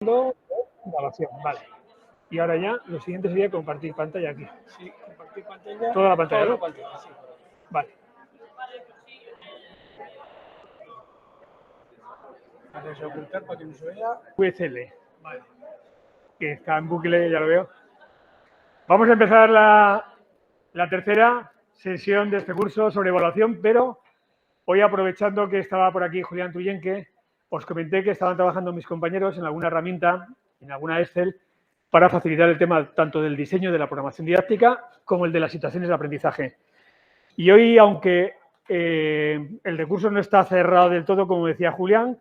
Grabación, vale. Y ahora ya, lo siguiente sería compartir pantalla aquí. Sí, compartir pantalla. Toda la pantalla, Toda ¿no? la pantalla, sí. Vale. Haces ocultar para que no se vea. VCL, Vale. que está en bucle, ya lo veo. Vamos a empezar la tercera sesión de este curso sobre evaluación, pero hoy, aprovechando que estaba por aquí Julián Tuyenque, os comenté que estaban trabajando mis compañeros en alguna herramienta, en alguna Excel, para facilitar el tema tanto del diseño de la programación didáctica como el de las situaciones de aprendizaje. Y hoy, aunque el recurso no está cerrado del todo, como decía Julián,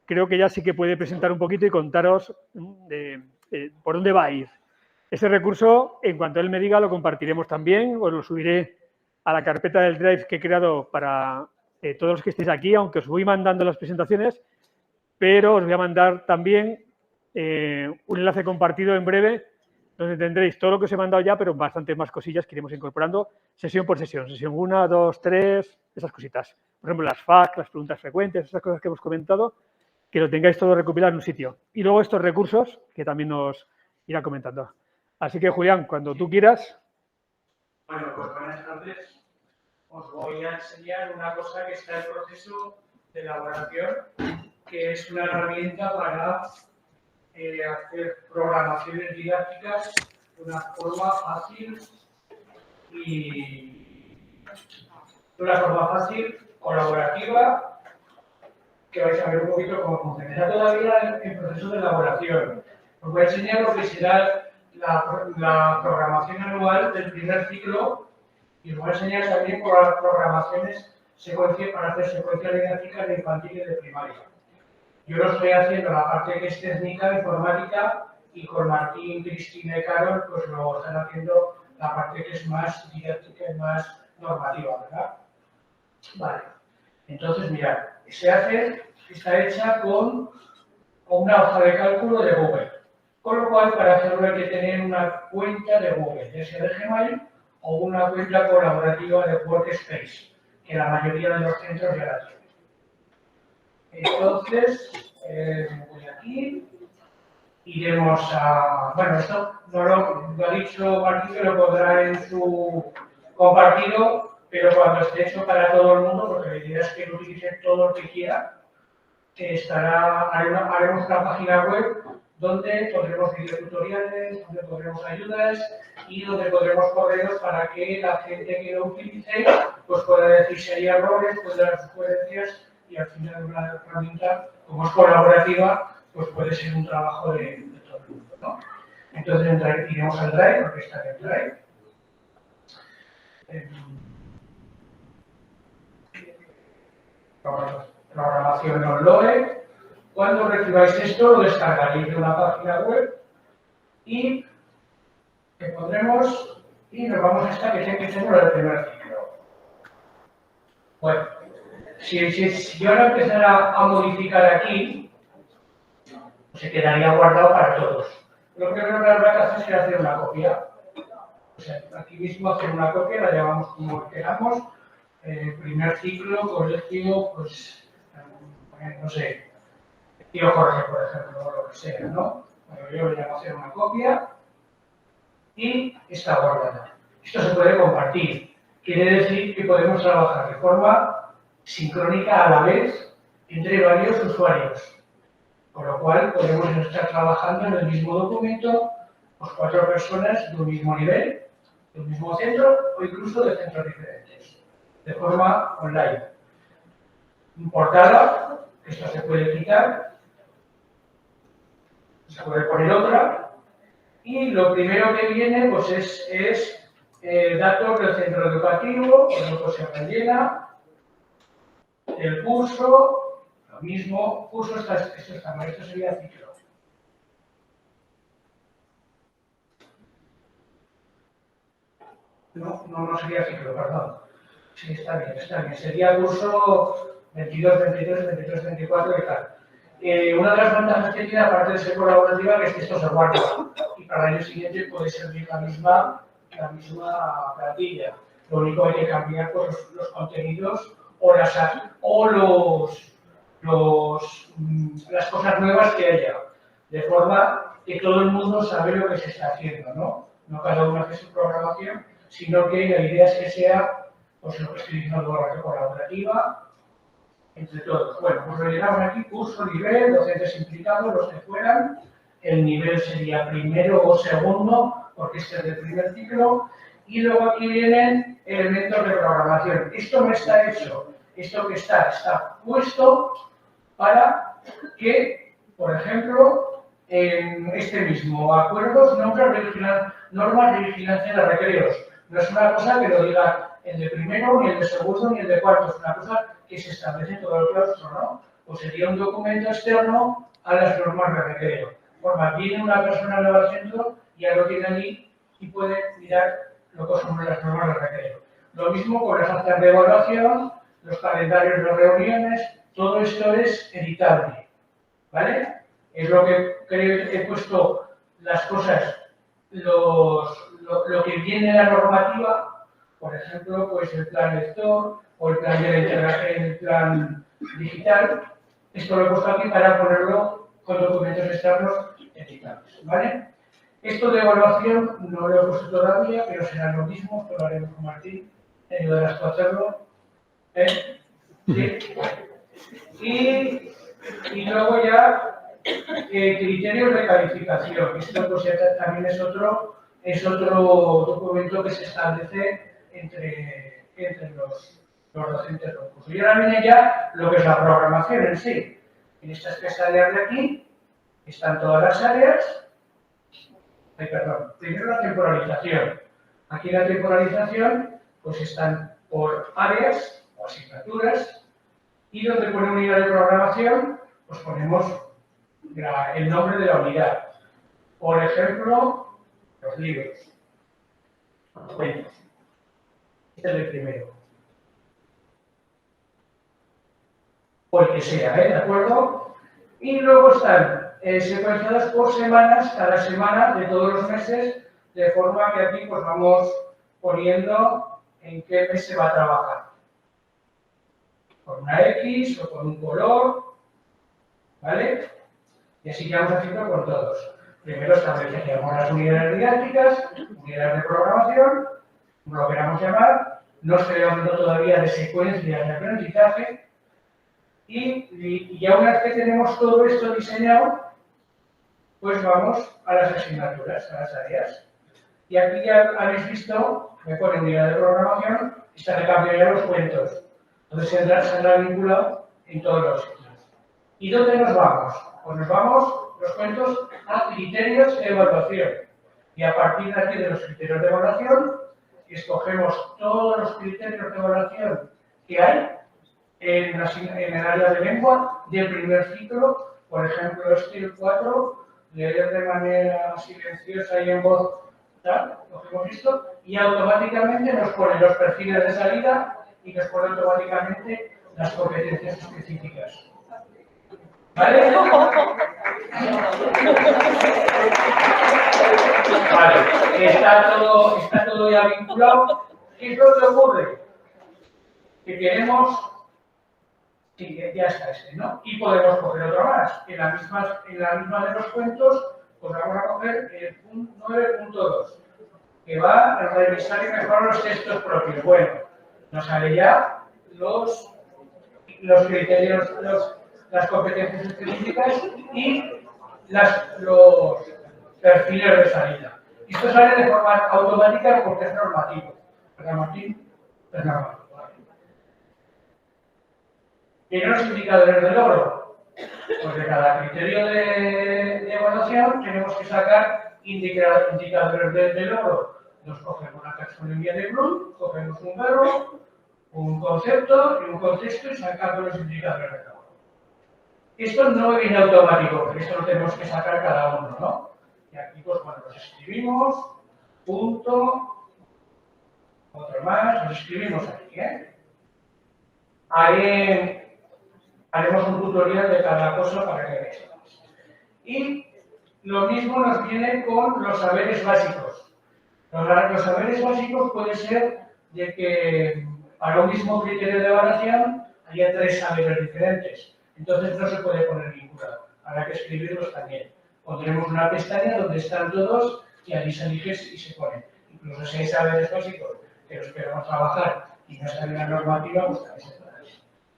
creo que ya sí que puede presentar un poquito y contaros por dónde va a ir. Ese recurso, en cuanto él me diga, lo compartiremos también, os lo subiré a la carpeta del Drive que he creado para todos los que estéis aquí, aunque os voy mandando las presentaciones, pero os voy a mandar también un enlace compartido en breve, donde tendréis todo lo que os he mandado ya, pero bastantes más cosillas que iremos incorporando sesión por sesión. Sesión 1, 2, 3, esas cositas. Por ejemplo, las FAQ, las preguntas frecuentes, esas cosas que hemos comentado, que lo tengáis todo recopilado en un sitio. Y luego estos recursos, que también nos irá comentando. Así que, Julián, cuando tú quieras. Bueno, pues buenas tardes. Os voy a enseñar una cosa que está en proceso de elaboración, que es una herramienta para hacer programaciones didácticas de una forma fácil colaborativa, que vais a ver un poquito cómo funciona. Está todavía en proceso de elaboración. Os voy a enseñar lo que será la programación anual del primer ciclo y os voy a enseñar también programaciones para hacer secuencias didácticas de infantil y de primaria. Yo lo estoy haciendo la parte que es técnica, informática, y con Martín, Cristina y Carol, pues lo están haciendo la parte que es más didáctica y más normativa, ¿verdad? Vale. Entonces, mirad, está hecha con una hoja de cálculo de Google. Con lo cual, para hacerlo hay que tener una cuenta de Google, ya sea de Gmail o una cuenta colaborativa de Workspace, que la mayoría de los centros ya la tienen. Entonces, voy aquí, iremos a... Bueno, esto no lo ha dicho Martín, que lo pondrá en su compartido, pero cuando esté hecho para todo el mundo, porque la idea es que lo utilicen todo el que quiera, haremos una página web donde pondremos videotutoriales, donde pondremos ayudas y donde pondremos correos para que la gente que lo utilice pues pueda decir si hay errores, pueda dar sugerencias y al final una herramienta, como es colaborativa, pues puede ser un trabajo de todo el mundo, ¿no? Entonces iremos al Drive, porque está en el Drive. Programación non-loe. Cuando recibáis esto, lo descargaréis de una página web y que pondremos y nos vamos a esta que tenemos el primer ciclo. Bueno, si yo ahora empezara a modificar aquí, pues se quedaría guardado para todos. Lo que habrá que hacer será hacer una copia. O sea, aquí mismo hacer una copia, la llamamos como queramos. Primer ciclo, colegio, pues, no sé, tío Jorge, por ejemplo, o lo que sea, ¿no? Bueno, yo le llamo a hacer una copia y está guardada. Esto se puede compartir. Quiere decir que podemos trabajar de forma sincrónica a la vez entre varios usuarios. Con lo cual podemos estar trabajando en el mismo documento, pues 4 personas de un mismo nivel, de un mismo centro o incluso de centros diferentes, de forma online. Portada, esto se puede quitar, se puede poner otra, y lo primero que viene pues es datos del centro educativo, que luego se rellena, el curso, lo mismo, curso, esto sería ciclo. No sería ciclo, perdón. Sí, está bien. Sería curso 22, 23, 23, 24 y tal. Una de las ventajas que tiene, aparte de ser colaborativa, es que esto se guarda. Y para el año siguiente puede servir la misma plantilla. Lo único que hay que cambiar pues, los contenidos o las cosas nuevas que haya. de forma que todo el mundo sabe lo que se está haciendo, ¿no? No cada uno hace su programación, sino que la idea es que sea, pues lo que estoy diciendo, colaborativa, entre todos. Bueno, pues rellenamos aquí curso, nivel, docentes implicados, los que fueran. El nivel sería primero o segundo, porque este es del primer ciclo. Y luego aquí vienen elementos de programación. Esto no está hecho. Esto que está puesto para que, por ejemplo, en este mismo acuerdos, normas de vigilancia de recreos. No es una cosa que lo diga el de primero, ni el de segundo, ni el de cuarto. Es una cosa que se establece en todo el claustro, ¿no? Pues sería un documento externo a las normas de recreo. Viene una persona nueva al centro, ya lo tiene allí y puede mirar lo que son las normas de recreo. Lo mismo con las actas de evaluación, los calendarios de reuniones, todo esto es editable, ¿vale? Es lo que creo que he puesto las cosas, lo que viene en la normativa, por ejemplo, pues el plan lector o el plan de la integración, el plan digital. Esto lo he puesto aquí para ponerlo con documentos externos editables, ¿vale? Esto de evaluación no lo he puesto todavía, pero será lo mismo, esto lo haremos con Martín, ayudarás tú a hacerlo. Sí. Y luego ya criterios de calificación. Esto pues, también es otro documento que se establece entre los docentes del curso. Y ahora viene ya lo que es la programación en sí. En estas tres áreas de aquí están todas las áreas. Primero la temporalización. Aquí la temporalización pues están por áreas o asignaturas y donde pone unidad de programación pues ponemos el nombre de la unidad. Por ejemplo, los libros. Cuentos. Este es el primero. O el que sea, ¿de acuerdo? Y luego están secuenciados por semanas, cada semana de todos los meses, de forma que aquí pues vamos poniendo en qué mes se va a trabajar. Con una X o con un color, ¿vale? Y así ya vamos haciendo con todos. Primero establecemos las unidades didácticas, unidades de programación, como lo queramos llamar, no estoy hablando todavía de secuencias de aprendizaje, y ya una vez que tenemos todo esto diseñado, pues vamos a las asignaturas, a las áreas. Y aquí ya habéis visto, me pone unidad de programación, y se han cambiado ya los cuentos. Entonces se han vinculado en todos los sitios. ¿Y dónde nos vamos? Pues nos vamos, los cuentos, a criterios de evaluación. Y a partir de aquí, de los criterios de evaluación, escogemos todos los criterios de evaluación que hay en el área de lengua del primer ciclo. Por ejemplo, este 4, leer de manera silenciosa y en voz tal, lo que hemos visto, y automáticamente nos pone los perfiles de salida y nos pone automáticamente las competencias específicas. ¿Vale? Vale, está todo ya vinculado. ¿Qué es lo que ocurre? Que queremos, sí, ya está ¿no? Y podemos coger otro más. En la misma de los cuentos, pues vamos a coger el 9.2, que va a revisar y mejorar los textos propios. Bueno, nos sale ya los criterios, las competencias específicas y los perfiles de salida. Esto sale de forma automática porque es normativo. ¿Verdad, Martín? Es normativo. ¿Tiene los indicadores de logro? Pues de cada criterio de evaluación tenemos que sacar indicadores de logro. Nos cogemos la taxonomía de Bloom, cogemos un verbo, un concepto y un contexto y sacamos los indicadores de logro. Esto no viene automático, porque esto lo tenemos que sacar cada uno, ¿no? Y aquí, pues bueno, los escribimos, punto, otro más, los escribimos aquí, ¿eh? Haremos un tutorial de cada cosa para que veáis. Y lo mismo nos viene con los saberes básicos. Los saberes básicos puede ser de que para un mismo criterio de evaluación haya 3 saberes diferentes. Entonces no se puede poner vinculado. Habrá que escribirlos también. Pondremos una pestaña donde están todos y allí se elige y se pone. Incluso si hay saberes básicos que los queremos trabajar y no sale la normativa, pues también se puede.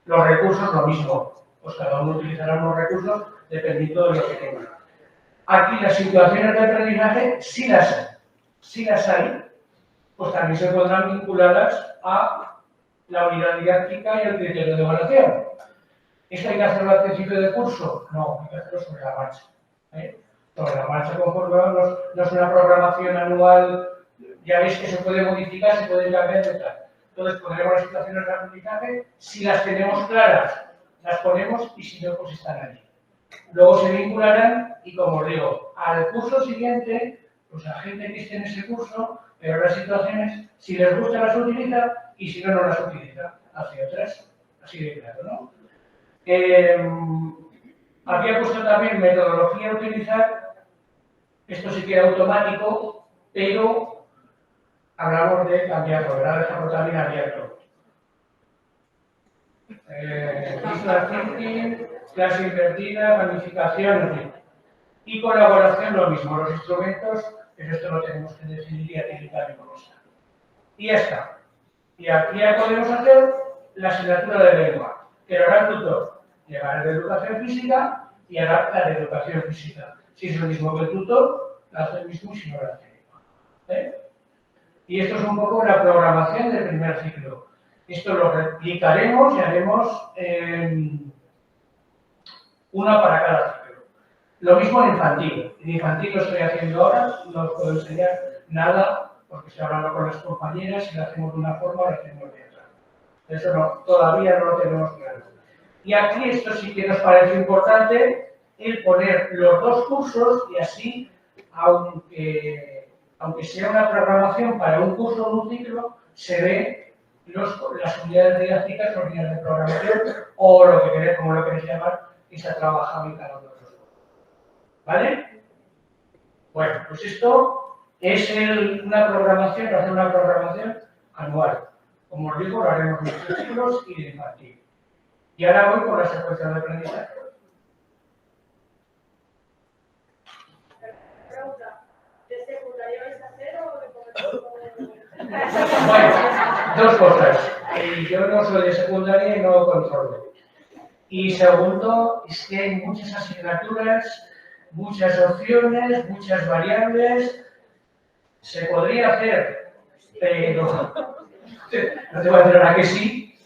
Los recursos, lo mismo. Pues cada uno utilizará unos recursos dependiendo de lo que tenga. Aquí las situaciones de aprendizaje sí las hay, pues también se podrán vinculadas a la unidad didáctica y al criterio de evaluación. ¿Esto hay que hacerlo al principio del curso? No, hay que hacerlo sobre la marcha. Sobre la marcha conforme vamos, no es una programación anual, ya veis que se puede modificar, se puede cambiar y tal. Entonces pondremos las situaciones de aprendizaje, si las tenemos claras, las ponemos y si no, pues están allí. Luego se vincularán y, como os digo, al curso siguiente, pues la gente que esté en ese curso, pero las situaciones, si les gusta las utiliza y si no, no las utiliza. Hacia otras, así de claro, ¿no? Había puesto también metodología a utilizar, esto sí que era automático, pero hablamos de cambiarlo, ¿verdad? Dejarlo también abierto. Visual thinking, clase invertida, planificación, en fin. Y colaboración lo mismo, los instrumentos, pero esto lo tenemos que definir y utilizar en cosa. Y ya está. Y aquí ya podemos hacer la asignatura de lengua, que lo hará el tutor. Llevará de educación física y hará la de educación física. Si es lo mismo que el tutor, la hace el mismo si no la hace. Y esto es un poco la programación del primer ciclo. Esto lo replicaremos y haremos una para cada ciclo. Lo mismo en infantil. En infantil lo estoy haciendo ahora, no os puedo enseñar nada, porque estoy hablando con las compañeras y lo hacemos de una forma o lo hacemos de otra. Eso no, todavía no lo tenemos claro. Y aquí esto sí que nos parece importante, el poner los dos cursos y así, aunque sea una programación para un curso o un ciclo, se ve las unidades didácticas, las unidades de programación o lo que queréis, como lo queréis llamar, que se ha trabajado en cada uno de los dos. ¿Vale? Bueno, pues esto es una programación, hacer una programación anual. Como os digo, lo haremos de ciclos y de infantil. Y ahora voy por la secuencia de aprendizaje. Pregunta, ¿de secundaria vais a hacer o de Bueno, dos cosas. Yo no soy de secundaria y no controlo. Y segundo, es que hay muchas asignaturas, muchas opciones, muchas variables. Se podría hacer, pero no te voy a decir ahora que sí.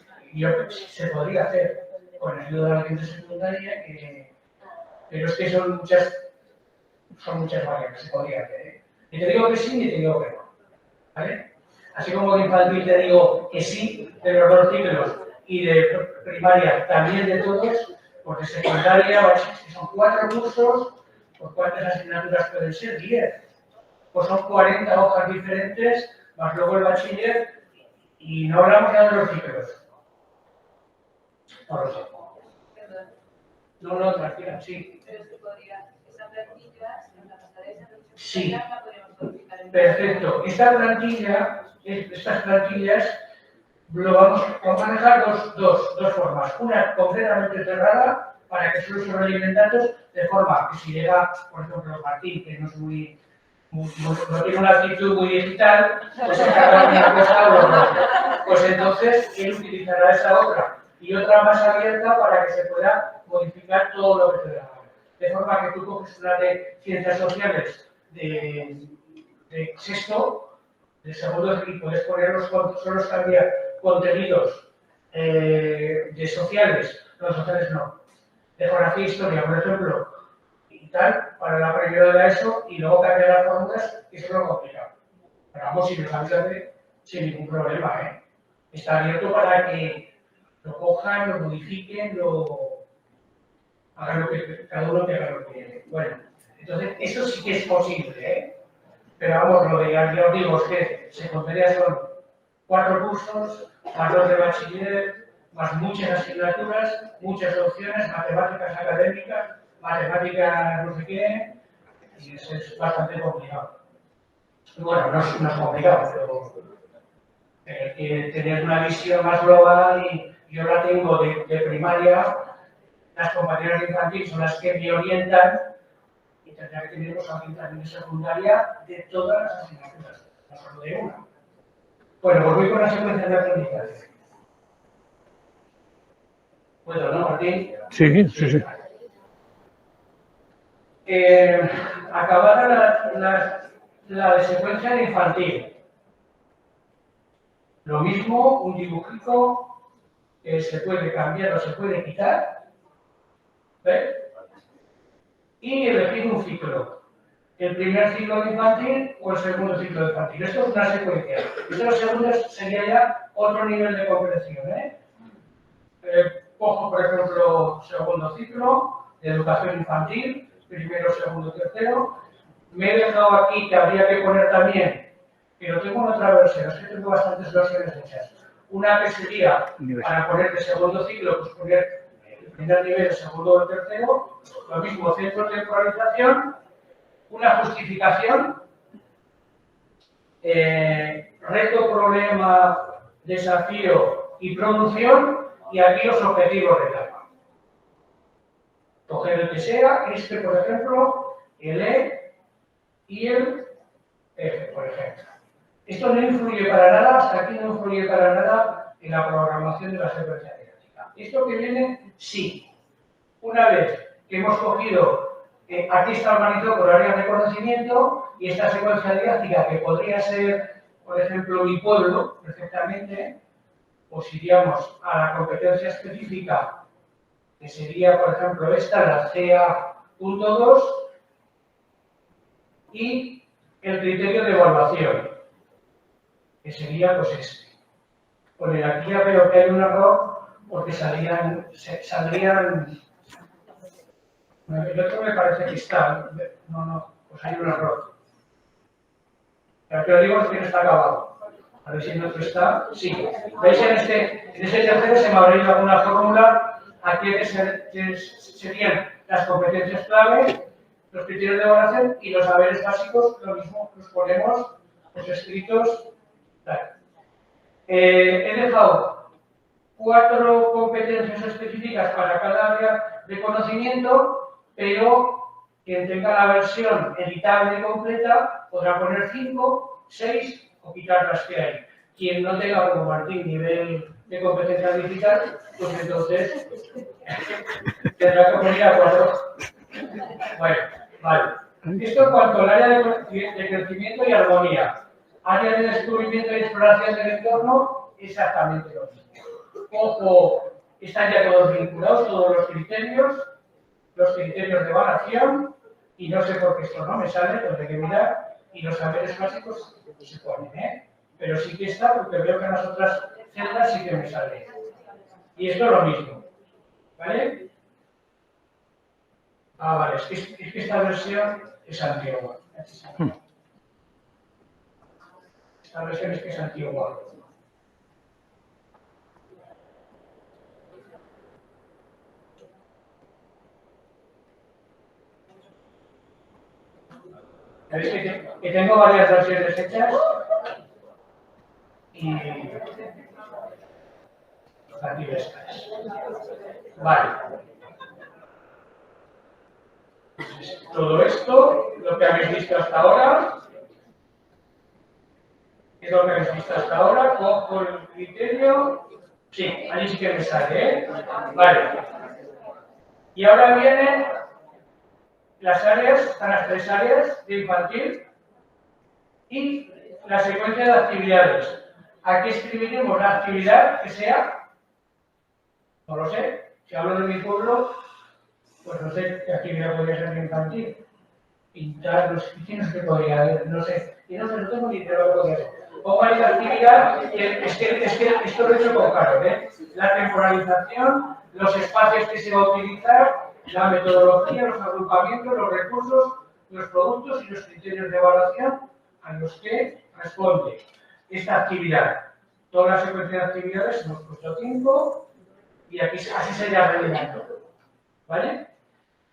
Se podría hacer con ayuda de alguien de secundaria, pero es que son muchas variables, se podría hacer. Ni te digo que sí, ni te digo que no. ¿Vale? Así como de infantil te digo que sí, de los dos ciclos, y de primaria también de todos, pues de secundaria, si son 4 cursos, pues ¿cuántas asignaturas pueden ser? 10. Pues son 40 hojas diferentes, más luego el bachiller, y no hablamos ya de los ciclos. No lo sé. No, tranquila, sí. Pero se podría, esa plantilla, si la pasaréis a la Sí. la podríamos codificar en Perfecto. Estas plantillas lo vamos a dejar dos formas. Una completamente cerrada para que solo se rellenen datos de forma que si llega, por ejemplo, Martín, que no es no tiene una actitud muy digital, pues se carga una cosa o otra. Pues entonces él utilizará esa otra y otra más abierta para que se pueda modificar todo lo que se da. De forma que tú coges una de ciencias sociales de sexto, de segundo, y puedes ponerlos solo cambiar contenidos de sociales, no sociales no, de geografía e historia, por ejemplo, y tal, para la prioridad de eso, y luego cambiar las fórmulas, eso es lo complicado. Pero vamos, si lo sabes hacer, sin ningún problema, ¿eh? Está abierto para que lo cojan, lo modifiquen, hagan lo que cada uno que haga lo que quiere. Bueno, entonces, eso sí que es posible, ¿eh? Pero vamos, lo de ya os digo, es que secundaria son 4 cursos, más 2 de bachiller, más muchas asignaturas, muchas opciones, matemáticas académicas, matemáticas no sé qué, y eso es bastante complicado. Bueno, no es complicado, pero que tener una visión más global y yo la tengo de primaria, las compañeras de infantil son las que me orientan, y tendrá que tener los también secundaria de todas las asignaturas, no solo de una. Bueno, pues voy con la secuencia de aprendizaje. ¿Puedo, no, Martín? Sí, sí, sí. Acabada la de secuencia infantil. Lo mismo, un dibujito se puede cambiar o se puede quitar. ¿Ves? Y elegir un ciclo. El primer ciclo de infantil o el segundo ciclo de infantil. Esto es una secuencia. Esto los segundos sería ya otro nivel de comprensión. Cojo, por ejemplo, segundo ciclo de educación infantil, primero, segundo, tercero. Me he dejado aquí que habría que poner también, pero tengo en otra versión, es que tengo bastantes versiones hechas. Una que sería, para poner de segundo ciclo, pues poner el primer nivel, el segundo o el tercero, lo mismo, centro de temporalización, una justificación, reto, problema, desafío y producción, y aquí los objetivos de etapa. Coger el que sea, este, por ejemplo, el E y el F, por ejemplo. Esto no influye para nada, hasta aquí no influye para nada en la programación de la secuencia didáctica. Esto que viene, sí. Una vez que hemos cogido, aquí está organizado por áreas de conocimiento y esta secuencia didáctica que podría ser, por ejemplo, mi pueblo, perfectamente, pues iríamos a la competencia específica, que sería, por ejemplo, esta, la CA.2, y el criterio de evaluación, que sería, pues, este. Bueno, y aquí ya veo que hay un error, porque saldrían... El otro me parece que está. No, pues hay un error. Pero que lo digo es que no está acabado. A ver si en otro está. Sí. ¿Veis? En ese tercero se me habría ido alguna fórmula. Aquí serían las competencias clave, los criterios de evaluación y los saberes básicos, lo mismo, los ponemos los escritos. He dejado 4 competencias específicas para cada área de conocimiento, pero quien tenga la versión editable completa podrá poner 5, 6 o quitar las que hay. Quien no tenga, como Martín, nivel de competencia digital, pues entonces tendrá que poner a 4. Bueno, vale. Esto en cuanto al área de crecimiento y armonía. Área de descubrimiento y exploración del entorno, exactamente lo mismo. Ojo, están ya todos vinculados, todos los criterios de evaluación, y no sé por qué esto no me sale, tendré que mirar, y los saberes básicos se ponen, pero sí que está, porque veo que en las otras celdas sí que me sale. Y esto es lo mismo, ¿vale? Ah, vale, es que esta versión es antigua. Esta versión es que es antigua. ¿Veis que tengo varias versiones hechas? Y aquí estas. Vale. Todo esto, lo que habéis visto hasta ahora, es lo que habéis visto hasta ahora, cojo el criterio. Sí, ahí sí que me sale, Vale. Y ahora vienen las áreas, están las 3 áreas de infantil y la secuencia de actividades. Aquí escribiremos la actividad que sea, no lo sé, si hablo de mi pueblo, pues no sé qué actividad podría ser infantil. Pintar, no sé qué podría haber, no sé. Y no tengo ni idea de lo que podría ser. Pongo ahí la actividad, es que esto lo he hecho con Carol, La temporalización, los espacios que se va a utilizar, la metodología, los agrupamientos, los recursos, los productos y los criterios de evaluación a los que responde esta actividad. Toda la secuencia de actividades hemos puesto 5 y aquí así se irá rellenando. ¿Vale?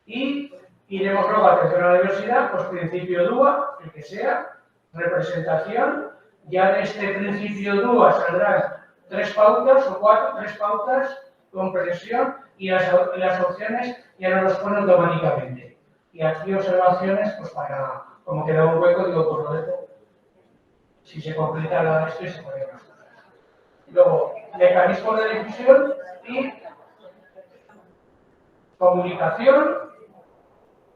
Y iremos luego a atención a la diversidad, pues principio DUA, el que sea, representación. Ya de este principio DUA saldrán 3 pautas o 4, 3 pautas, comprensión y las opciones ya no los pone automáticamente. Y aquí observaciones, pues para, como queda un hueco, digo, pues lo dejo. Si se completa la esto y se puede más cosas. Luego, mecanismos de difusión y comunicación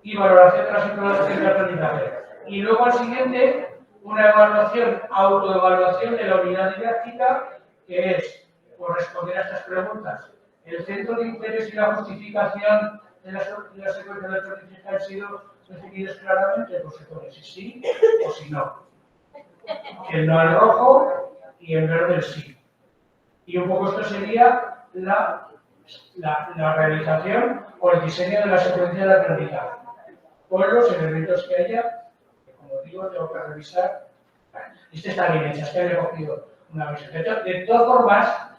y valoración de las metodologías de aprendizaje. Y luego al siguiente, una evaluación, autoevaluación de la unidad didáctica, que es, por responder a estas preguntas, ¿el centro de interés y la justificación de la secuencia de aprendizaje han sido definidos claramente? Pues se pone si sí o si no. El no al rojo y el verde el sí. Y un poco esto sería la realización o el diseño de la secuencia de aprendizaje. Con los elementos que haya, que como digo, tengo que revisar. Este está bien hecho, este he cogido una vez. De todas formas,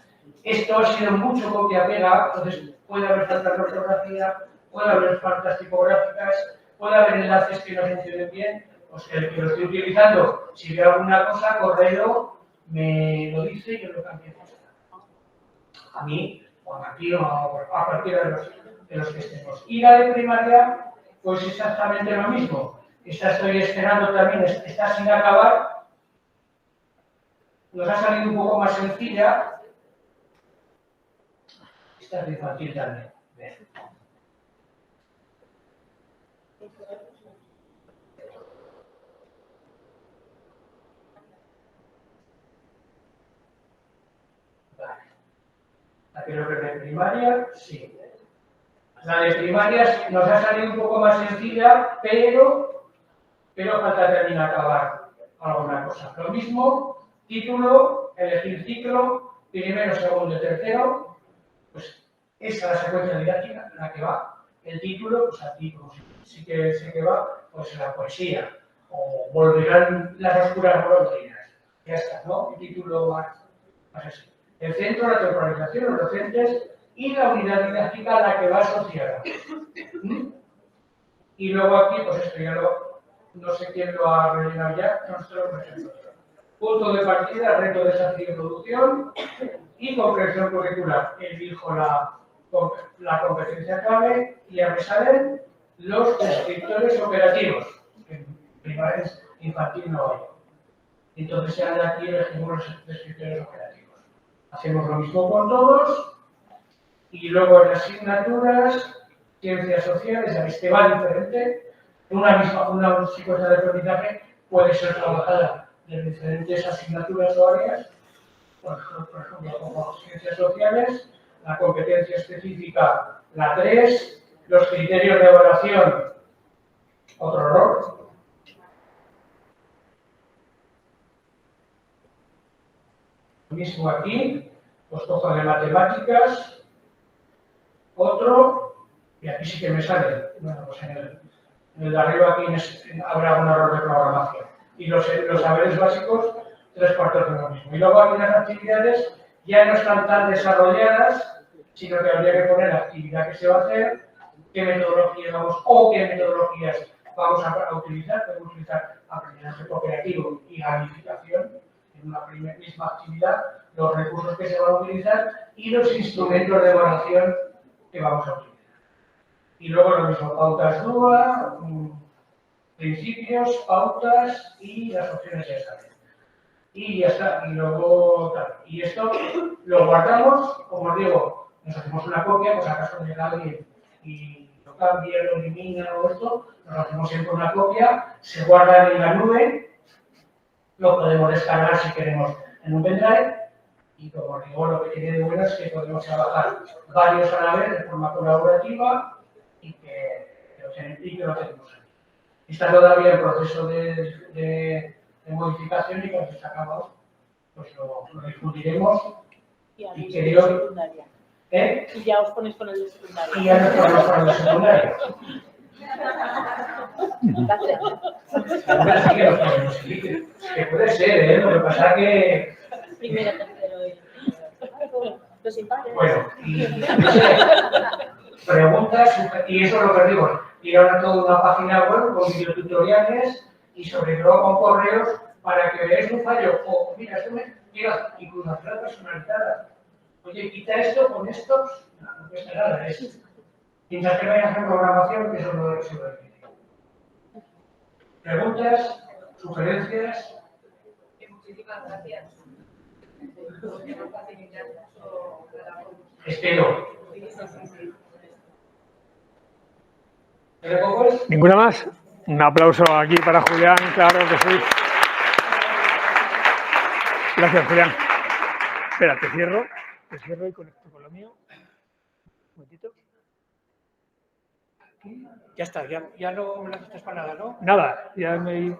esto ha sido mucho copia-pega, entonces puede haber faltas de ortografía, puede haber faltas tipográficas, puede haber enlaces que no funcionen bien. O sea, el que lo estoy utilizando, si veo alguna cosa, correo, me lo dice y yo lo cambio. A mí, o a Martín, o a cualquiera de los que estemos. Y la de primaria, pues exactamente lo mismo. Esta estoy esperando también, está sin acabar. Nos ha salido un poco más sencilla. Esta es de infantil también. Vale. La creo que es de primaria, sí. La de primaria nos ha salido un poco más sencilla, pero falta terminar acabar alguna cosa. Lo mismo, título, elegir ciclo, primero, segundo y tercero, pues esa es la secuencia didáctica en la que va. El título, pues aquí, como sí que sé que va, pues la poesía, o volverán las oscuras golondrinas. Ya está, ¿no? El título más así. El centro, la temporalización, los docentes y la unidad didáctica a la que va asociada. Y luego aquí, pues esto ya no sé quién lo ha rellenado ya, nosotros lo hemos. Punto de partida, reto, desafío y producción y comprensión curricular. Elijo la competencia clave y ya me salen los descriptores operativos. En primaria infantil no hay. Entonces ya de aquí elegimos los descriptores operativos. Hacemos lo mismo con todos y luego en asignaturas, ciencias sociales, ya veis que va diferente. Una secuencia de aprendizaje puede ser trabajada de diferentes asignaturas o áreas, por ejemplo, como ciencias sociales, la competencia específica, la 3, los criterios de evaluación, otro error. Lo mismo aquí, pues cojo de matemáticas, otro, y aquí sí que me sale, bueno, pues en el de arriba aquí habrá un error de programación. Y los saberes básicos, 3/4 de lo mismo. Y luego aquí las actividades ya no están tan desarrolladas, sino que habría que poner la actividad que se va a hacer, qué metodologías vamos a utilizar. Podemos utilizar aprendizaje cooperativo y gamificación en una misma actividad, los recursos que se van a utilizar y los instrumentos de evaluación que vamos a utilizar. Y luego lo mismo, pautas DUA, principios, pautas y las opciones ya saben. Y ya está. Y luego, claro, y esto lo guardamos, como os digo, nos hacemos una copia, pues acaso llega alguien y lo cambia, lo elimina o esto, nos hacemos siempre una copia, se guarda en la nube, lo podemos descargar si queremos en un pendrive. Y como os digo, lo que tiene de bueno es que podemos trabajar varios a la vez de forma colaborativa y que lo tenemos aquí. Está todavía en proceso de modificación y cuando esté acabado, pues lo discutiremos. Y creo. Secundaria. Y ya os ponéis con el de secundaria. Y ya nos ponemos con el de secundaria. Sí que nos ponemos, sí, que puede ser, lo que pasa es que. Primero, tercero y los impares. Bueno, y preguntas, y eso es lo que digo, tirar a toda una página web con videotutoriales y sobre todo con correos para que veáis un fallo. O, mira, esto me quiero incluso hacerla personalizada. Oye, quita esto con estos, no cuesta nada, es. Mientras que vayas a hacer programación, que eso no es difícil. ¿Preguntas? ¿Sugerencias? Muchísimas gracias. Por facilitar mucho la labor. Espero. Sí. ¿Pero pocos? ¿Ninguna más? Un aplauso aquí para Julián, claro que sí. Gracias, Julián. Espera, te cierro y conecto con lo mío. Un momentito. Ya está, ya no me necesitas para nada, ¿no? Nada, ya me...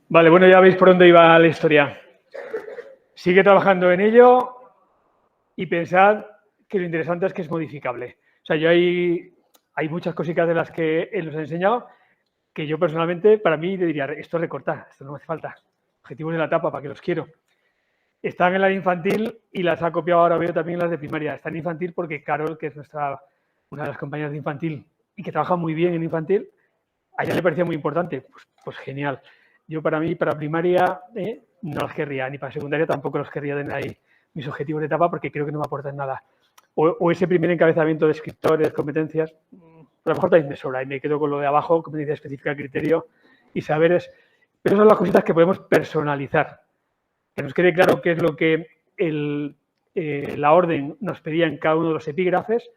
Vale, bueno, ya veis por dónde iba la historia. Sigue trabajando en ello y pensad que lo interesante es que es modificable. O sea, yo hay muchas cositas de las que él nos ha enseñado que yo personalmente, para mí, le diría, esto recorta, esto no me hace falta. Objetivos de la etapa, ¿para qué los quiero? Están en la de infantil y las ha copiado ahora, veo también las de primaria. Está en infantil porque Carol, que es una de las compañeras de infantil y que trabaja muy bien en infantil, a ella le parecía muy importante. Pues genial. Yo para mí, para primaria, no los querría, ni para secundaria tampoco los querría tener ahí mis objetivos de etapa porque creo que no me aportan nada. O ese primer encabezamiento de escritores, competencias, a lo mejor también me sobra y me quedo con lo de abajo, competencia específica, criterio y saberes. Pero son las cositas que podemos personalizar. Que nos quede claro qué es lo que la orden nos pedía en cada uno de los epígrafes,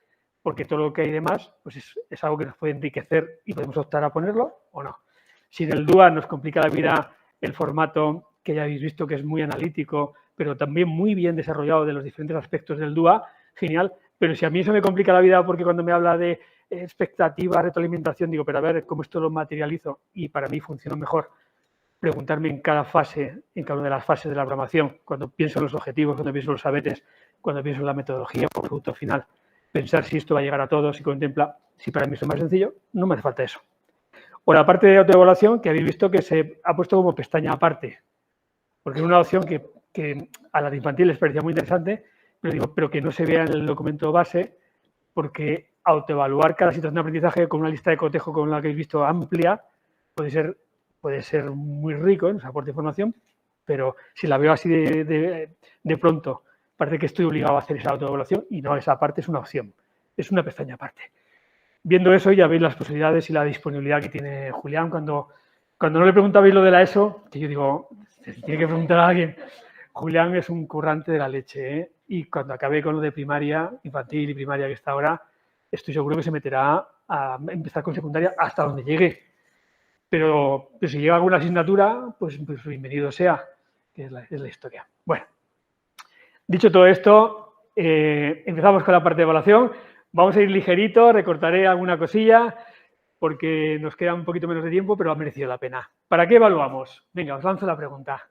porque todo lo que hay de más pues es algo que nos puede enriquecer y podemos optar a ponerlo o no. Si en el DUA nos complica la vida el formato que ya habéis visto que es muy analítico, pero también muy bien desarrollado de los diferentes aspectos del DUA, genial. Pero si a mí eso me complica la vida porque cuando me habla de expectativa, retroalimentación, digo, pero a ver cómo esto lo materializo y para mí funciona mejor preguntarme en cada fase, en cada una de las fases de la programación, cuando pienso en los objetivos, cuando pienso en los saberes, cuando pienso en la metodología por producto final, pensar si esto va a llegar a todos y contempla, si para mí es más sencillo, no me hace falta eso. O la parte de autoevaluación que habéis visto que se ha puesto como pestaña aparte, porque es una opción que a las infantiles les parecía muy interesante, pero que no se vea en el documento base, porque autoevaluar cada situación de aprendizaje con una lista de cotejo como la que habéis visto amplia puede ser muy rico, nos aporta información, pero si la veo así de pronto, parece que estoy obligado a hacer esa autoevaluación y no, esa parte es una opción, es una pestaña aparte. Viendo eso ya veis las posibilidades y la disponibilidad que tiene Julián. Cuando no le preguntabais lo de la ESO, que yo digo, se tiene que preguntar a alguien, Julián es un currante de la leche, ¿eh? Y cuando acabe con lo de primaria, infantil y primaria que está ahora, estoy seguro que se meterá a empezar con secundaria hasta donde llegue. Pero si llega alguna asignatura, pues bienvenido sea, que es la historia. Bueno, dicho todo esto, empezamos con la parte de evaluación. Vamos a ir ligerito, recortaré alguna cosilla porque nos queda un poquito menos de tiempo, pero ha merecido la pena. ¿Para qué evaluamos? Venga, os lanzo la pregunta.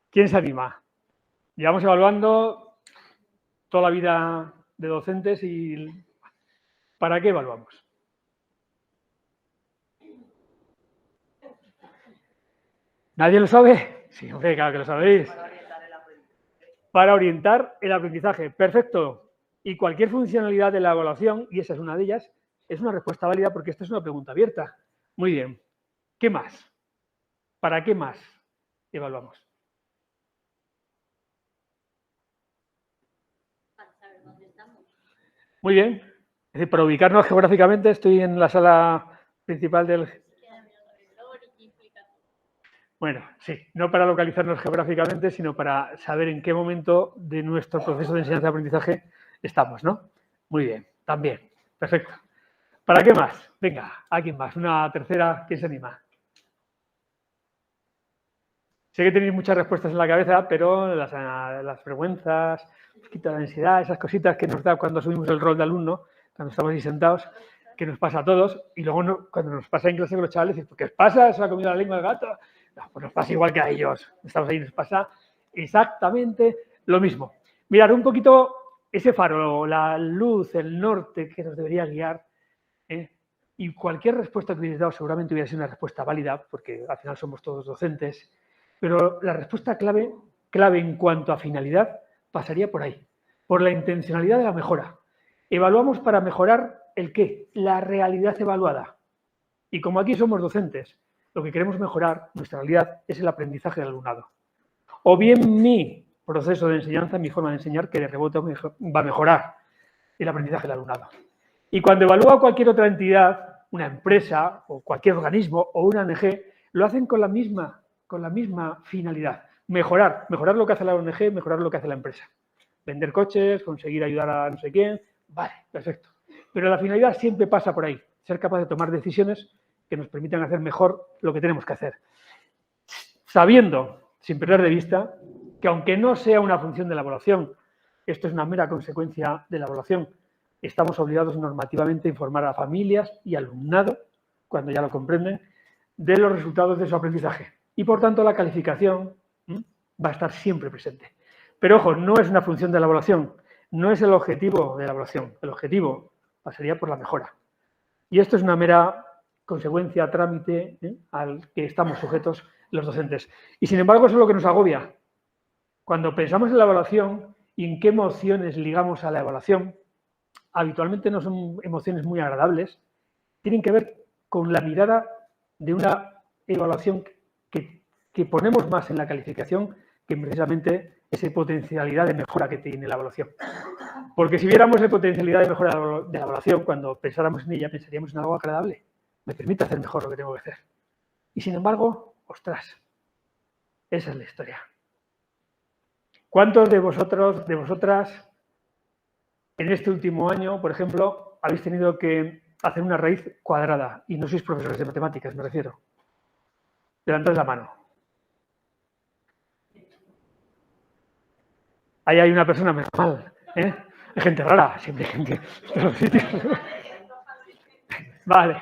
¿Quién se anima? Llevamos evaluando toda la vida de docentes y ¿para qué evaluamos? ¿Nadie lo sabe? Sí, hombre, claro que lo sabéis. Para orientar el aprendizaje. Perfecto. Y cualquier funcionalidad de la evaluación, y esa es una de ellas, es una respuesta válida porque esta es una pregunta abierta. Muy bien. ¿Qué más? ¿Para qué más evaluamos? Para saber dónde estamos. Muy bien. Es decir, para ubicarnos geográficamente, estoy en la sala principal del... Bueno, sí, no para localizarnos geográficamente, sino para saber en qué momento de nuestro proceso de enseñanza-aprendizaje estamos, ¿no? Muy bien, también. Perfecto. ¿Para qué más? Venga, ¿alguien más? Una tercera, ¿quién se anima? Sé que tenéis muchas respuestas en la cabeza, pero las vergüenzas, un poquito de ansiedad, esas cositas que nos da cuando subimos el rol de alumno, cuando estamos ahí sentados, que nos pasa a todos, y luego cuando nos pasa en clase con los chavales, decimos, ¿qué os pasa? ¿Se ha comido la lengua del gato? No, pues nos pasa igual que a ellos. Estamos ahí, nos pasa exactamente lo mismo. Mirad un poquito ese faro, la luz, el norte que nos debería guiar, y cualquier respuesta que hubierais dado seguramente hubiera sido una respuesta válida, porque al final somos todos docentes, pero la respuesta clave en cuanto a finalidad pasaría por ahí, por la intencionalidad de la mejora. Evaluamos para mejorar ¿el qué? La realidad evaluada. Y como aquí somos docentes, lo que queremos mejorar, nuestra realidad, es el aprendizaje del alumnado. O bien mi proceso de enseñanza, mi forma de enseñar, que de rebote va a mejorar el aprendizaje del alumnado. Y cuando evalúa cualquier otra entidad, una empresa o cualquier organismo o una ONG, lo hacen con la misma finalidad. Mejorar lo que hace la ONG, mejorar lo que hace la empresa. Vender coches, conseguir ayudar a no sé quién, vale, perfecto. Pero la finalidad siempre pasa por ahí, ser capaz de tomar decisiones que nos permitan hacer mejor lo que tenemos que hacer. Sabiendo, sin perder de vista, que aunque no sea una función de la evaluación, esto es una mera consecuencia de la evaluación, estamos obligados normativamente a informar a familias y alumnado, cuando ya lo comprenden, de los resultados de su aprendizaje. Y por tanto la calificación va a estar siempre presente. Pero ojo, no es una función de la evaluación, no es el objetivo de la evaluación, el objetivo pasaría por la mejora. Y esto es una mera consecuencia, trámite al que estamos sujetos los docentes. Y sin embargo, eso es lo que nos agobia. Cuando pensamos en la evaluación y en qué emociones ligamos a la evaluación, habitualmente no son emociones muy agradables, tienen que ver con la mirada de una evaluación que ponemos más en la calificación que precisamente esa potencialidad de mejora que tiene la evaluación. Porque si viéramos la potencialidad de mejora de la evaluación, cuando pensáramos en ella, pensaríamos en algo agradable. Me permite hacer mejor lo que tengo que hacer. Y sin embargo, ostras, esa es la historia. ¿Cuántos de vosotros, de vosotras, en este último año, por ejemplo, habéis tenido que hacer una raíz cuadrada? Y no sois profesores de matemáticas, me refiero. Levantad la mano. Ahí hay una persona menos mal, ¿eh? Hay gente rara, siempre hay gente en los sitios. Vale,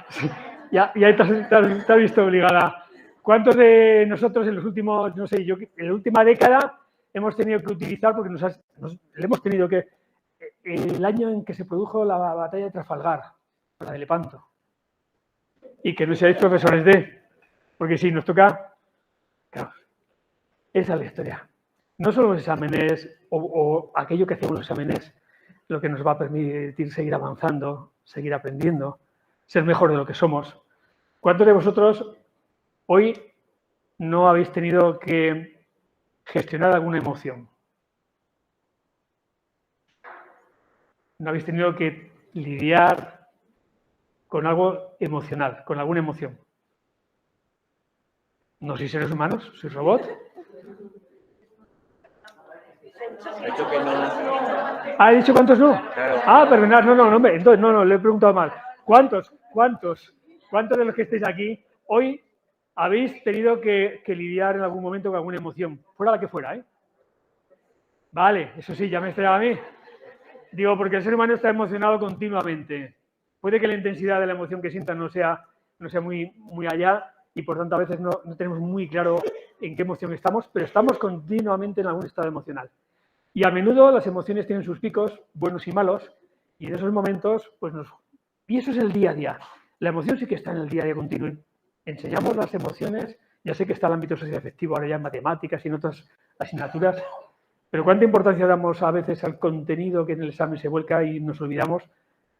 ya te has visto obligada. ¿Cuántos de nosotros en los últimos, no sé, en la última década hemos tenido que utilizar, porque le hemos tenido que, el año en que se produjo la batalla de Trafalgar, la de Lepanto, y que no seáis profesores de, porque si nos toca, claro, esa es la historia. No solo los exámenes o aquello que hacemos los exámenes lo que nos va a permitir seguir avanzando, seguir aprendiendo, ser mejor de lo que somos. ¿Cuántos de vosotros hoy no habéis tenido que gestionar alguna emoción? ¿No habéis tenido que lidiar con algo emocional, con alguna emoción? ¿No sois seres humanos? ¿Sois robots? ¿Ha dicho cuántos no? Ah, perdonad, entonces no, le he preguntado mal. ¿Cuántos de los que estáis aquí hoy habéis tenido que lidiar en algún momento con alguna emoción? Fuera la que fuera, ¿eh? Vale, eso sí, ya me estrellaba a mí. Digo, porque el ser humano está emocionado continuamente. Puede que la intensidad de la emoción que sienta no sea muy allá y por tanto a veces no tenemos muy claro en qué emoción estamos, pero estamos continuamente en algún estado emocional. Y a menudo las emociones tienen sus picos, buenos y malos, y en esos momentos, y eso es el día a día. La emoción sí que está en el día a día continuo. Enseñamos las emociones, ya sé que está el ámbito socioafectivo, ahora ya en matemáticas y en otras asignaturas, pero cuánta importancia damos a veces al contenido que en el examen se vuelca y nos olvidamos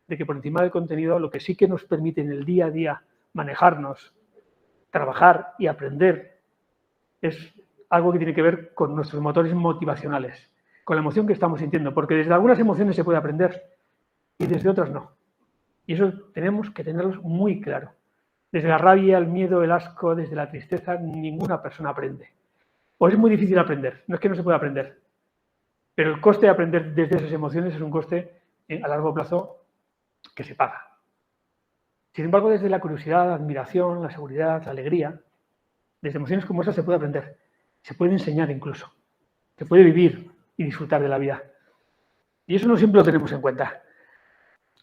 de que por encima del contenido lo que sí que nos permite en el día a día manejarnos, trabajar y aprender es algo que tiene que ver con nuestros motores motivacionales, con la emoción que estamos sintiendo, porque desde algunas emociones se puede aprender y desde otras no. Y eso tenemos que tenerlo muy claro. Desde la rabia, el miedo, el asco, desde la tristeza, ninguna persona aprende. O es muy difícil aprender, no es que no se pueda aprender, pero el coste de aprender desde esas emociones es un coste a largo plazo que se paga. Sin embargo, desde la curiosidad, la admiración, la seguridad, la alegría, desde emociones como esas se puede aprender, se puede enseñar incluso, se puede vivir y disfrutar de la vida. Y eso no siempre lo tenemos en cuenta.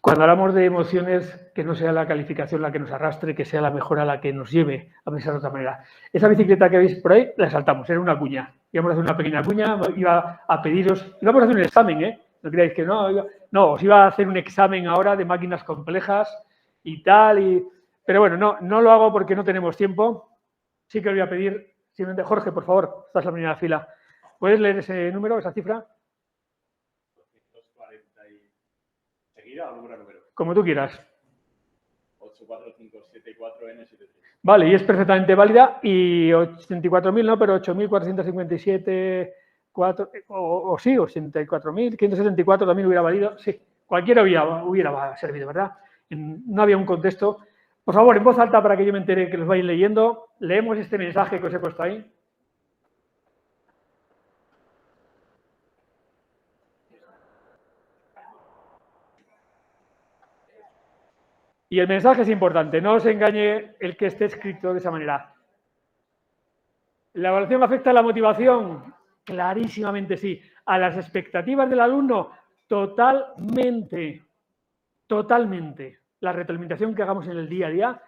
Cuando hablamos de emociones, que no sea la calificación la que nos arrastre, que sea la mejora la que nos lleve a pensar de otra manera. Esa bicicleta que veis por ahí, la saltamos, era una cuña. Íbamos a hacer una pequeña cuña, iba a pediros, íbamos a hacer un examen, ¿eh? No creáis que no, os iba a hacer un examen ahora de máquinas complejas y tal, pero bueno, no lo hago porque no tenemos tiempo. Sí que os voy a pedir, simplemente, Jorge, por favor, estás en la primera fila. ¿Puedes leer ese número, esa cifra? diga, alguna número. Como tú quieras. 84574N73. Vale, y es perfectamente válida. Y 84.000 no, pero 8.457, o sí, 84.574 también hubiera valido. Sí, cualquiera hubiera servido, ¿verdad? No había un contexto. Por favor, en voz alta para que yo me entere que los vais leyendo. Leemos este mensaje que os he puesto ahí. Y el mensaje es importante, no os engañe el que esté escrito de esa manera. ¿La evaluación afecta a la motivación? Clarísimamente sí. ¿A las expectativas del alumno? Totalmente. Totalmente. La retroalimentación que hagamos en el día a día.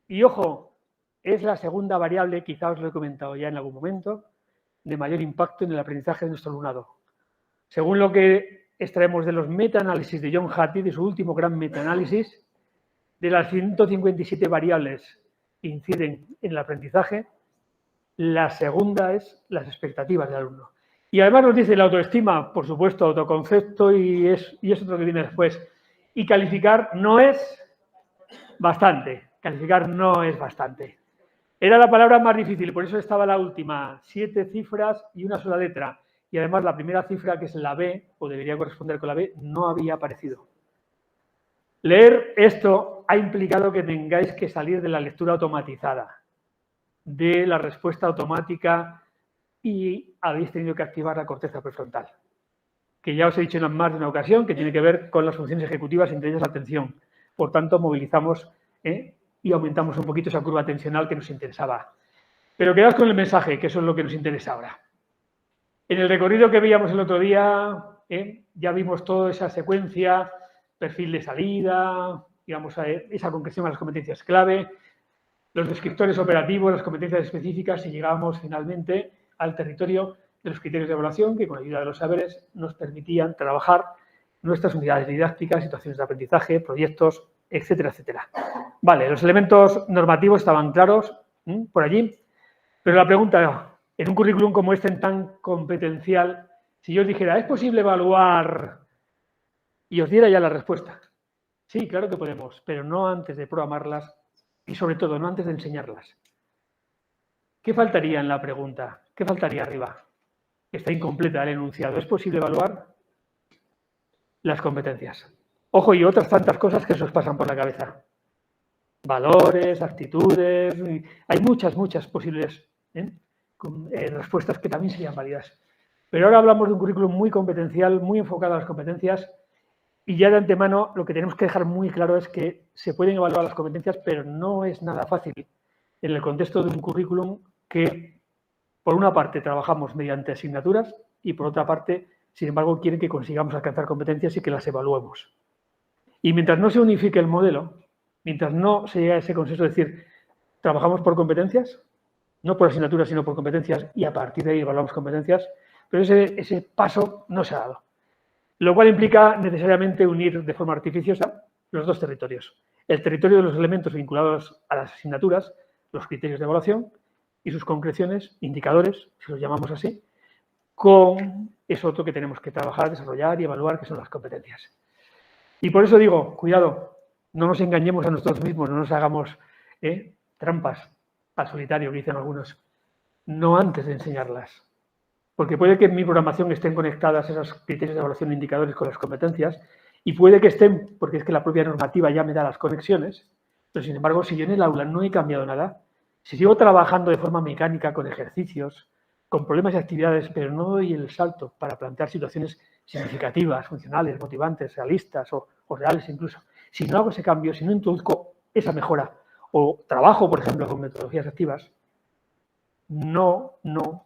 Y ojo, es la segunda variable, quizá os lo he comentado ya en algún momento, de mayor impacto en el aprendizaje de nuestro alumnado. Según lo que extraemos de los metaanálisis de John Hattie, de su último gran metaanálisis, de las 157 variables que inciden en el aprendizaje, la segunda es las expectativas del alumno. Y además nos dice la autoestima, por supuesto, autoconcepto y es otro que viene después. Y calificar no es bastante. Calificar no es bastante. Era la palabra más difícil, por eso estaba la última. 7 cifras y una sola letra. Y además la primera cifra, que es la B, o debería corresponder con la B, no había aparecido. Leer esto ha implicado que tengáis que salir de la lectura automatizada, de la respuesta automática, y habéis tenido que activar la corteza prefrontal, que ya os he dicho en más de una ocasión que tiene que ver con las funciones ejecutivas, entre ellas la atención. Por tanto, movilizamos y aumentamos un poquito esa curva tensional que nos interesaba. Pero quedaos con el mensaje, que eso es lo que nos interesa ahora. En el recorrido que veíamos el otro día, ya vimos toda esa secuencia, perfil de salida, digamos, esa concreción a las competencias clave, los descriptores operativos, las competencias específicas, y llegamos finalmente al territorio de los criterios de evaluación que, con ayuda de los saberes, nos permitían trabajar nuestras unidades didácticas, situaciones de aprendizaje, proyectos, etcétera, etcétera. Vale, los elementos normativos estaban claros por allí, pero la pregunta, en un currículum como este tan competencial, si yo os dijera, ¿es posible evaluar? Y os diera ya la respuesta. Sí, claro que podemos, pero no antes de programarlas y, sobre todo, no antes de enseñarlas. ¿Qué faltaría en la pregunta? ¿Qué faltaría arriba? Está incompleta el enunciado. ¿Es posible evaluar? Las competencias. Ojo, y otras tantas cosas que se os pasan por la cabeza. Valores, actitudes... Hay muchas posibles respuestas que también serían válidas. Pero ahora hablamos de un currículum muy competencial, muy enfocado a las competencias. Y ya de antemano lo que tenemos que dejar muy claro es que se pueden evaluar las competencias, pero no es nada fácil en el contexto de un currículum que, por una parte, trabajamos mediante asignaturas y, por otra parte, sin embargo, quieren que consigamos alcanzar competencias y que las evaluemos. Y mientras no se unifique el modelo, mientras no se llegue a ese consenso de decir, trabajamos por competencias, no por asignaturas, sino por competencias, y a partir de ahí evaluamos competencias, pero ese paso no se ha dado. Lo cual implica necesariamente unir de forma artificiosa los dos territorios. El territorio de los elementos vinculados a las asignaturas, los criterios de evaluación y sus concreciones, indicadores, si los llamamos así, con eso otro que tenemos que trabajar, desarrollar y evaluar, que son las competencias. Y por eso digo, cuidado, no nos engañemos a nosotros mismos, no nos hagamos trampas al solitario, que dicen algunos, no antes de enseñarlas. Porque puede que en mi programación estén conectadas esos criterios de evaluación e indicadores con las competencias, y puede que estén, porque es que la propia normativa ya me da las conexiones, pero sin embargo, si yo en el aula no he cambiado nada, si sigo trabajando de forma mecánica con ejercicios, con problemas y actividades, pero no doy el salto para plantear situaciones significativas, funcionales, motivantes, realistas o reales incluso, si no hago ese cambio, si no introduzco esa mejora o trabajo, por ejemplo, con metodologías activas, no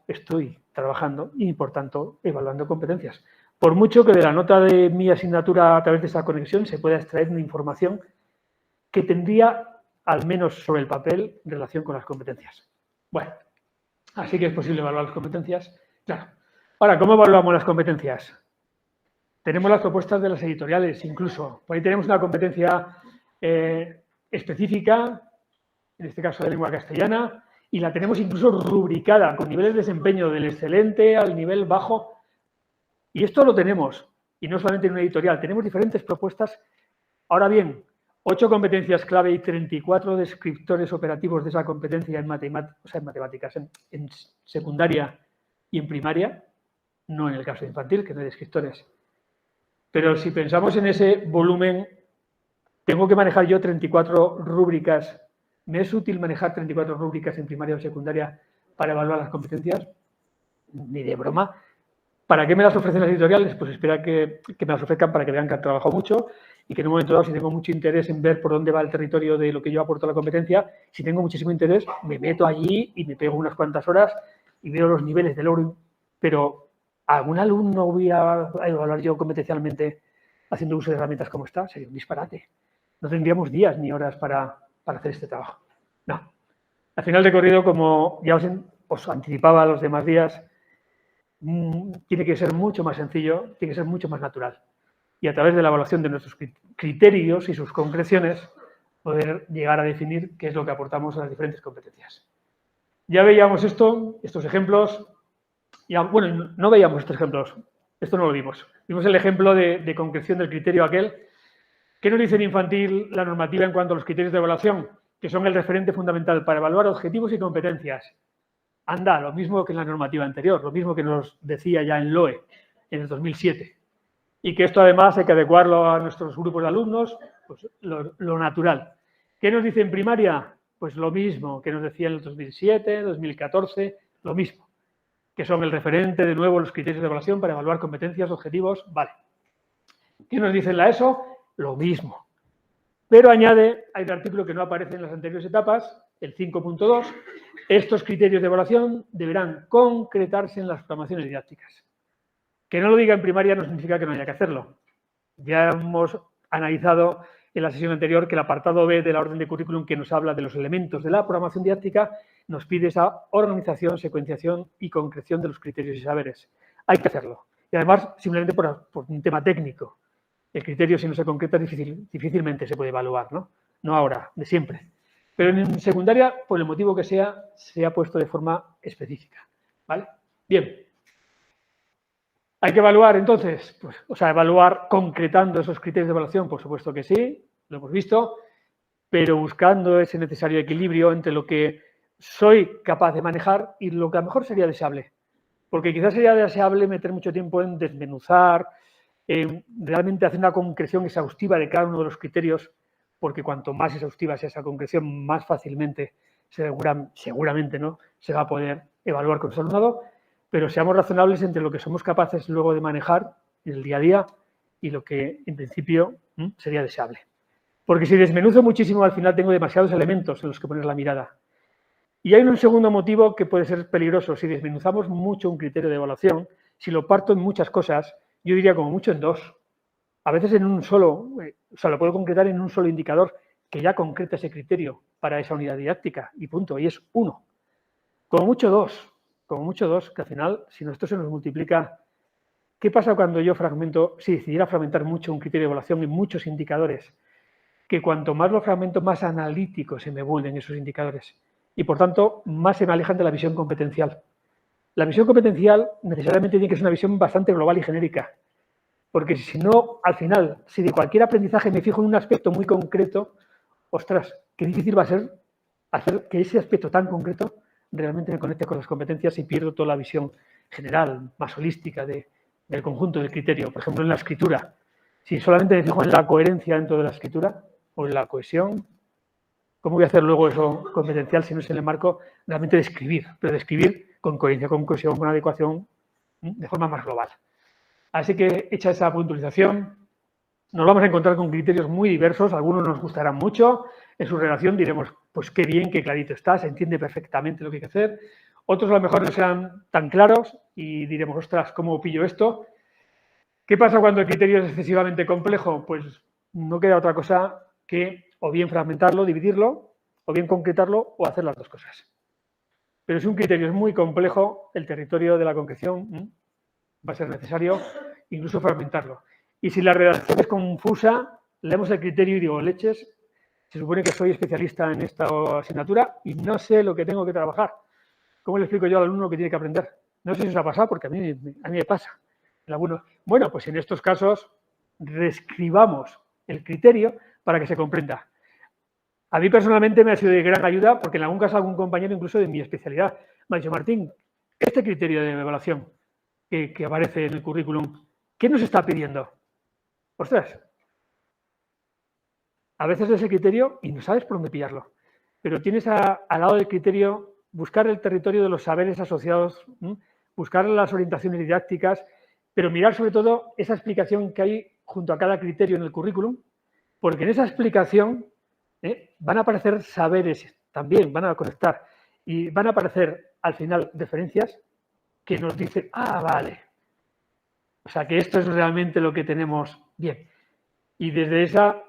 estoy trabajando y, por tanto, evaluando competencias. Por mucho que de la nota de mi asignatura a través de esa conexión se pueda extraer una información que tendría, al menos sobre el papel, relación con las competencias. Bueno, así que es posible evaluar las competencias. Claro. Ahora, ¿cómo evaluamos las competencias? Tenemos las propuestas de las editoriales, incluso. Por ahí tenemos una competencia específica, en este caso de lengua castellana, y la tenemos incluso rubricada con niveles de desempeño del excelente al nivel bajo. Y esto lo tenemos, y no solamente en una editorial, tenemos diferentes propuestas Ahora bien, 8 competencias clave y 34 descriptores operativos de esa competencia en matemáticas, en secundaria y en primaria, no en el caso infantil, que no hay descriptores. Pero si pensamos en ese volumen, tengo que manejar yo 34 rúbricas. ¿Me es útil manejar 34 rúbricas en primaria o secundaria para evaluar las competencias? Ni de broma. ¿Para qué me las ofrecen las editoriales? Pues espera que me las ofrezcan para que vean que han trabajado mucho y que en un momento dado, si tengo mucho interés en ver por dónde va el territorio de lo que yo aporto a la competencia, si tengo muchísimo interés, me meto allí y me pego unas cuantas horas y veo los niveles de logro. Pero ¿algún alumno voy a evaluar yo competencialmente haciendo uso de herramientas como esta? Sería un disparate. No tendríamos días ni horas para hacer este trabajo. No. Al final de corrido, como ya os anticipaba los demás días, tiene que ser mucho más sencillo, tiene que ser mucho más natural. Y a través de la evaluación de nuestros criterios y sus concreciones, poder llegar a definir qué es lo que aportamos a las diferentes competencias. Ya veíamos estos ejemplos. Bueno, no veíamos estos ejemplos, esto no lo vimos. Vimos el ejemplo de concreción del criterio aquel. ¿Qué nos dice en infantil la normativa en cuanto a los criterios de evaluación? Que son el referente fundamental para evaluar objetivos y competencias. Anda, lo mismo que en la normativa anterior, lo mismo que nos decía ya en LOE, en el 2007. Y que esto además hay que adecuarlo a nuestros grupos de alumnos, pues lo natural. ¿Qué nos dice en primaria? Pues lo mismo que nos decía en el 2007, 2014, lo mismo. Que son el referente, de nuevo, los criterios de evaluación para evaluar competencias, objetivos, vale. ¿Qué nos dice en la ESO? Lo mismo. Pero añade, hay un artículo que no aparece en las anteriores etapas, el 5.2, estos criterios de evaluación deberán concretarse en las programaciones didácticas. Que no lo diga en primaria no significa que no haya que hacerlo. Ya hemos analizado en la sesión anterior que el apartado B de la orden de currículum, que nos habla de los elementos de la programación didáctica, nos pide esa organización, secuenciación y concreción de los criterios y saberes. Hay que hacerlo. Y además, simplemente por un tema técnico. El criterio, si no se concreta, difícilmente se puede evaluar, ¿no? No ahora, de siempre. Pero en secundaria, por el motivo que sea, se ha puesto de forma específica. ¿Vale? Bien. ¿Hay que evaluar entonces? Pues, evaluar concretando esos criterios de evaluación, por supuesto que sí, lo hemos visto, pero buscando ese necesario equilibrio entre lo que soy capaz de manejar y lo que a lo mejor sería deseable. Porque quizás sería deseable meter mucho tiempo en desmenuzar, realmente hacer una concreción exhaustiva de cada uno de los criterios, porque cuanto más exhaustiva sea esa concreción, más fácilmente, seguramente, ¿no?, se va a poder evaluar con su alumnado, pero seamos razonables entre lo que somos capaces luego de manejar en el día a día y lo que, en principio, sería deseable. Porque si desmenuzo muchísimo, al final tengo demasiados elementos en los que poner la mirada. Y hay un segundo motivo que puede ser peligroso. Si desmenuzamos mucho un criterio de evaluación, si lo parto en muchas cosas, yo diría como mucho en dos. A veces en un solo, lo puedo concretar en un solo indicador que ya concreta ese criterio para esa unidad didáctica y punto, y es uno. Como mucho dos, que al final, si esto se nos multiplica, ¿qué pasa cuando yo si decidiera fragmentar mucho un criterio de evaluación en muchos indicadores? Que cuanto más lo fragmento, más analíticos se me vuelven esos indicadores y, por tanto, más se me alejan de la visión competencial. La visión competencial necesariamente tiene que ser una visión bastante global y genérica, porque si no, al final, si de cualquier aprendizaje me fijo en un aspecto muy concreto, ostras, qué difícil va a ser hacer que ese aspecto tan concreto realmente me conecte con las competencias y pierdo toda la visión general, más holística del conjunto del criterio. Por ejemplo, en la escritura, si solamente me fijo en la coherencia dentro de la escritura o en la cohesión, ¿cómo voy a hacer luego eso competencial si no es en el marco realmente de escribir? Pero de escribir con coherencia, con cohesión, con adecuación, de forma más global. Así que, hecha esa puntualización, nos vamos a encontrar con criterios muy diversos. Algunos nos gustarán mucho. En su relación diremos, pues qué bien, qué clarito está, se entiende perfectamente lo que hay que hacer. Otros a lo mejor no sean tan claros y diremos, ostras, ¿cómo pillo esto? ¿Qué pasa cuando el criterio es excesivamente complejo? Pues no queda otra cosa que o bien fragmentarlo, dividirlo, o bien concretarlo o hacer las dos cosas. Pero si un criterio es muy complejo, el territorio de la concreción va a ser necesario incluso fragmentarlo. Y si la redacción es confusa, leemos el criterio y digo, leches, se supone que soy especialista en esta asignatura y no sé lo que tengo que trabajar. ¿Cómo le explico yo al alumno lo que tiene que aprender? No sé si os ha pasado, porque a mí me pasa. Bueno, pues en estos casos reescribamos el criterio para que se comprenda. A mí personalmente me ha sido de gran ayuda porque en algún caso algún compañero incluso de mi especialidad me ha dicho, Martín, este criterio de evaluación que aparece en el currículum, ¿qué nos está pidiendo? Ostras, a veces es el criterio y no sabes por dónde pillarlo, pero tienes al lado del criterio buscar el territorio de los saberes asociados, buscar las orientaciones didácticas, pero mirar sobre todo esa explicación que hay junto a cada criterio en el currículum, porque en esa explicación van a aparecer saberes también, van a conectar y van a aparecer al final referencias que nos dicen, ah, vale, o sea que esto es realmente lo que tenemos bien. Y desde esa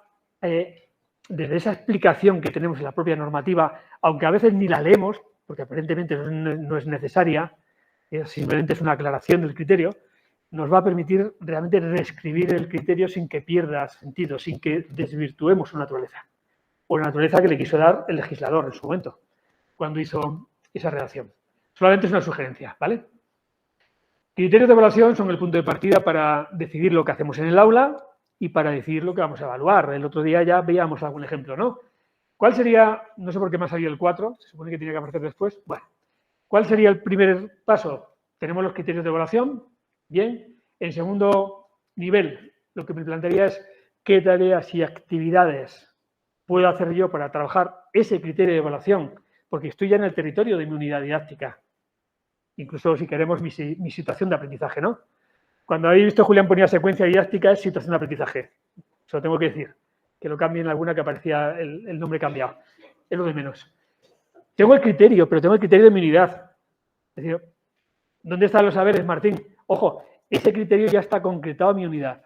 explicación que tenemos en la propia normativa, aunque a veces ni la leemos, porque aparentemente no es necesaria, simplemente es una aclaración del criterio, nos va a permitir realmente reescribir el criterio sin que pierda sentido, sin que desvirtuemos su naturaleza. O la naturaleza que le quiso dar el legislador en su momento, cuando hizo esa redacción. Solamente es una sugerencia, ¿vale? Criterios de evaluación son el punto de partida para decidir lo que hacemos en el aula y para decidir lo que vamos a evaluar. El otro día ya veíamos algún ejemplo, ¿no? ¿Cuál sería, no sé por qué me ha salido el 4, se supone que tiene que aparecer después, bueno, ¿cuál sería el primer paso? Tenemos los criterios de evaluación, bien. En segundo nivel, lo que me plantearía es qué tareas y actividades puedo hacer yo para trabajar ese criterio de evaluación, porque estoy ya en el territorio de mi unidad didáctica. Incluso si queremos mi situación de aprendizaje, ¿no? Cuando habéis visto Julián ponía secuencia didáctica es situación de aprendizaje. Eso tengo que decir. Que lo cambien en alguna que aparecía el nombre cambiado. Es lo de menos. Tengo el criterio, pero tengo el criterio de mi unidad. Es decir, ¿dónde están los saberes, Martín? Ojo, ese criterio ya está concretado en mi unidad.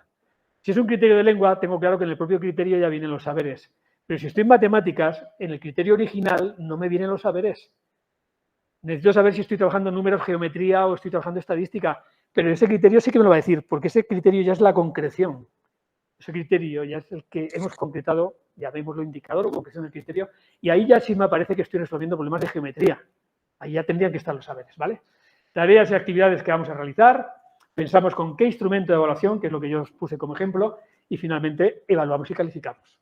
Si es un criterio de lengua, tengo claro que en el propio criterio ya vienen los saberes. Pero si estoy en matemáticas, en el criterio original no me vienen los saberes. Necesito saber si estoy trabajando en números, geometría o estoy trabajando estadística. Pero ese criterio sí que me lo va a decir, porque ese criterio ya es la concreción. Ese criterio ya es el que hemos concretado, llamémoslo indicador o concreción del criterio, y ahí ya sí me parece que estoy resolviendo problemas de geometría. Ahí ya tendrían que estar los saberes, ¿vale? Tareas y actividades que vamos a realizar, pensamos con qué instrumento de evaluación, que es lo que yo os puse como ejemplo, y finalmente evaluamos y calificamos.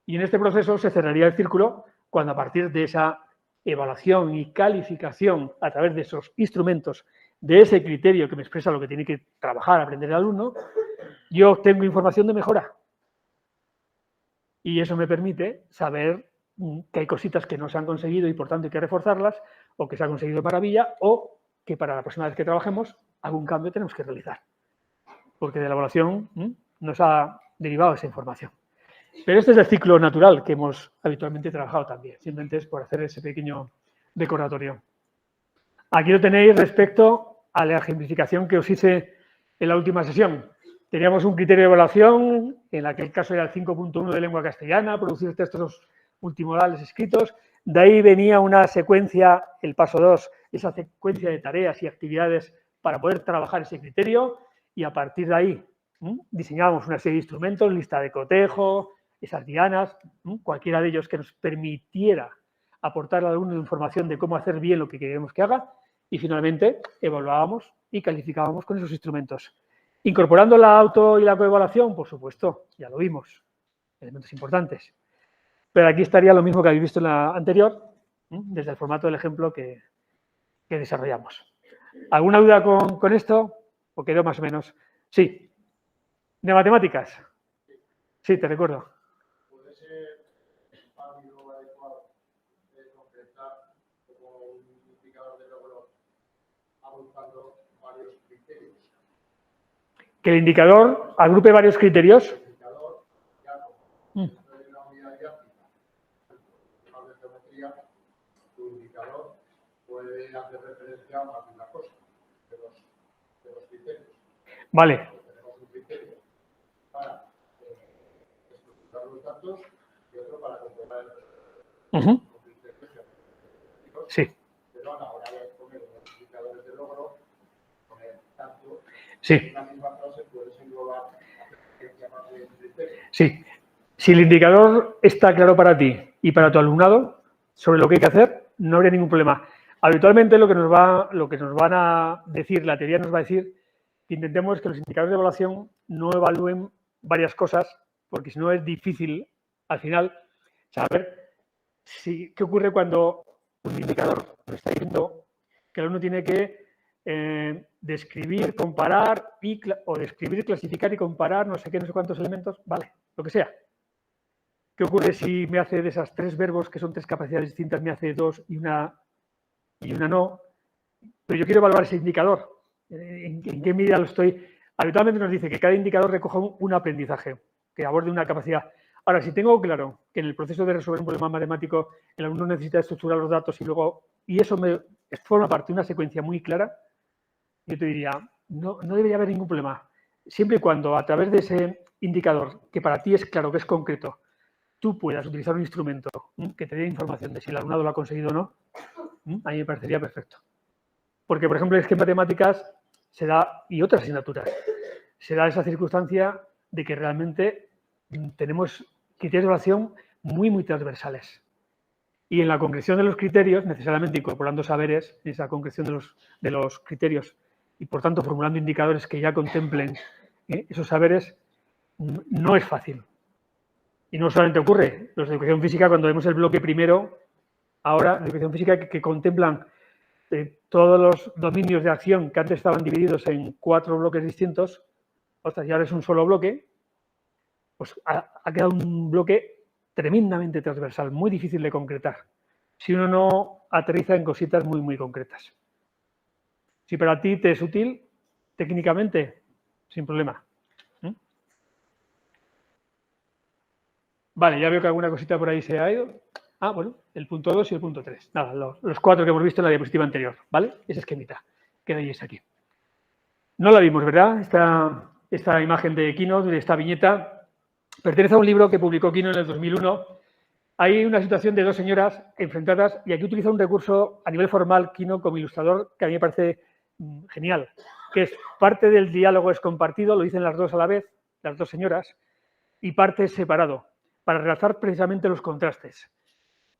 Y en este proceso se cerraría el círculo cuando a partir de esa evaluación y calificación a través de esos instrumentos, de ese criterio que me expresa lo que tiene que trabajar, aprender el alumno, yo obtengo información de mejora. Y eso me permite saber que hay cositas que no se han conseguido y por tanto hay que reforzarlas, o que se ha conseguido de maravilla, o que para la próxima vez que trabajemos algún cambio tenemos que realizar. Porque de la evaluación nos ha derivado esa información. Pero este es el ciclo natural que hemos habitualmente trabajado también. Simplemente es por hacer ese pequeño recordatorio. Aquí lo tenéis respecto a la ejemplificación que os hice en la última sesión. Teníamos un criterio de evaluación, en aquel caso era el 5.1 de lengua castellana, producir textos multimodales escritos. De ahí venía una secuencia, el paso 2, esa secuencia de tareas y actividades para poder trabajar ese criterio. Y a partir de ahí diseñábamos una serie de instrumentos, lista de cotejo, esas dianas, cualquiera de ellos que nos permitiera aportar al alumno información de cómo hacer bien lo que queremos que haga. Y finalmente evaluábamos y calificábamos con esos instrumentos. Incorporando la auto y la coevaluación, por supuesto, ya lo vimos, elementos importantes. Pero aquí estaría lo mismo que habéis visto en la anterior, desde el formato del ejemplo que desarrollamos. ¿Alguna duda con esto? ¿O quedó más o menos? Sí. ¿De matemáticas? Sí, te recuerdo. ¿Puede ser válido o adecuado concretar como un indicador de logro agrupando varios criterios? Que el indicador agrupe varios criterios. El indicador, ya como de una unidad didáctica, de geometría, tu indicador puede hacer referencia a más de una cosa de los criterios. Vale. Tenemos un criterio para estructurar los datos y otro para comprobar el Sí. pero a la hora de poner los indicadores de logro, poner tanto, Sí. en la misma frase puedes englobar más de criterios. Sí. Si el indicador está claro para ti y para tu alumnado sobre lo que hay que hacer, no habría ningún problema. Habitualmente lo que nos van a decir, la teoría nos va a decir que intentemos que los indicadores de evaluación no evalúen varias cosas porque si no es difícil al final saber qué ocurre cuando un indicador nos está diciendo que el alumno tiene que describir, comparar o describir, clasificar y comparar no sé qué, no sé cuántos elementos, vale, lo que sea. ¿Qué ocurre si me hace de esas 3 verbos, que son 3 capacidades distintas, me hace 2 y una no? Pero yo quiero evaluar ese indicador. ¿En qué medida lo estoy? Habitualmente nos dice que cada indicador recoja un aprendizaje, que aborde una capacidad. Ahora, si tengo claro que en el proceso de resolver un problema matemático el alumno necesita estructurar los datos y eso forma parte de una secuencia muy clara, yo te diría, no debería haber ningún problema. Siempre y cuando a través de ese indicador, que para ti es claro, que es concreto, tú puedas utilizar un instrumento que te dé información de si el alumnado lo ha conseguido o no, a mí me parecería perfecto. Porque, por ejemplo, es que en matemáticas se da, y otras asignaturas, se da esa circunstancia de que realmente tenemos criterios de evaluación muy, muy transversales. Y en la concreción de los criterios, necesariamente incorporando saberes, en esa concreción de los criterios, y por tanto formulando indicadores que ya contemplen esos saberes, no es fácil. Y no solamente ocurre, los de educación física, cuando vemos el bloque primero, ahora, de educación física, que contemplan todos los dominios de acción que antes estaban divididos en 4 bloques distintos, ostras, y ahora es un solo bloque, pues ha quedado un bloque tremendamente transversal, muy difícil de concretar, si uno no aterriza en cositas muy, muy concretas. Si para ti te es útil, técnicamente, sin problema. Vale, ya veo que alguna cosita por ahí se ha ido. Ah, bueno, el punto 2 y el punto 3. Nada, los 4 que hemos visto en la diapositiva anterior, ¿vale? Esa esquemita que veis aquí. No la vimos, ¿verdad? Esta imagen de Quino, de esta viñeta, pertenece a un libro que publicó Quino en el 2001. Hay una situación de 2 señoras enfrentadas y aquí utiliza un recurso a nivel formal, Quino, como ilustrador, que a mí me parece genial, que es parte del diálogo es compartido, lo dicen las 2 a la vez, las 2 señoras, y parte es separado, para realzar precisamente los contrastes.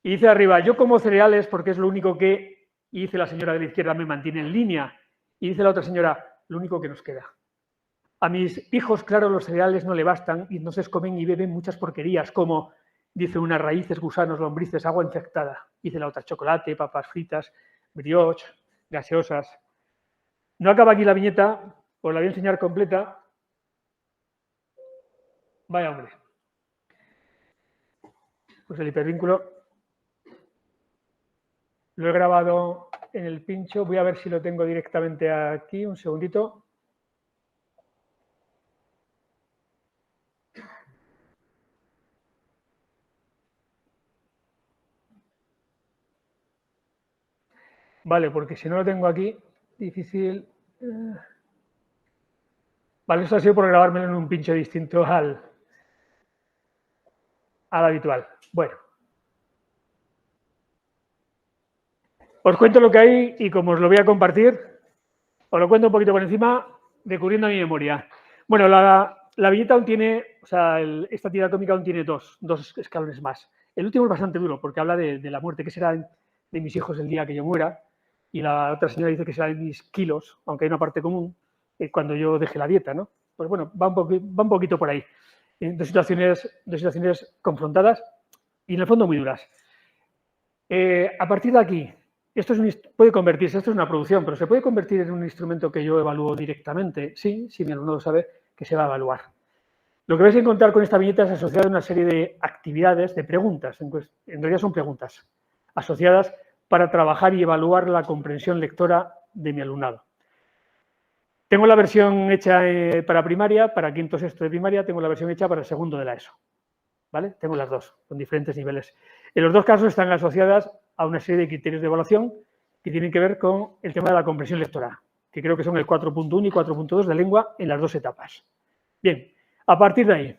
Y dice arriba, yo como cereales porque es lo único que, y dice la señora de la izquierda, me mantiene en línea, y dice la otra señora, lo único que nos queda. A mis hijos, claro, los cereales no le bastan y entonces comen y beben muchas porquerías, como, dice una, raíces, gusanos, lombrices, agua infectada. Dice la otra, chocolate, papas fritas, brioche, gaseosas. No acaba aquí la viñeta, os la voy a enseñar completa. Vaya hombre. Pues el hipervínculo lo he grabado en el pincho. Voy a ver si lo tengo directamente aquí. Un segundito. Vale, porque si no lo tengo aquí, difícil. Vale, eso ha sido por grabármelo en un pincho distinto al habitual. Bueno. Os cuento lo que hay y como os lo voy a compartir, os lo cuento un poquito por encima, recurriendo a mi memoria. Bueno, la viñeta aún tiene, o sea, esta tira atómica aún tiene dos escalones más. El último es bastante duro porque habla de la muerte, que será de mis hijos el día que yo muera, y la otra señora dice que será de mis kilos, aunque hay una parte común, cuando yo deje la dieta, ¿no? Pues bueno, va un poquito por ahí. Dos situaciones confrontadas y en el fondo muy duras. A partir de aquí, puede convertirse, esto es una producción, pero se puede convertir en un instrumento que yo evalúo directamente. Sí, si mi alumno sabe que se va a evaluar. Lo que vais a encontrar con esta viñeta es asociada a una serie de actividades, de preguntas, en realidad son preguntas, asociadas para trabajar y evaluar la comprensión lectora de mi alumnado. Tengo la versión hecha para primaria, para quinto, sexto de primaria, tengo la versión hecha para segundo de la ESO. ¿Vale? Tengo las dos, con diferentes niveles. En los dos casos están asociadas a una serie de criterios de evaluación que tienen que ver con el tema de la comprensión lectora, que creo que son el 4.1 y 4.2 de lengua en las dos etapas. Bien, a partir de ahí,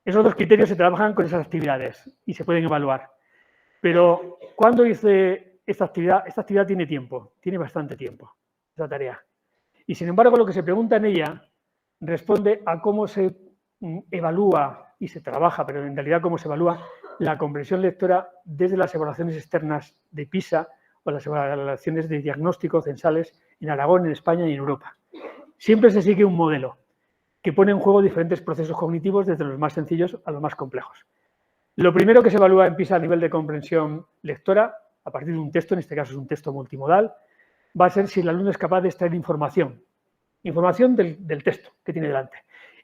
esos dos criterios se trabajan con esas actividades y se pueden evaluar. Pero, ¿cuándo hice esta actividad? Esta actividad tiene tiempo, tiene bastante tiempo, esa tarea. Y, sin embargo, lo que se pregunta en ella responde a cómo se evalúa y se trabaja, pero en realidad cómo se evalúa la comprensión lectora desde las evaluaciones externas de PISA o las evaluaciones de diagnóstico censales en Aragón, en España y en Europa. Siempre se sigue un modelo. que pone en juego diferentes procesos cognitivos desde los más sencillos a los más complejos. Lo primero que se evalúa en PISA a nivel de comprensión lectora, a partir de un texto, en este caso es un texto multimodal, va a ser si el alumno es capaz de extraer información del texto que tiene delante.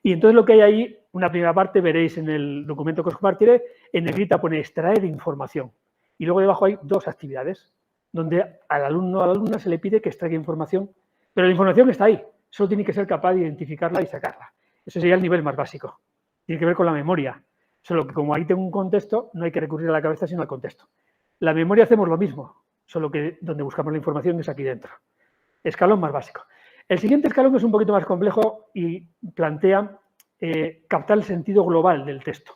Y entonces lo que hay ahí, una primera parte, veréis en el documento que os compartiré, en negrita pone extraer información. Y luego debajo hay 2 actividades, donde al alumno o a la alumna se le pide que extraiga información, pero la información está ahí, solo tiene que ser capaz de identificarla y sacarla. Eso sería el nivel más básico. Tiene que ver con la memoria. Solo que como ahí tengo un contexto, no hay que recurrir a la cabeza sino al contexto. La memoria hacemos lo mismo, solo que donde buscamos la información es aquí dentro. Escalón más básico. El siguiente escalón es un poquito más complejo y plantea captar el sentido global del texto.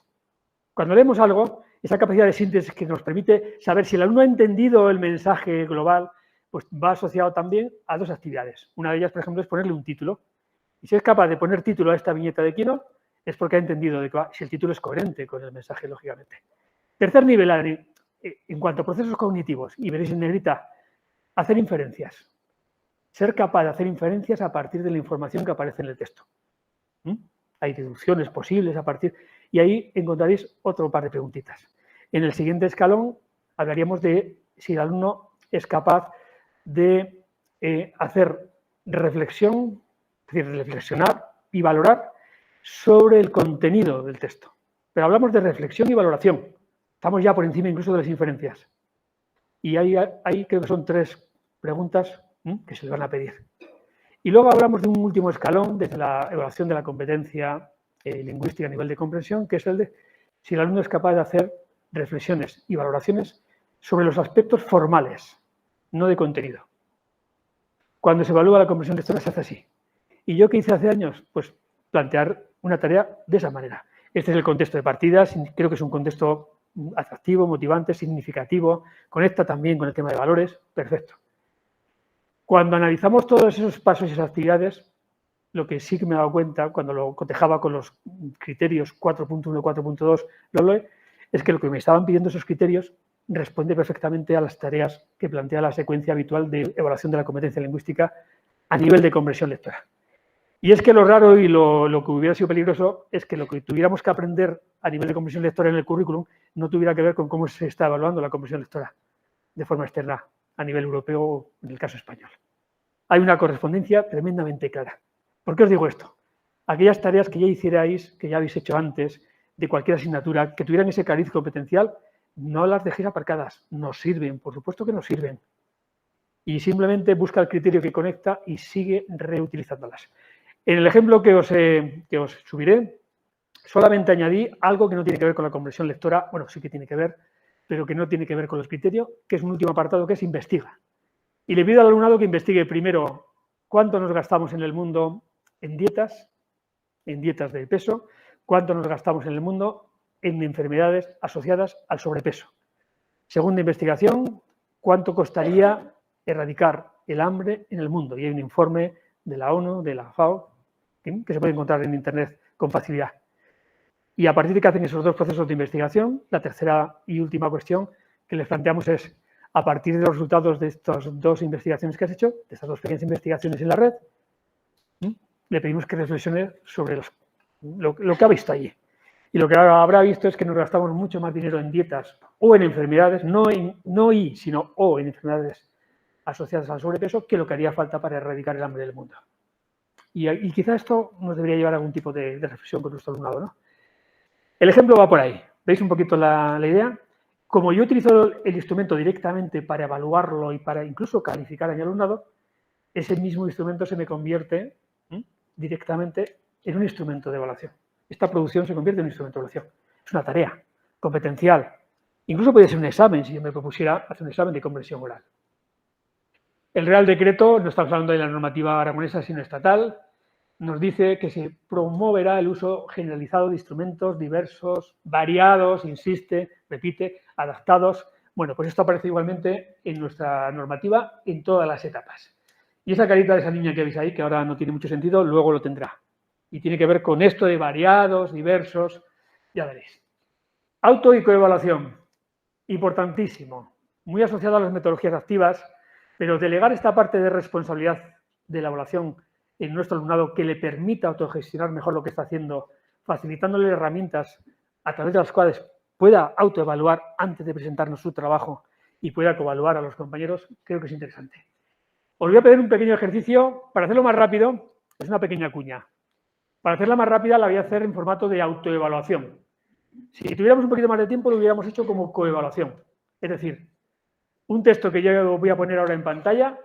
Cuando leemos algo, esa capacidad de síntesis que nos permite saber si el alumno ha entendido el mensaje global, pues va asociado también a 2 actividades. Una de ellas, por ejemplo, es ponerle un título. Y si es capaz de poner título a esta viñeta de Keynote, es porque ha entendido si el título es coherente con el mensaje, lógicamente. Tercer nivel, en cuanto a procesos cognitivos, y veréis en negrita, hacer inferencias. Ser capaz de hacer inferencias a partir de la información que aparece en el texto. Hay deducciones posibles a partir... Y ahí encontraréis otro par de preguntitas. En el siguiente escalón hablaríamos de si el alumno es capaz de hacer reflexión, es decir, reflexionar y valorar sobre el contenido del texto. Pero hablamos de reflexión y valoración. Estamos ya por encima incluso de las inferencias. Y ahí creo que son 3 preguntas que se le van a pedir. Y luego hablamos de un último escalón desde la evaluación de la competencia lingüística a nivel de comprensión, que es el de si el alumno es capaz de hacer reflexiones y valoraciones sobre los aspectos formales, no de contenido. Cuando se evalúa la comprensión lectora se hace así. ¿Y yo qué hice hace años? Pues plantear una tarea de esa manera. Este es el contexto de partida, creo que es un contexto atractivo, motivante, significativo, conecta también con el tema de valores, perfecto. Cuando analizamos todos esos pasos y esas actividades, lo que sí que me he dado cuenta, cuando lo cotejaba con los criterios 4.1 y 4.2 LOE, es que lo que me estaban pidiendo esos criterios responde perfectamente a las tareas que plantea la secuencia habitual de evaluación de la competencia lingüística a nivel de comprensión lectora. Y es que lo raro y lo que hubiera sido peligroso es que lo que tuviéramos que aprender a nivel de comprensión lectora en el currículum no tuviera que ver con cómo se está evaluando la comprensión lectora de forma externa a nivel europeo o en el caso español. Hay una correspondencia tremendamente clara. ¿Por qué os digo esto? Aquellas tareas que ya hicierais, que ya habéis hecho antes, de cualquier asignatura, que tuvieran ese cariz competencial, no las dejéis aparcadas. Nos sirven, por supuesto que nos sirven. Y simplemente busca el criterio que conecta y sigue reutilizándolas. En el ejemplo que os subiré, solamente añadí algo que no tiene que ver con la comprensión lectora, bueno, sí que tiene que ver, pero que no tiene que ver con los criterios, que es un último apartado que es investiga. Y le pido al alumnado que investigue primero cuánto nos gastamos en el mundo en dietas de peso, cuánto nos gastamos en el mundo en enfermedades asociadas al sobrepeso. Segunda investigación, cuánto costaría erradicar el hambre en el mundo. Y hay un informe de la ONU, de la FAO, que se puede encontrar en Internet con facilidad. Y a partir de que hacen esos 2 procesos de investigación, la tercera y última cuestión que les planteamos es, a partir de los resultados de estas 2 investigaciones que has hecho, de estas 2 pequeñas investigaciones en la red, le pedimos que reflexione sobre lo que ha visto allí. Y lo que habrá visto es que nos gastamos mucho más dinero en dietas o en enfermedades, sino en enfermedades asociadas al sobrepeso, que lo que haría falta para erradicar el hambre del mundo. Y quizá esto nos debería llevar a algún tipo de reflexión con nuestro alumnado, ¿no? El ejemplo va por ahí. ¿Veis un poquito la idea? Como yo utilizo el instrumento directamente para evaluarlo y para incluso calificar a mi alumnado, ese mismo instrumento se me convierte directamente en un instrumento de evaluación. Esta producción se convierte en un instrumento de evaluación. Es una tarea competencial. Incluso puede ser un examen, si yo me propusiera hacer un examen de comprensión oral. El Real Decreto, no estamos hablando de la normativa aragonesa, sino estatal, nos dice que se promoverá el uso generalizado de instrumentos diversos, variados, insiste, repite, adaptados. Bueno, pues esto aparece igualmente en nuestra normativa en todas las etapas. Y esa carita de esa niña que veis ahí, que ahora no tiene mucho sentido, luego lo tendrá. Y tiene que ver con esto de variados, diversos, ya veréis. Auto y coevaluación, importantísimo, muy asociado a las metodologías activas, pero delegar esta parte de responsabilidad de la evaluación en nuestro alumnado que le permita autogestionar mejor lo que está haciendo, facilitándole herramientas a través de las cuales pueda autoevaluar antes de presentarnos su trabajo y pueda coevaluar a los compañeros, creo que es interesante. Os voy a pedir un pequeño ejercicio. Para hacerlo más rápido, es una pequeña cuña. Para hacerla más rápida la voy a hacer en formato de autoevaluación. Si tuviéramos un poquito más de tiempo, lo hubiéramos hecho como coevaluación. Es decir, un texto que yo voy a poner ahora en pantalla,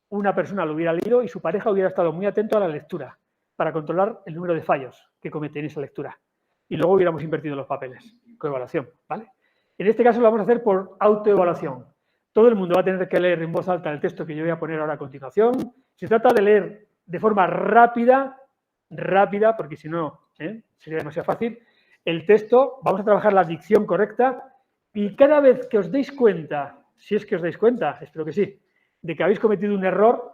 una persona lo hubiera leído y su pareja hubiera estado muy atento a la lectura para controlar el número de fallos que comete en esa lectura. Y luego hubiéramos invertido los papeles. Coevaluación, ¿vale? En este caso lo vamos a hacer por autoevaluación. Todo el mundo va a tener que leer en voz alta el texto que yo voy a poner ahora a continuación. Se trata de leer de forma rápida, porque si no, sería demasiado fácil. El texto, vamos a trabajar la dicción correcta y cada vez que os deis cuenta, si es que os dais cuenta, espero que sí, de que habéis cometido un error,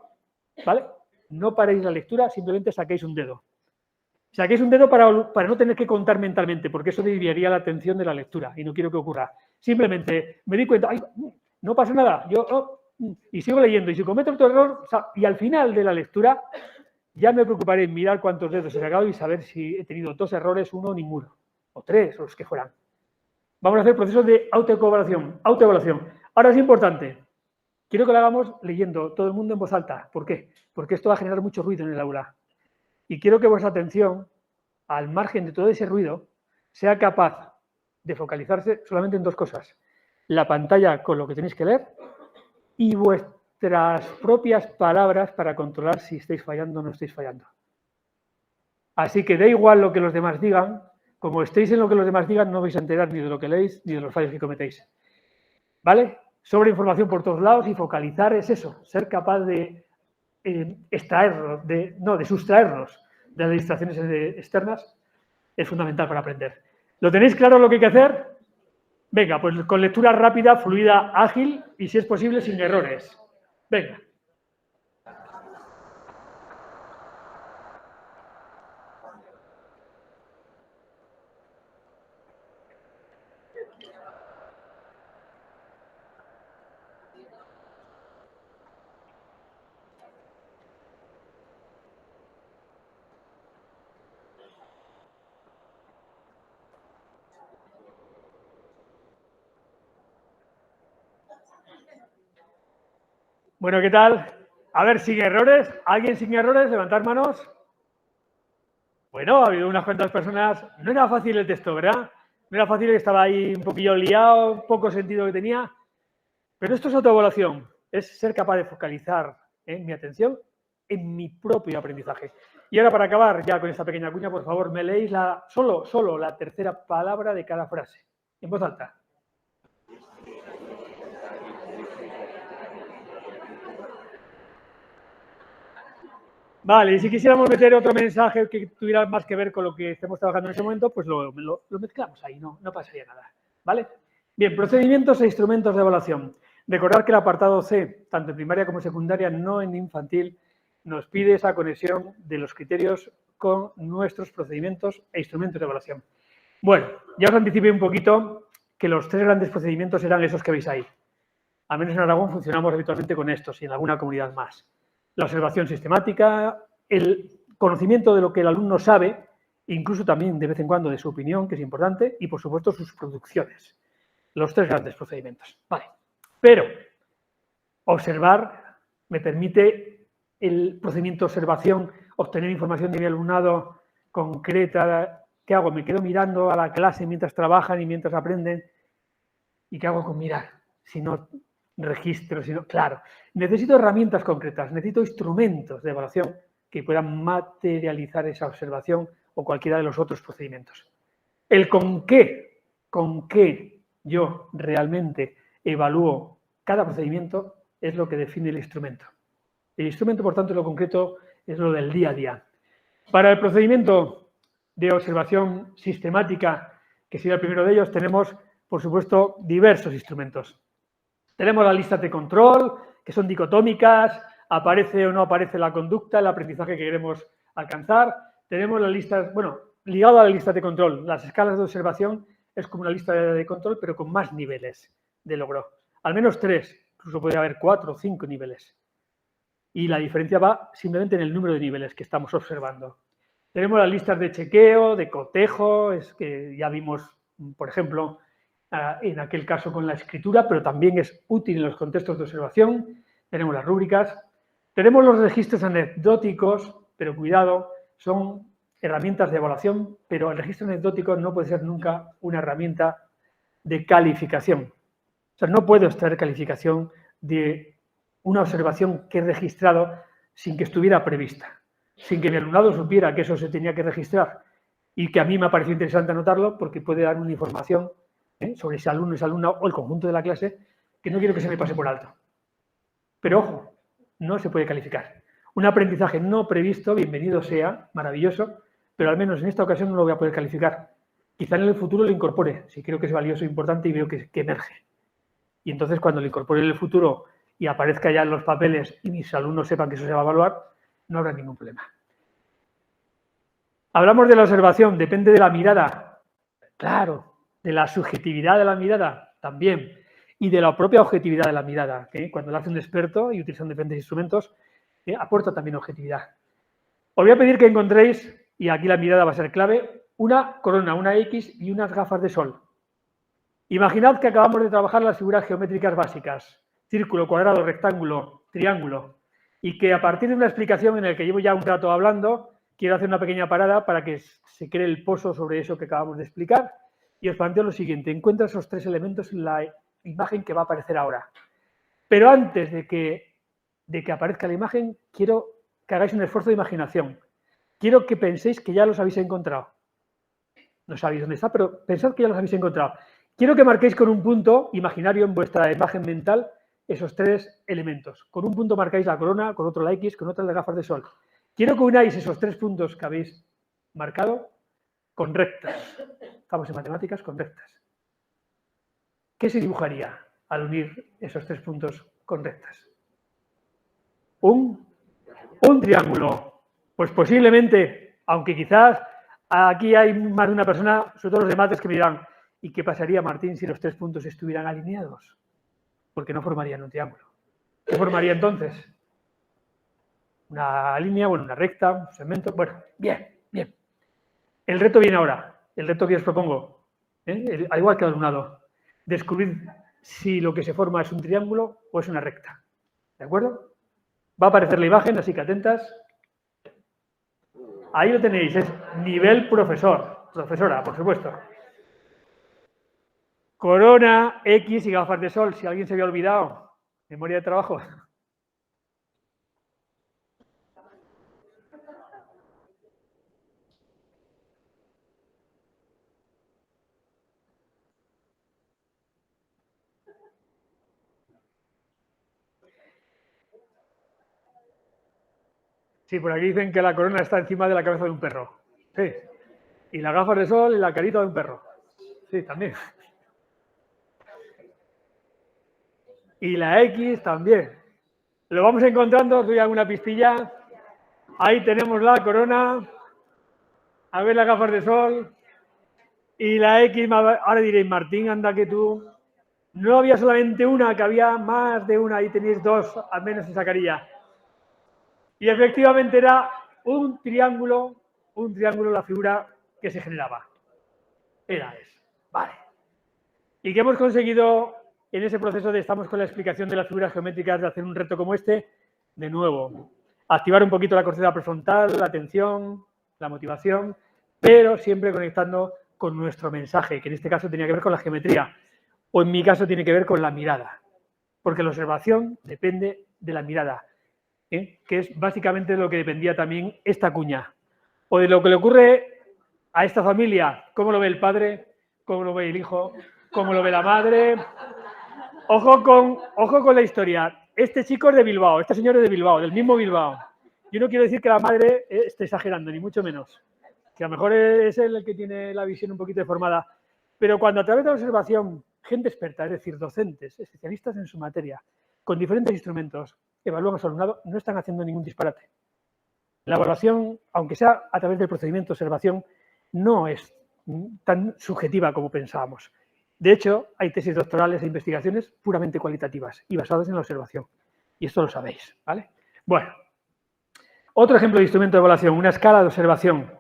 ¿vale? No paréis la lectura, simplemente saquéis un dedo. Saquéis un dedo para no tener que contar mentalmente, porque eso desviaría la atención de la lectura y no quiero que ocurra. Simplemente me di cuenta, ¡ay, no pasa nada! Y sigo leyendo. Y si cometo otro error, y al final de la lectura, ya me preocuparé en mirar cuántos dedos he sacado y saber si he tenido 2 errores, 1 o ninguno, o 3, o los que fueran. Vamos a hacer procesos de autoevaluación. Ahora es importante. Quiero que lo hagamos leyendo todo el mundo en voz alta. ¿Por qué? Porque esto va a generar mucho ruido en el aula. Y quiero que vuestra atención, al margen de todo ese ruido, sea capaz de focalizarse solamente en 2 cosas. La pantalla con lo que tenéis que leer y vuestras propias palabras para controlar si estáis fallando o no estáis fallando. Así que da igual lo que los demás digan, como estéis en lo que los demás digan, no vais a enterar ni de lo que leéis ni de los fallos que cometéis. ¿Vale? Sobre información por todos lados y focalizar es eso, ser capaz de sustraernos de las distracciones externas es fundamental para aprender. ¿Lo tenéis claro lo que hay que hacer? Venga, pues con lectura rápida, fluida, ágil y si es posible sin errores. Venga. Bueno, ¿qué tal? A ver, sin errores. ¿Alguien sin errores? Levantar manos. Bueno, ha habido unas cuantas personas. No era fácil el texto, ¿verdad? No era fácil, estaba ahí un poquillo liado, poco sentido que tenía. Pero esto es autoevaluación. Es ser capaz de focalizar mi atención en mi propio aprendizaje. Y ahora, para acabar ya con esta pequeña cuña, por favor, me leéis solo la tercera palabra de cada frase, en voz alta. Vale, y si quisiéramos meter otro mensaje que tuviera más que ver con lo que estemos trabajando en ese momento, pues lo mezclamos ahí, no pasaría nada. ¿Vale? Bien, procedimientos e instrumentos de evaluación. Recordad que el apartado C, tanto en primaria como en secundaria, no en infantil, nos pide esa conexión de los criterios con nuestros procedimientos e instrumentos de evaluación. Bueno, ya os anticipé un poquito que los 3 grandes procedimientos eran esos que veis ahí. Al menos en Aragón funcionamos habitualmente con estos y en alguna comunidad más. La observación sistemática, el conocimiento de lo que el alumno sabe, incluso también de vez en cuando de su opinión, que es importante, y por supuesto sus producciones. Los 3 grandes procedimientos. Vale. Pero observar me permite el procedimiento de observación, obtener información de mi alumnado concreta. ¿Qué hago? Me quedo mirando a la clase mientras trabajan y mientras aprenden. ¿Y qué hago con mirar? Si no registro, si no... Claro, necesito herramientas concretas, necesito instrumentos de evaluación que puedan materializar esa observación o cualquiera de los otros procedimientos. El con qué yo realmente evalúo cada procedimiento es lo que define el instrumento. El instrumento, por tanto, lo concreto es lo del día a día. Para el procedimiento de observación sistemática, que sería el primero de ellos, tenemos, por supuesto, diversos instrumentos. Tenemos las listas de control, que son dicotómicas, aparece o no aparece la conducta, el aprendizaje que queremos alcanzar. Tenemos las listas, bueno, ligado a las listas de control, las escalas de observación es como una lista de control, pero con más niveles de logro. Al menos 3, incluso podría haber 4 o 5 niveles. y la diferencia va simplemente en el número de niveles que estamos observando. Tenemos las listas de chequeo, de cotejo, es que ya vimos, por ejemplo, en aquel caso con la escritura, pero también es útil en los contextos de observación. Tenemos las rúbricas. Tenemos los registros anecdóticos, pero cuidado, son herramientas de evaluación, pero el registro anecdótico no puede ser nunca una herramienta de calificación. O sea, no puedo extraer calificación de una observación que he registrado sin que estuviera prevista, sin que mi alumnado supiera que eso se tenía que registrar y que a mí me ha parecido interesante anotarlo porque puede dar una información sobre ese alumno, esa alumna o el conjunto de la clase que no quiero que se me pase por alto. Pero ojo, no se puede calificar. Un aprendizaje no previsto, bienvenido sea, maravilloso, pero al menos en esta ocasión no lo voy a poder calificar. Quizá en el futuro lo incorpore, si creo que es valioso e importante y veo que emerge. Y entonces cuando lo incorpore en el futuro y aparezca ya en los papeles y mis alumnos sepan que eso se va a evaluar, no habrá ningún problema. Hablamos de la observación, depende de la mirada. Claro, de la subjetividad de la mirada también. Y de la propia objetividad de la mirada, que cuando lo hace un experto y utilizando diferentes instrumentos, aporta también objetividad. Os voy a pedir que encontréis, y aquí la mirada va a ser clave, una corona, una X y unas gafas de sol. Imaginad que acabamos de trabajar las figuras geométricas básicas, círculo, cuadrado, rectángulo, triángulo, y que a partir de una explicación en la que llevo ya un rato hablando, quiero hacer una pequeña parada para que se cree el pozo sobre eso que acabamos de explicar, y os planteo lo siguiente, encuentro esos tres elementos en la imagen que va a aparecer ahora. Pero antes de que aparezca la imagen, quiero que hagáis un esfuerzo de imaginación. Quiero que penséis que ya los habéis encontrado. No sabéis dónde está, pero pensad que ya los habéis encontrado. Quiero que marquéis con un punto imaginario en vuestra imagen mental esos tres elementos. Con un punto marcáis la corona, con otro la X, con otro las gafas de sol. Quiero que unáis esos tres puntos que habéis marcado con rectas. Estamos en matemáticas, con rectas. ¿Qué se dibujaría al unir esos tres puntos con rectas? Un triángulo. Pues posiblemente, aunque quizás aquí hay más de una persona, sobre todo los de mates, que me dirán, ¿y qué pasaría, Martín, si los tres puntos estuvieran alineados? Porque no formarían un triángulo. ¿Qué formaría entonces? Una línea, bueno, una recta, un segmento. Bueno, bien. El reto viene ahora. El reto que os propongo, al igual que al alumnado, descubrir si lo que se forma es un triángulo o es una recta. ¿De acuerdo? Va a aparecer la imagen, así que atentas. Ahí lo tenéis, es nivel profesor, profesora, por supuesto. Corona, X y gafas de sol. Si alguien se había olvidado, memoria de trabajo. Sí, por aquí dicen que la corona está encima de la cabeza de un perro. Sí. Y las gafas de sol y la carita de un perro. Sí, también. Y la X también. Lo vamos encontrando, os doy alguna pistilla. Ahí tenemos la corona. A ver las gafas de sol. Y la X, ahora diréis, Martín, anda que tú. No había solamente una, que había más de una. Ahí tenéis dos, al menos se sacaría. Y efectivamente era un triángulo la figura que se generaba. Vale. ¿Y qué hemos conseguido en ese proceso de estamos con la explicación de las figuras geométricas de hacer un reto como este? De nuevo, activar un poquito la corteza prefrontal, la atención, la motivación, pero siempre conectando con nuestro mensaje, que en este caso tenía que ver con la geometría, o en mi caso tiene que ver con la mirada, porque la observación depende de la mirada. Que es básicamente de lo que dependía también esta cuña. O de lo que le ocurre a esta familia, cómo lo ve el padre, cómo lo ve el hijo, cómo lo ve la madre. Ojo con la historia. Este chico es de Bilbao, este señor es de Bilbao, del mismo Bilbao. Yo no quiero decir que la madre esté exagerando, ni mucho menos. Que a lo mejor es él el que tiene la visión un poquito deformada. Pero cuando a través de la observación, gente experta, es decir, docentes, especialistas en su materia, con diferentes instrumentos, evalúan a su alumnado, no están haciendo ningún disparate. La evaluación, aunque sea a través del procedimiento de observación, no es tan subjetiva como pensábamos. De hecho, hay tesis doctorales e investigaciones puramente cualitativas y basadas en la observación. Y esto lo sabéis, ¿vale? Bueno, otro ejemplo de instrumento de evaluación, una escala de observación.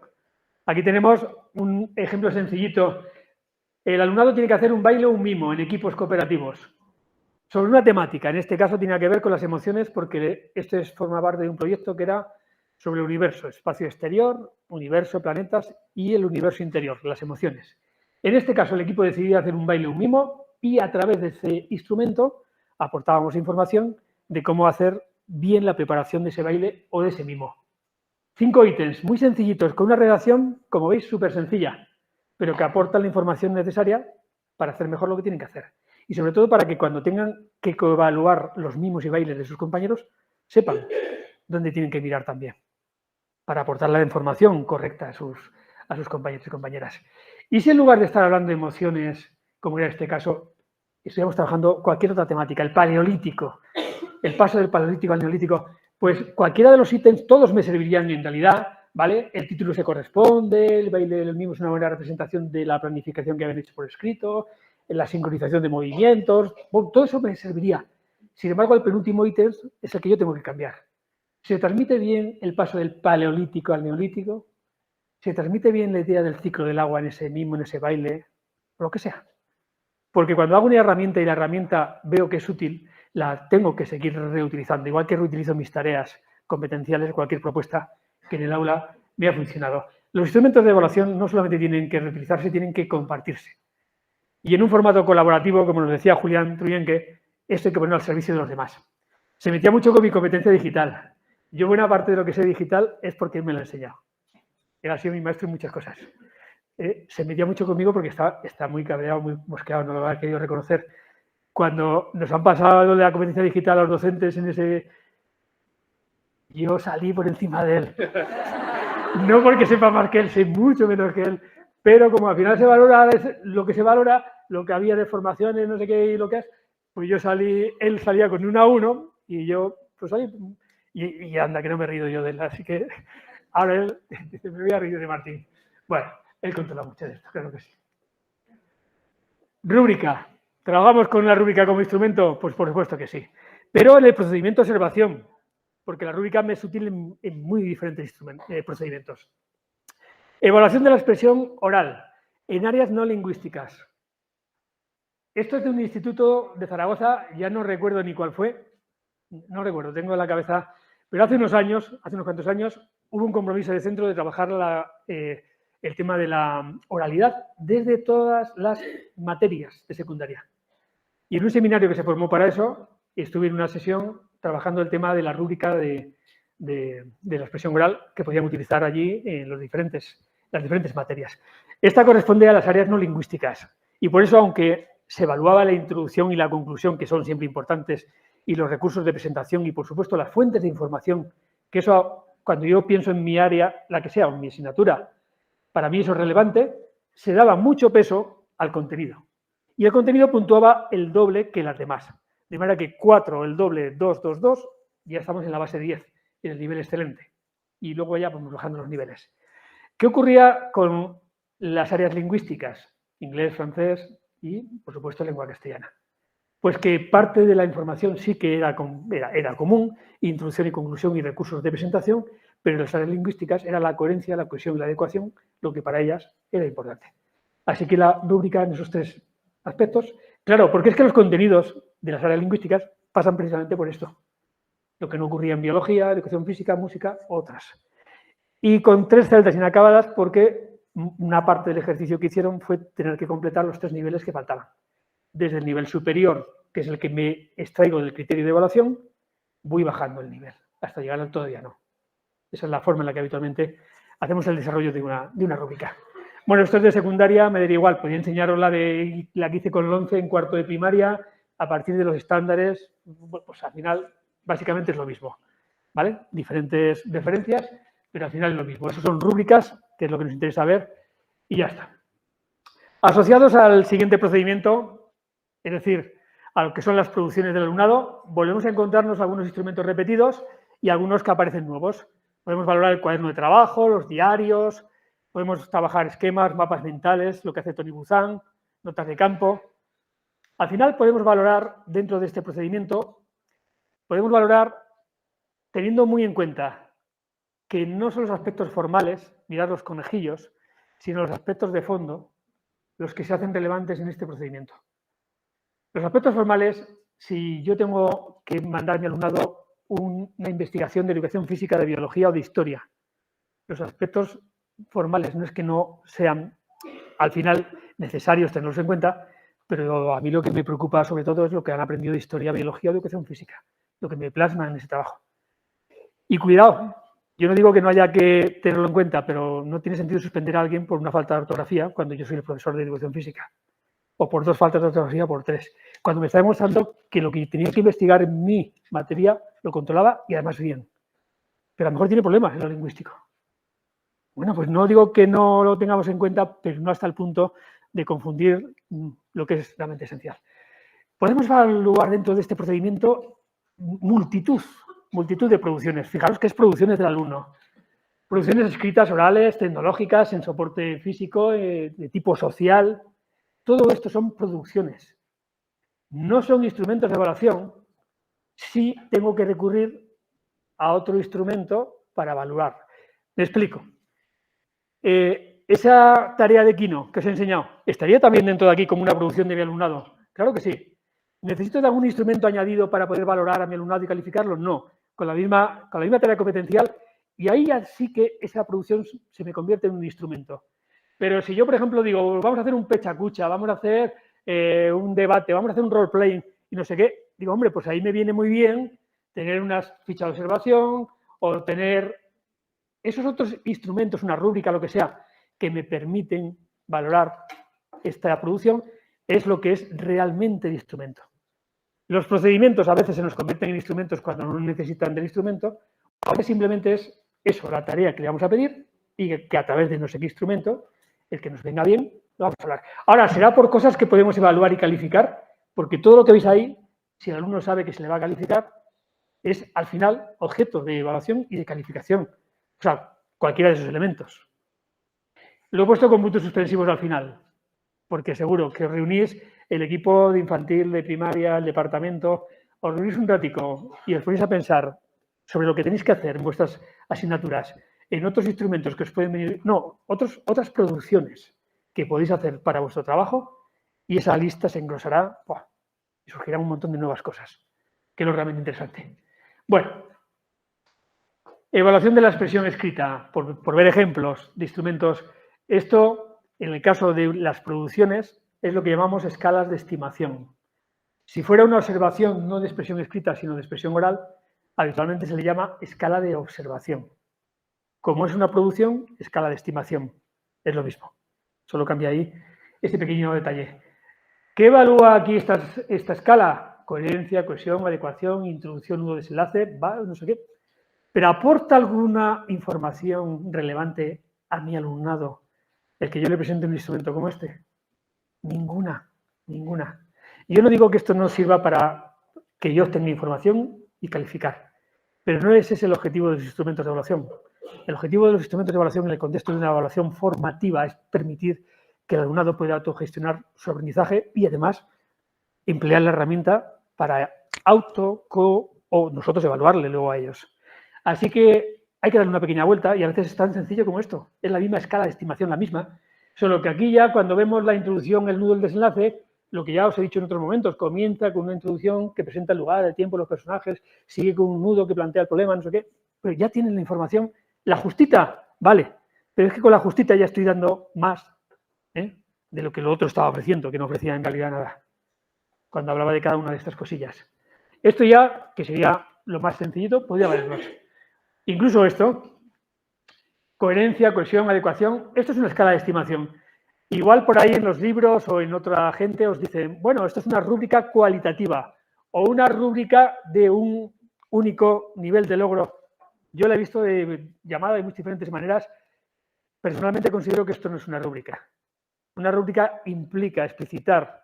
Aquí tenemos un ejemplo sencillito. El alumnado tiene que hacer un baile o un mimo en equipos cooperativos sobre una temática. En este caso tiene que ver con las emociones porque este forma parte de un proyecto que era sobre el universo, espacio exterior, universo, planetas y el universo interior, las emociones. En este caso el equipo decidía hacer un baile o un mimo y a través de ese instrumento aportábamos información de cómo hacer bien la preparación de ese baile o de ese mimo. 5 ítems muy sencillitos, con una redacción, como veis, súper sencilla, pero que aportan la información necesaria para hacer mejor lo que tienen que hacer. Y sobre todo para que cuando tengan que coevaluar los mimos y bailes de sus compañeros, sepan dónde tienen que mirar también, para aportar la información correcta a sus compañeros y compañeras. Y si en lugar de estar hablando de emociones, como era este caso, estuviéramos trabajando cualquier otra temática, el paleolítico, el paso del paleolítico al neolítico, pues cualquiera de los ítems, todos me servirían en realidad, ¿vale? El título se corresponde, el baile del mismo es una buena representación de la planificación que habían hecho por escrito, la sincronización de movimientos, bueno, todo eso me serviría. Sin embargo, el penúltimo ítem es el que yo tengo que cambiar. ¿Se transmite bien el paso del paleolítico al neolítico? ¿Se transmite bien la idea del ciclo del agua en ese mimo, en ese baile? O lo que sea. Porque cuando hago una herramienta y la herramienta veo que es útil, la tengo que seguir reutilizando, igual que reutilizo mis tareas competenciales, cualquier propuesta que en el aula me ha funcionado. Los instrumentos de evaluación no solamente tienen que reutilizarse, tienen que compartirse. Y en un formato colaborativo, como nos decía Julián Truyenque, esto hay que ponerlo al servicio de los demás. Se metía mucho con mi competencia digital. Yo buena parte de lo que sé digital es porque él me lo ha enseñado. Él ha sido mi maestro en muchas cosas. Se metía mucho conmigo porque está muy cabreado, muy mosqueado, no lo ha querido reconocer. Cuando nos han pasado de la competencia digital a los docentes en ese... Yo salí por encima de él. No porque sepa más que él, sé mucho menos que él, pero como al final se valora lo que se valora, lo que había de formaciones, no sé qué y lo que es, pues yo salí, él salía con un A1 y yo pues salí y anda que no me he reído yo de él, así que ahora él dice, me voy a reír de Martín. Bueno, él controla mucho de esto, claro que sí. Rúbrica. ¿Trabajamos con la rúbrica como instrumento? Pues por supuesto que sí. Pero en el procedimiento de observación, porque la rúbrica me es útil en muy diferentes procedimientos. Evaluación de la expresión oral en áreas no lingüísticas. Esto es de un instituto de Zaragoza, ya no recuerdo ni cuál fue, no recuerdo, tengo en la cabeza, pero hace unos cuantos años, hubo un compromiso de centro de trabajar el tema de la oralidad desde todas las materias de secundaria. Y en un seminario que se formó para eso, estuve en una sesión trabajando el tema de la rúbrica de la expresión oral que podían utilizar allí en las diferentes materias. Esta corresponde a las áreas no lingüísticas y por eso, aunque se evaluaba la introducción y la conclusión, que son siempre importantes, y los recursos de presentación y, por supuesto, las fuentes de información, que eso, cuando yo pienso en mi área, la que sea, o en mi asignatura, para mí eso es relevante, se daba mucho peso al contenido. Y el contenido puntuaba el doble que las demás. De manera que 4, el doble, 2, 2, 2, ya estamos en la base 10, en el nivel excelente. Y luego ya vamos bajando los niveles. ¿Qué ocurría con las áreas lingüísticas? Inglés, francés y, por supuesto, lengua castellana. Pues que parte de la información sí que era común, introducción y conclusión y recursos de presentación, pero en las áreas lingüísticas era la coherencia, la cohesión y la adecuación lo que para ellas era importante. Así que la rúbrica en esos 3 aspectos, claro, porque es que los contenidos de las áreas lingüísticas pasan precisamente por esto. Lo que no ocurría en biología, educación física, música, otras. Y con 3 celdas inacabadas porque una parte del ejercicio que hicieron fue tener que completar los 3 niveles que faltaban. Desde el nivel superior, que es el que me extraigo del criterio de evaluación, voy bajando el nivel, hasta llegar al todavía no. Esa es la forma en la que habitualmente hacemos el desarrollo de una rúbrica. Bueno, esto es de secundaria, me daría igual, podría enseñaros la que hice con el 11 en cuarto de primaria, a partir de los estándares, pues al final básicamente es lo mismo, ¿vale? Diferentes referencias, pero al final es lo mismo. Esas son rúbricas, que es lo que nos interesa ver, y ya está. Asociados al siguiente procedimiento, es decir, a lo que son las producciones del alumnado, volvemos a encontrarnos algunos instrumentos repetidos y algunos que aparecen nuevos. Podemos valorar el cuaderno de trabajo, los diarios, podemos trabajar esquemas, mapas mentales, lo que hace Tony Buzan, notas de campo. Al final podemos valorar, dentro de este procedimiento, podemos valorar teniendo muy en cuenta que no son los aspectos formales, mirar los conejillos, sino los aspectos de fondo los que se hacen relevantes en este procedimiento. Los aspectos formales, si yo tengo que mandar a mi alumnado una investigación de educación física, de biología o de historia, los aspectos formales no es que no sean al final necesarios tenerlos en cuenta, pero a mí lo que me preocupa sobre todo es lo que han aprendido de historia, biología o educación física, lo que me plasma en ese trabajo. Y cuidado, yo no digo que no haya que tenerlo en cuenta, pero no tiene sentido suspender a alguien por una falta de ortografía cuando yo soy el profesor de educación física, o por 2 faltas de ortografía, por 3, cuando me está demostrando que lo que tenía que investigar en mi materia lo controlaba y además bien. Pero a lo mejor tiene problemas en lo lingüístico. Bueno, pues no digo que no lo tengamos en cuenta, pero no hasta el punto de confundir lo que es realmente esencial. Podemos evaluar dentro de este procedimiento multitud de producciones. Fijaros que es producciones del alumno. Producciones escritas, orales, tecnológicas, en soporte físico, de tipo social. Todo esto son producciones. No son instrumentos de evaluación. Sí tengo que recurrir a otro instrumento para evaluar. Me explico. Esa tarea de Kino que os he enseñado, ¿estaría también dentro de aquí como una producción de mi alumnado? Claro que sí. ¿Necesito de algún instrumento añadido para poder valorar a mi alumnado y calificarlo? No. Con la misma tarea competencial, y ahí ya sí que esa producción se me convierte en un instrumento. Pero si yo, por ejemplo, digo, vamos a hacer un pechacucha, vamos a hacer un debate, vamos a hacer un role-playing y no sé qué, digo, hombre, pues ahí me viene muy bien tener unas fichas de observación o tener esos otros instrumentos, una rúbrica, lo que sea, que me permiten valorar esta producción, es lo que es realmente el instrumento. Los procedimientos a veces se nos convierten en instrumentos cuando no necesitan del instrumento, a veces simplemente es eso, la tarea que le vamos a pedir y que a través de no sé qué instrumento, el que nos venga bien, lo vamos a hablar. Ahora, será por cosas que podemos evaluar y calificar, porque todo lo que veis ahí, si el alumno sabe que se le va a calificar, es al final objeto de evaluación y de calificación. O sea, cualquiera de esos elementos. Lo he puesto con puntos suspensivos al final, porque seguro que os reunís el equipo de infantil, de primaria, el departamento, os reunís un ratico y os ponéis a pensar sobre lo que tenéis que hacer en vuestras asignaturas, en otros instrumentos que os pueden venir, no, otras producciones que podéis hacer para vuestro trabajo, y esa lista se engrosará y surgirán un montón de nuevas cosas, que es lo realmente interesante. Bueno, evaluación de la expresión escrita, por ver ejemplos de instrumentos. Esto, en el caso de las producciones, es lo que llamamos escalas de estimación. Si fuera una observación no de expresión escrita, sino de expresión oral, habitualmente se le llama escala de observación. Como es una producción, escala de estimación. Es lo mismo. Solo cambia ahí este pequeño detalle. ¿Qué evalúa aquí esta escala? Coherencia, cohesión, adecuación, introducción, nudo, desenlace, no sé qué. ¿Pero aporta alguna información relevante a mi alumnado el que yo le presente un instrumento como este? Ninguna. Yo no digo que esto no sirva para que yo obtenga información y calificar, pero no ese es el objetivo de los instrumentos de evaluación. El objetivo de los instrumentos de evaluación en el contexto de una evaluación formativa es permitir que el alumnado pueda autogestionar su aprendizaje y además emplear la herramienta para o nosotros evaluarle luego a ellos. Así que hay que darle una pequeña vuelta y a veces es tan sencillo como esto. Es la misma escala de estimación, la misma. Solo que aquí ya cuando vemos la introducción, el nudo, el desenlace, lo que ya os he dicho en otros momentos, comienza con una introducción que presenta el lugar, el tiempo, los personajes, sigue con un nudo que plantea el problema, no sé qué, pero ya tienen la información. La justita, vale, pero es que con la justita ya estoy dando más de lo que lo otro estaba ofreciendo, que no ofrecía en realidad nada, cuando hablaba de cada una de estas cosillas. Esto ya, que sería lo más sencillito, podría valernos. Incluso esto, coherencia, cohesión, adecuación, esto es una escala de estimación. Igual por ahí en los libros o en otra gente os dicen, bueno, esto es una rúbrica cualitativa o una rúbrica de un único nivel de logro. Yo la he visto llamada de muchas diferentes maneras. Personalmente considero que esto no es una rúbrica. Una rúbrica implica explicitar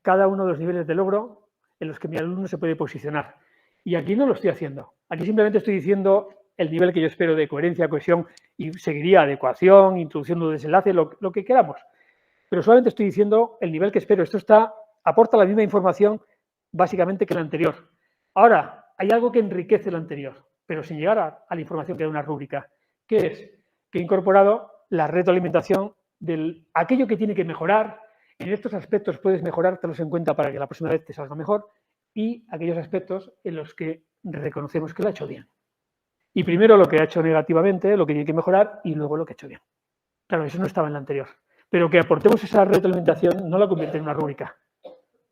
cada uno de los niveles de logro en los que mi alumno se puede posicionar. Y aquí no lo estoy haciendo. Aquí simplemente estoy diciendo el nivel que yo espero de coherencia, cohesión, y seguiría adecuación, introducción de desenlace, lo que queramos. Pero solamente estoy diciendo el nivel que espero. Esto aporta la misma información básicamente que la anterior. Ahora, hay algo que enriquece lo anterior. pero sin llegar a la información que da una rúbrica. ¿Qué es? Que he incorporado la retroalimentación de aquello que tiene que mejorar. En estos aspectos puedes mejorártelos en cuenta para que la próxima vez te salga mejor, y aquellos aspectos en los que reconocemos que lo ha hecho bien. Y primero lo que ha hecho negativamente, lo que tiene que mejorar, y luego lo que ha hecho bien. Claro, eso no estaba en la anterior. Pero que aportemos esa retroalimentación no la convierte en una rúbrica.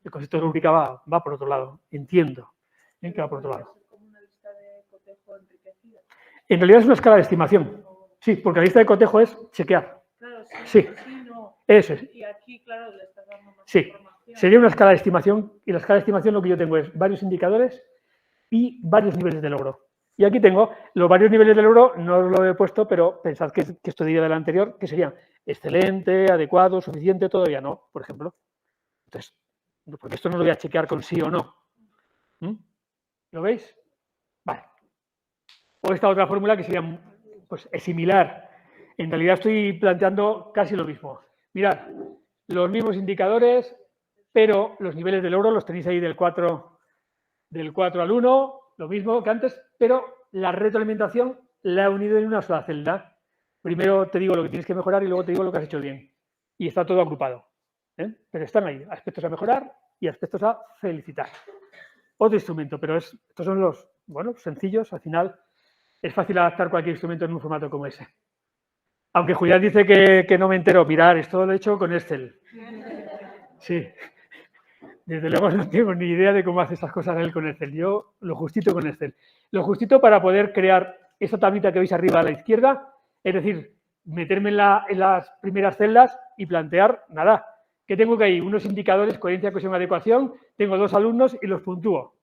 El concepto de rúbrica va por otro lado. Entiendo que va por otro lado. En realidad es una escala de estimación. Sí, porque la lista de cotejo es chequear. Claro, Sí. sí, no. Eso es. Y aquí, claro, le estás dando más Sí. información. Sería una escala de estimación, y la escala de estimación lo que yo tengo es varios indicadores y varios niveles de logro. Y aquí tengo los varios niveles de logro, no os lo he puesto, pero pensad que esto diría de la anterior, que serían excelente, adecuado, suficiente, todavía no, por ejemplo. Entonces, porque esto no lo voy a chequear con sí o no. ¿Lo veis? Vale. O esta otra fórmula que sería, pues, es similar. En realidad estoy planteando casi lo mismo. Mirad, los mismos indicadores, pero los niveles de logro los tenéis ahí del 4 al 1, lo mismo que antes, pero la retroalimentación la he unido en una sola celda. Primero te digo lo que tienes que mejorar y luego te digo lo que has hecho bien. Y está todo agrupado. Pero están ahí, aspectos a mejorar y aspectos a felicitar. Otro instrumento, pero estos son los, bueno, sencillos. Al final es fácil adaptar cualquier instrumento en un formato como ese. Aunque Julián dice que no me entero. Mirar, esto lo he hecho con Excel. Sí. Desde luego no tengo ni idea de cómo hace esas cosas él con Excel. Yo lo justito con Excel. Lo justito para poder crear esa tablita que veis arriba a la izquierda, es decir, meterme en las primeras celdas y plantear, nada, ¿qué tengo que hay? Unos indicadores, coherencia, cohesión, adecuación, tengo 2 alumnos y los puntúo.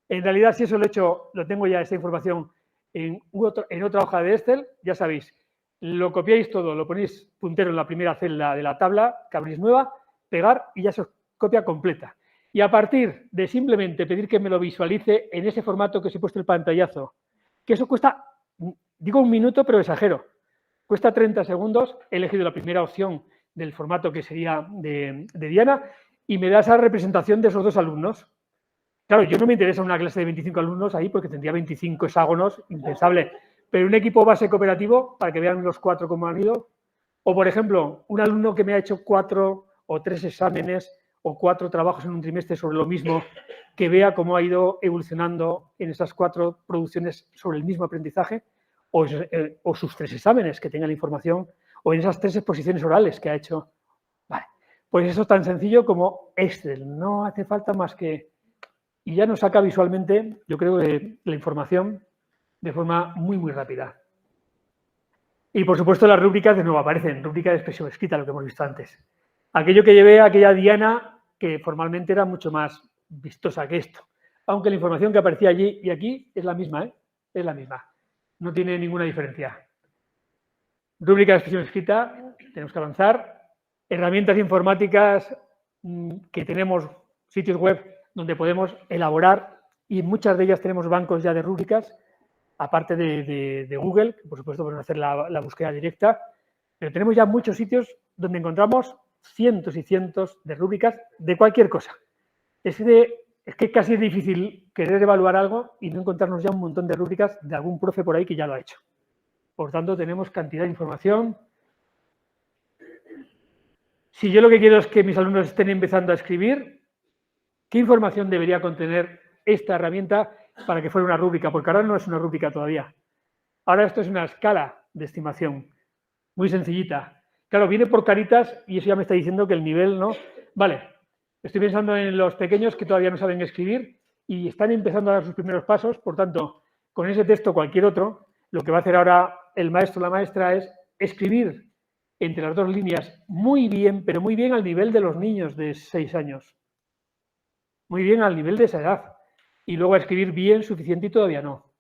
En realidad, si eso lo he hecho, lo tengo ya esa información en otra hoja de Excel, ya sabéis, lo copiáis todo, lo ponéis puntero en la primera celda de la tabla que abrís nueva, pegar y ya se os copia completa. Y a partir de simplemente pedir que me lo visualice en ese formato que os he puesto el pantallazo, que eso cuesta, digo 1 minuto, pero exagero, cuesta 30 segundos, he elegido la primera opción del formato que sería de Diana y me da esa representación de esos 2 alumnos. Claro, yo no me interesa una clase de 25 alumnos ahí porque tendría 25 hexágonos, impensable, pero un equipo base cooperativo para que vean los 4 cómo han ido. O, por ejemplo, un alumno que me ha hecho 4 o 3 exámenes o 4 trabajos en un trimestre sobre lo mismo, que vea cómo ha ido evolucionando en esas 4 producciones sobre el mismo aprendizaje, o sus 3 exámenes, que tenga la información, o en esas 3 exposiciones orales que ha hecho. Vale, pues eso es tan sencillo como Excel, no hace falta más que... Y ya nos saca visualmente, yo creo, la información de forma muy, muy rápida. Y, por supuesto, las rúbricas de nuevo aparecen, rúbrica de expresión escrita, lo que hemos visto antes. Aquello que llevé a aquella Diana, que formalmente era mucho más vistosa que esto. Aunque la información que aparecía allí y aquí es la misma, es la misma. No tiene ninguna diferencia. Rúbrica de expresión escrita, tenemos que avanzar. Herramientas informáticas que tenemos, sitios web donde podemos elaborar, y muchas de ellas tenemos bancos ya de rúbricas, aparte de Google, que por supuesto podemos hacer la búsqueda directa, pero tenemos ya muchos sitios donde encontramos cientos y cientos de rúbricas de cualquier cosa. Es que casi es difícil querer evaluar algo y no encontrarnos ya un montón de rúbricas de algún profe por ahí que ya lo ha hecho. Por tanto, tenemos cantidad de información. Si yo lo que quiero es que mis alumnos estén empezando a escribir, ¿qué información debería contener esta herramienta para que fuera una rúbrica? Porque ahora no es una rúbrica todavía. Ahora esto es una escala de estimación, muy sencillita. Claro, viene por caritas y eso ya me está diciendo que el nivel no... Vale, estoy pensando en los pequeños que todavía no saben escribir y están empezando a dar sus primeros pasos. Por tanto, con ese texto o cualquier otro, lo que va a hacer ahora el maestro o la maestra es escribir entre las 2 líneas muy bien, pero muy bien al nivel de los niños de 6 años. Muy bien al nivel de esa edad. Y luego a escribir bien, suficiente y todavía no.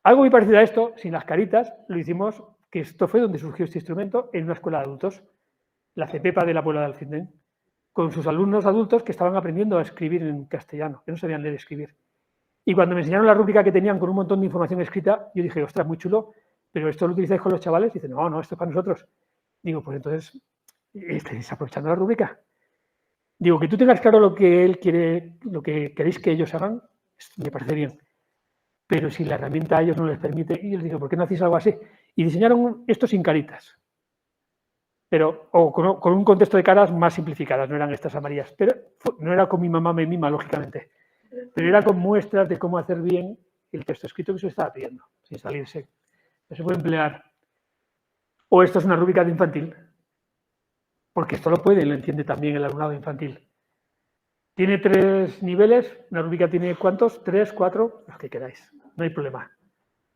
Algo muy parecido a esto, sin las caritas, lo hicimos, que esto fue donde surgió este instrumento, en una escuela de adultos, la CEPEPA de la Puebla de Alcindén, con sus alumnos adultos que estaban aprendiendo a escribir en castellano, que no sabían leer y escribir. Y cuando me enseñaron la rúbrica que tenían con un montón de información escrita, yo dije, ostras, muy chulo, pero ¿esto lo utilizáis con los chavales? Y dicen, no, esto es para nosotros. Digo, pues entonces, ¿estáis aprovechando la rúbrica? Digo, que tú tengas claro lo que él quiere, lo que queréis que ellos hagan, me parece bien. pero si la herramienta a ellos no les permite, y yo les digo, ¿por qué no hacéis algo así? Y diseñaron esto sin caritas, pero o con un contexto de caras más simplificadas, no eran estas amarillas, pero no era con mi mamá me mima, lógicamente, pero era con muestras de cómo hacer bien el texto escrito que se estaba pidiendo, sin salirse. Se puede emplear. O esto es una rúbrica de infantil, porque esto lo puede y lo entiende también el alumnado infantil. Tiene 3 niveles, una rúbrica tiene ¿cuántos? 3, 4, los que queráis, no hay problema.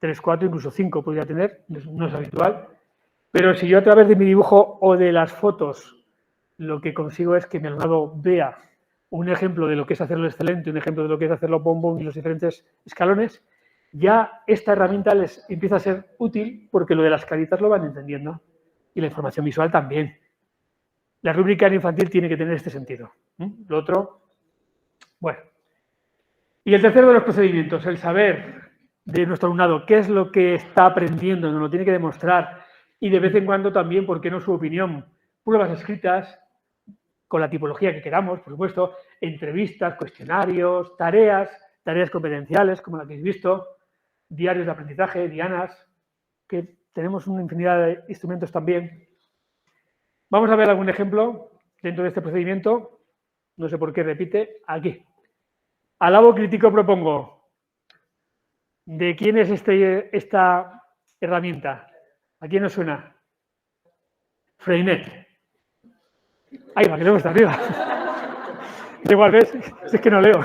3, 4, incluso 5 podría tener, no es habitual. Pero si yo a través de mi dibujo o de las fotos lo que consigo es que mi alumnado vea un ejemplo de lo que es hacerlo excelente, un ejemplo de lo que es hacerlo bombón y los diferentes escalones, ya esta herramienta les empieza a ser útil porque lo de las caritas lo van entendiendo y la información visual también. La rúbrica en infantil tiene que tener este sentido. Lo otro, bueno. Y el tercero de los procedimientos, el saber de nuestro alumnado qué es lo que está aprendiendo, nos lo tiene que demostrar y de vez en cuando también, ¿por qué no su opinión? Pruebas escritas, con la tipología que queramos, por supuesto, entrevistas, cuestionarios, tareas competenciales, como la que habéis visto, diarios de aprendizaje, dianas, que tenemos una infinidad de instrumentos también. Vamos a ver algún ejemplo dentro de este procedimiento. No sé por qué repite. Aquí. Alabo, critico, propongo. ¿De quién es esta herramienta? ¿A quién os suena? Freinet. Ahí va, que luego está arriba. Da igual, ¿ves? Es que no leo.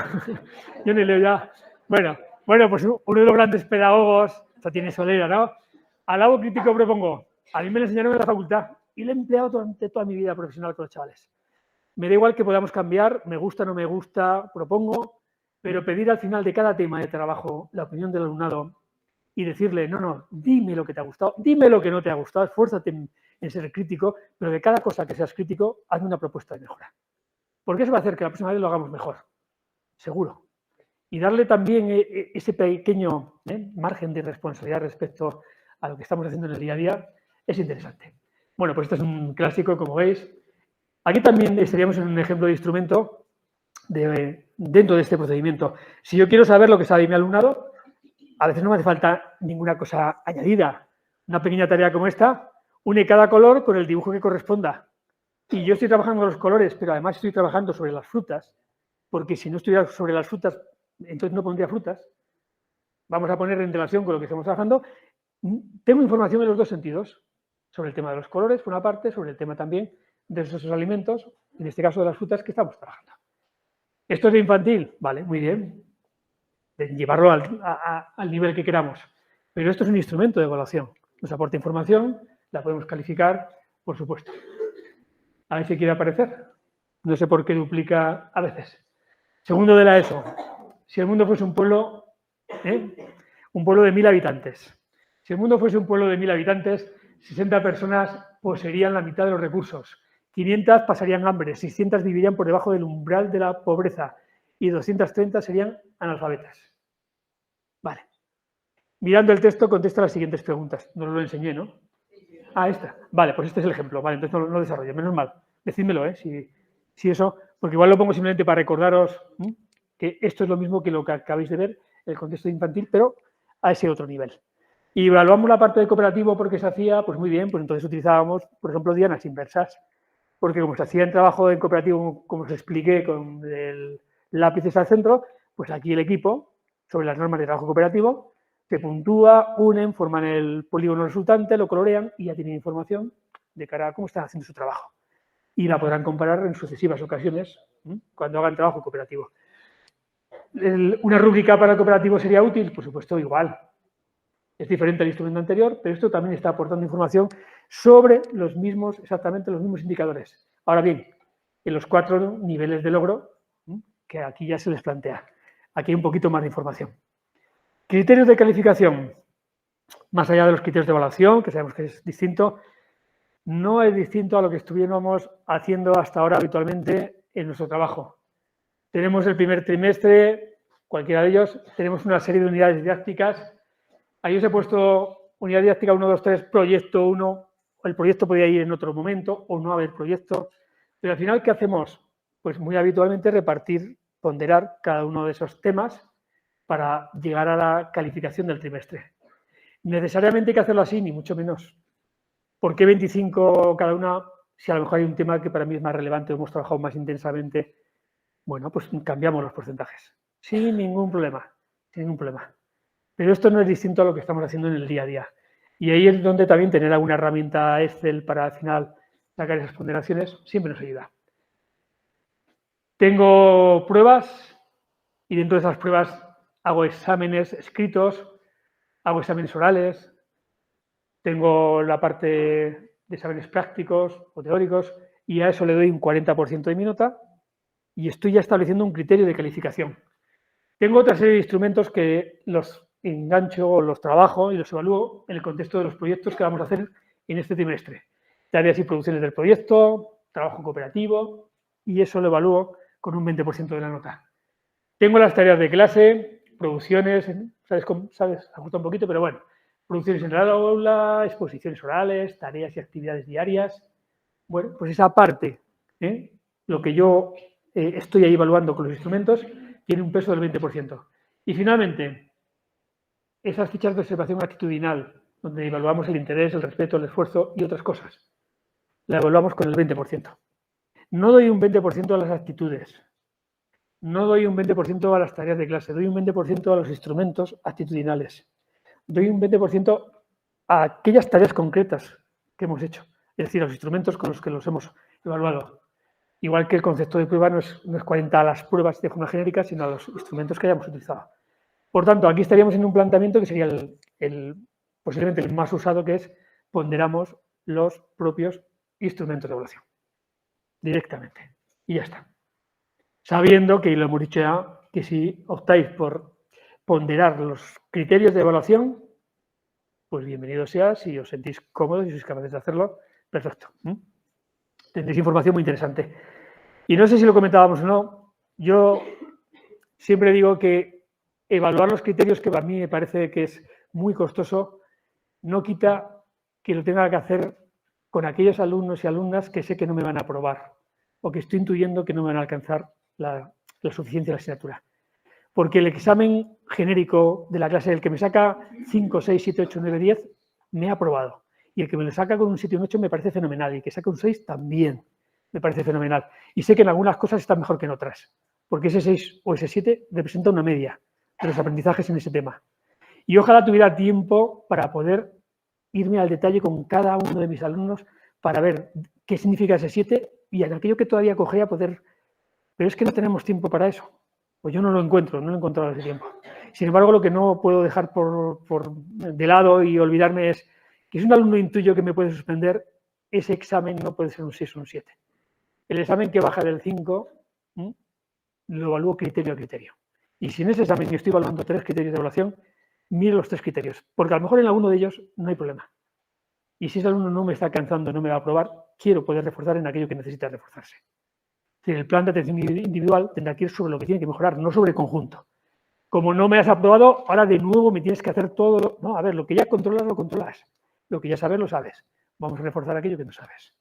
Yo ni leo ya. Bueno, pues uno de los grandes pedagogos, esto tiene solera, ¿no? Alabo, critico, propongo. A mí me lo enseñaron en la facultad y lo he empleado durante toda mi vida profesional con los chavales. Me da igual que podamos cambiar, me gusta, no me gusta, propongo, pero pedir al final de cada tema de trabajo la opinión del alumnado y decirle, no, dime lo que te ha gustado, dime lo que no te ha gustado, esfuérzate en ser crítico, pero de cada cosa que seas crítico, hazme una propuesta de mejora. Porque eso va a hacer que la próxima vez lo hagamos mejor, seguro. Y darle también ese pequeño margen de responsabilidad respecto a lo que estamos haciendo en el día a día es interesante. Bueno, pues esto es un clásico, como veis. Aquí también estaríamos en un ejemplo de instrumento dentro de este procedimiento. Si yo quiero saber lo que sabe mi alumnado, a veces no me hace falta ninguna cosa añadida. Una pequeña tarea como esta, une cada color con el dibujo que corresponda. Y yo estoy trabajando los colores, pero además estoy trabajando sobre las frutas, porque si no estuviera sobre las frutas, entonces no pondría frutas. Vamos a poner en relación con lo que estamos trabajando. Tengo información en los dos sentidos, sobre el tema de los colores, por una parte, sobre el tema también de esos alimentos, en este caso de las frutas que estamos trabajando. ¿Esto es de infantil? Vale, muy bien. De llevarlo al nivel que queramos. Pero esto es un instrumento de evaluación. Nos aporta información, la podemos calificar, por supuesto. A ver si quiere aparecer. No sé por qué duplica a veces. Segundo de la ESO. Si el mundo fuese un pueblo de 1000 habitantes. Si el mundo fuese un pueblo de 1000 habitantes, 60 personas poseerían la mitad de los recursos. 500 pasarían hambre, 600 vivirían por debajo del umbral de la pobreza y 230 serían analfabetas. Vale. Mirando el texto, contesta las siguientes preguntas. No lo enseñé, ¿no? Ah, esta. Vale, pues este es el ejemplo. Vale, entonces no lo desarrollo. Menos mal. Decídmelo, si eso, porque igual lo pongo simplemente para recordaros que esto es lo mismo que lo que acabáis de ver, el contexto infantil, pero a ese otro nivel. Y evaluamos la parte del cooperativo porque se hacía, pues muy bien, pues entonces utilizábamos, por ejemplo, dianas inversas, porque como se hacía en trabajo en cooperativo, como os expliqué, con el lápices al centro, pues aquí el equipo, sobre las normas de trabajo cooperativo, se puntúa, unen, forman el polígono resultante, lo colorean y ya tienen información de cara a cómo están haciendo su trabajo. Y la podrán comparar en sucesivas ocasiones cuando hagan trabajo cooperativo. ¿Una rúbrica para el cooperativo sería útil? Por supuesto, igual. Es diferente al instrumento anterior, pero esto también está aportando información sobre exactamente los mismos indicadores. Ahora bien, en los 4 niveles de logro, que aquí ya se les plantea. Aquí hay un poquito más de información. Criterios de calificación. Más allá de los criterios de evaluación, que sabemos que es distinto, no es distinto a lo que estuviéramos haciendo hasta ahora habitualmente en nuestro trabajo. Tenemos el primer trimestre, cualquiera de ellos, tenemos una serie de unidades didácticas. Ahí os he puesto unidad didáctica 1, 2, 3, proyecto 1. El proyecto podía ir en otro momento o no haber proyecto. Pero al final, ¿qué hacemos? Pues muy habitualmente repartir, ponderar cada uno de esos temas para llegar a la calificación del trimestre. ¿Necesariamente hay que hacerlo así? Ni mucho menos. ¿Por qué 25 cada una? Si a lo mejor hay un tema que para mí es más relevante o hemos trabajado más intensamente, bueno, pues cambiamos los porcentajes. Sin ningún problema, sin ningún problema. Pero esto no es distinto a lo que estamos haciendo en el día a día. Y ahí es donde también tener alguna herramienta Excel para al final sacar esas ponderaciones siempre nos ayuda. Tengo pruebas y dentro de esas pruebas hago exámenes escritos, hago exámenes orales, tengo la parte de exámenes prácticos o teóricos y a eso le doy un 40% de mi nota y estoy ya estableciendo un criterio de calificación. Tengo otra serie de instrumentos que los engancho o los trabajo y los evalúo en el contexto de los proyectos que vamos a hacer en este trimestre. Tareas y producciones del proyecto, trabajo cooperativo y eso lo evalúo con un 20% de la nota. Tengo las tareas de clase, producciones, ¿sabes? Ajusta un poquito, pero bueno. Producciones en el aula, exposiciones orales, tareas y actividades diarias. Bueno, pues esa parte, lo que yo estoy ahí evaluando con los instrumentos, tiene un peso del 20%. Y finalmente, esas fichas de observación actitudinal, donde evaluamos el interés, el respeto, el esfuerzo y otras cosas, la evaluamos con el 20%. No doy un 20% a las actitudes, no doy un 20% a las tareas de clase, doy un 20% a los instrumentos actitudinales, doy un 20% a aquellas tareas concretas que hemos hecho, es decir, a los instrumentos con los que los hemos evaluado. Igual que el concepto de prueba no es 40 a las pruebas de forma genérica, sino a los instrumentos que hayamos utilizado. Por tanto, aquí estaríamos en un planteamiento que sería posiblemente el más usado, que es ponderamos los propios instrumentos de evaluación directamente. Y ya está. Sabiendo que, y lo hemos dicho ya, que si optáis por ponderar los criterios de evaluación, pues bienvenido sea, si os sentís cómodos y sois capaces de hacerlo, perfecto. Tendréis información muy interesante. Y no sé si lo comentábamos o no, yo siempre digo que evaluar los criterios, que a mí me parece que es muy costoso, no quita que lo tenga que hacer con aquellos alumnos y alumnas que sé que no me van a aprobar o que estoy intuyendo que no me van a alcanzar la suficiencia de la asignatura. Porque el examen genérico de la clase, el que me saca 5, 6, 7, 8, 9, 10, me ha aprobado. Y el que me lo saca con un 7 y un 8 me parece fenomenal. Y el que saca un 6 también me parece fenomenal. Y sé que en algunas cosas está mejor que en otras. Porque ese 6 o ese 7 representa una media de los aprendizajes en ese tema. Y ojalá tuviera tiempo para poder irme al detalle con cada uno de mis alumnos para ver qué significa ese 7 y en aquello que todavía cogea poder... Pero es que no tenemos tiempo para eso. Pues yo no lo encuentro, no lo he encontrado ese tiempo. Sin embargo, lo que no puedo dejar de lado y olvidarme es que si un alumno intuyo que me puede suspender, ese examen no puede ser un 6 o un 7. El examen que baja del 5 lo evalúo criterio a criterio. Y si en ese examen yo estoy evaluando 3 criterios de evaluación, miro los 3 criterios, porque a lo mejor en alguno de ellos no hay problema. Y si ese alumno no me está alcanzando, no me va a aprobar, quiero poder reforzar en aquello que necesita reforzarse. Es decir, el plan de atención individual tendrá que ir sobre lo que tiene que mejorar, no sobre el conjunto. Como no me has aprobado, ahora de nuevo me tienes que hacer todo. No, a ver, lo que ya controlas, lo controlas. Lo que ya sabes, lo sabes. Vamos a reforzar aquello que no sabes.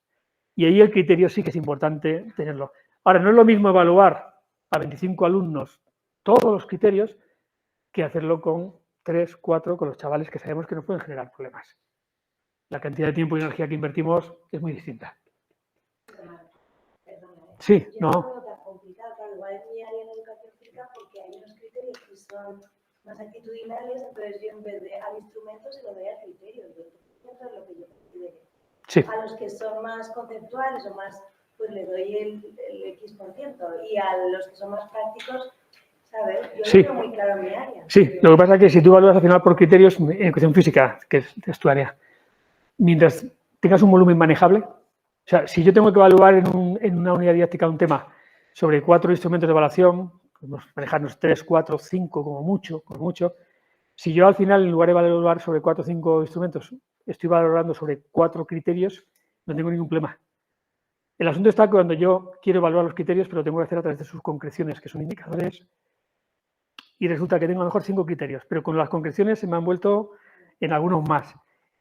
Y ahí el criterio sí que es importante tenerlo. Ahora, no es lo mismo evaluar a 25 alumnos todos los criterios que hacerlo con 3, 4, con los chavales que sabemos que nos pueden generar problemas. La cantidad de tiempo y energía que invertimos es muy distinta. Sí, Yo no. no lo veo tan complicado, claro, igual es mi área en educación física porque hay unos criterios que son más actitudinales, entonces yo en vez de al instrumento se lo doy a criterios, eso es lo que yo considero. Sí. A los que son más conceptuales o más, pues le doy el X%, y a los que son más prácticos, ¿sabes? Yo Sí. lo veo muy claro en mi área. Sí, lo que pasa es que si tú evalúas al final por criterios en educación física, que es tu área, mientras tengas un volumen manejable, o sea, si yo tengo que evaluar en una unidad didáctica un tema sobre 4 instrumentos de evaluación, podemos manejarnos 3, 4, 5 como mucho, si yo al final en lugar de evaluar sobre 4 o 5 instrumentos, estoy valorando sobre 4 criterios, no tengo ningún problema. El asunto está cuando yo quiero evaluar los criterios, pero lo tengo que hacer a través de sus concreciones, que son indicadores, y resulta que tengo a lo mejor 5 criterios, pero con las concreciones se me han vuelto en algunos más.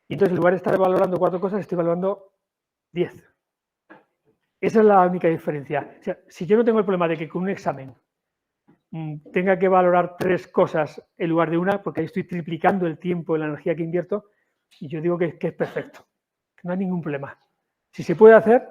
Y entonces, en lugar de estar evaluando 4 cosas, estoy evaluando 10. Esa es la única diferencia. O sea, si yo no tengo el problema de que con un examen tenga que valorar 3 cosas en lugar de una, porque ahí estoy triplicando el tiempo y la energía que invierto, y yo digo que es perfecto, que no hay ningún problema. Si se puede hacer,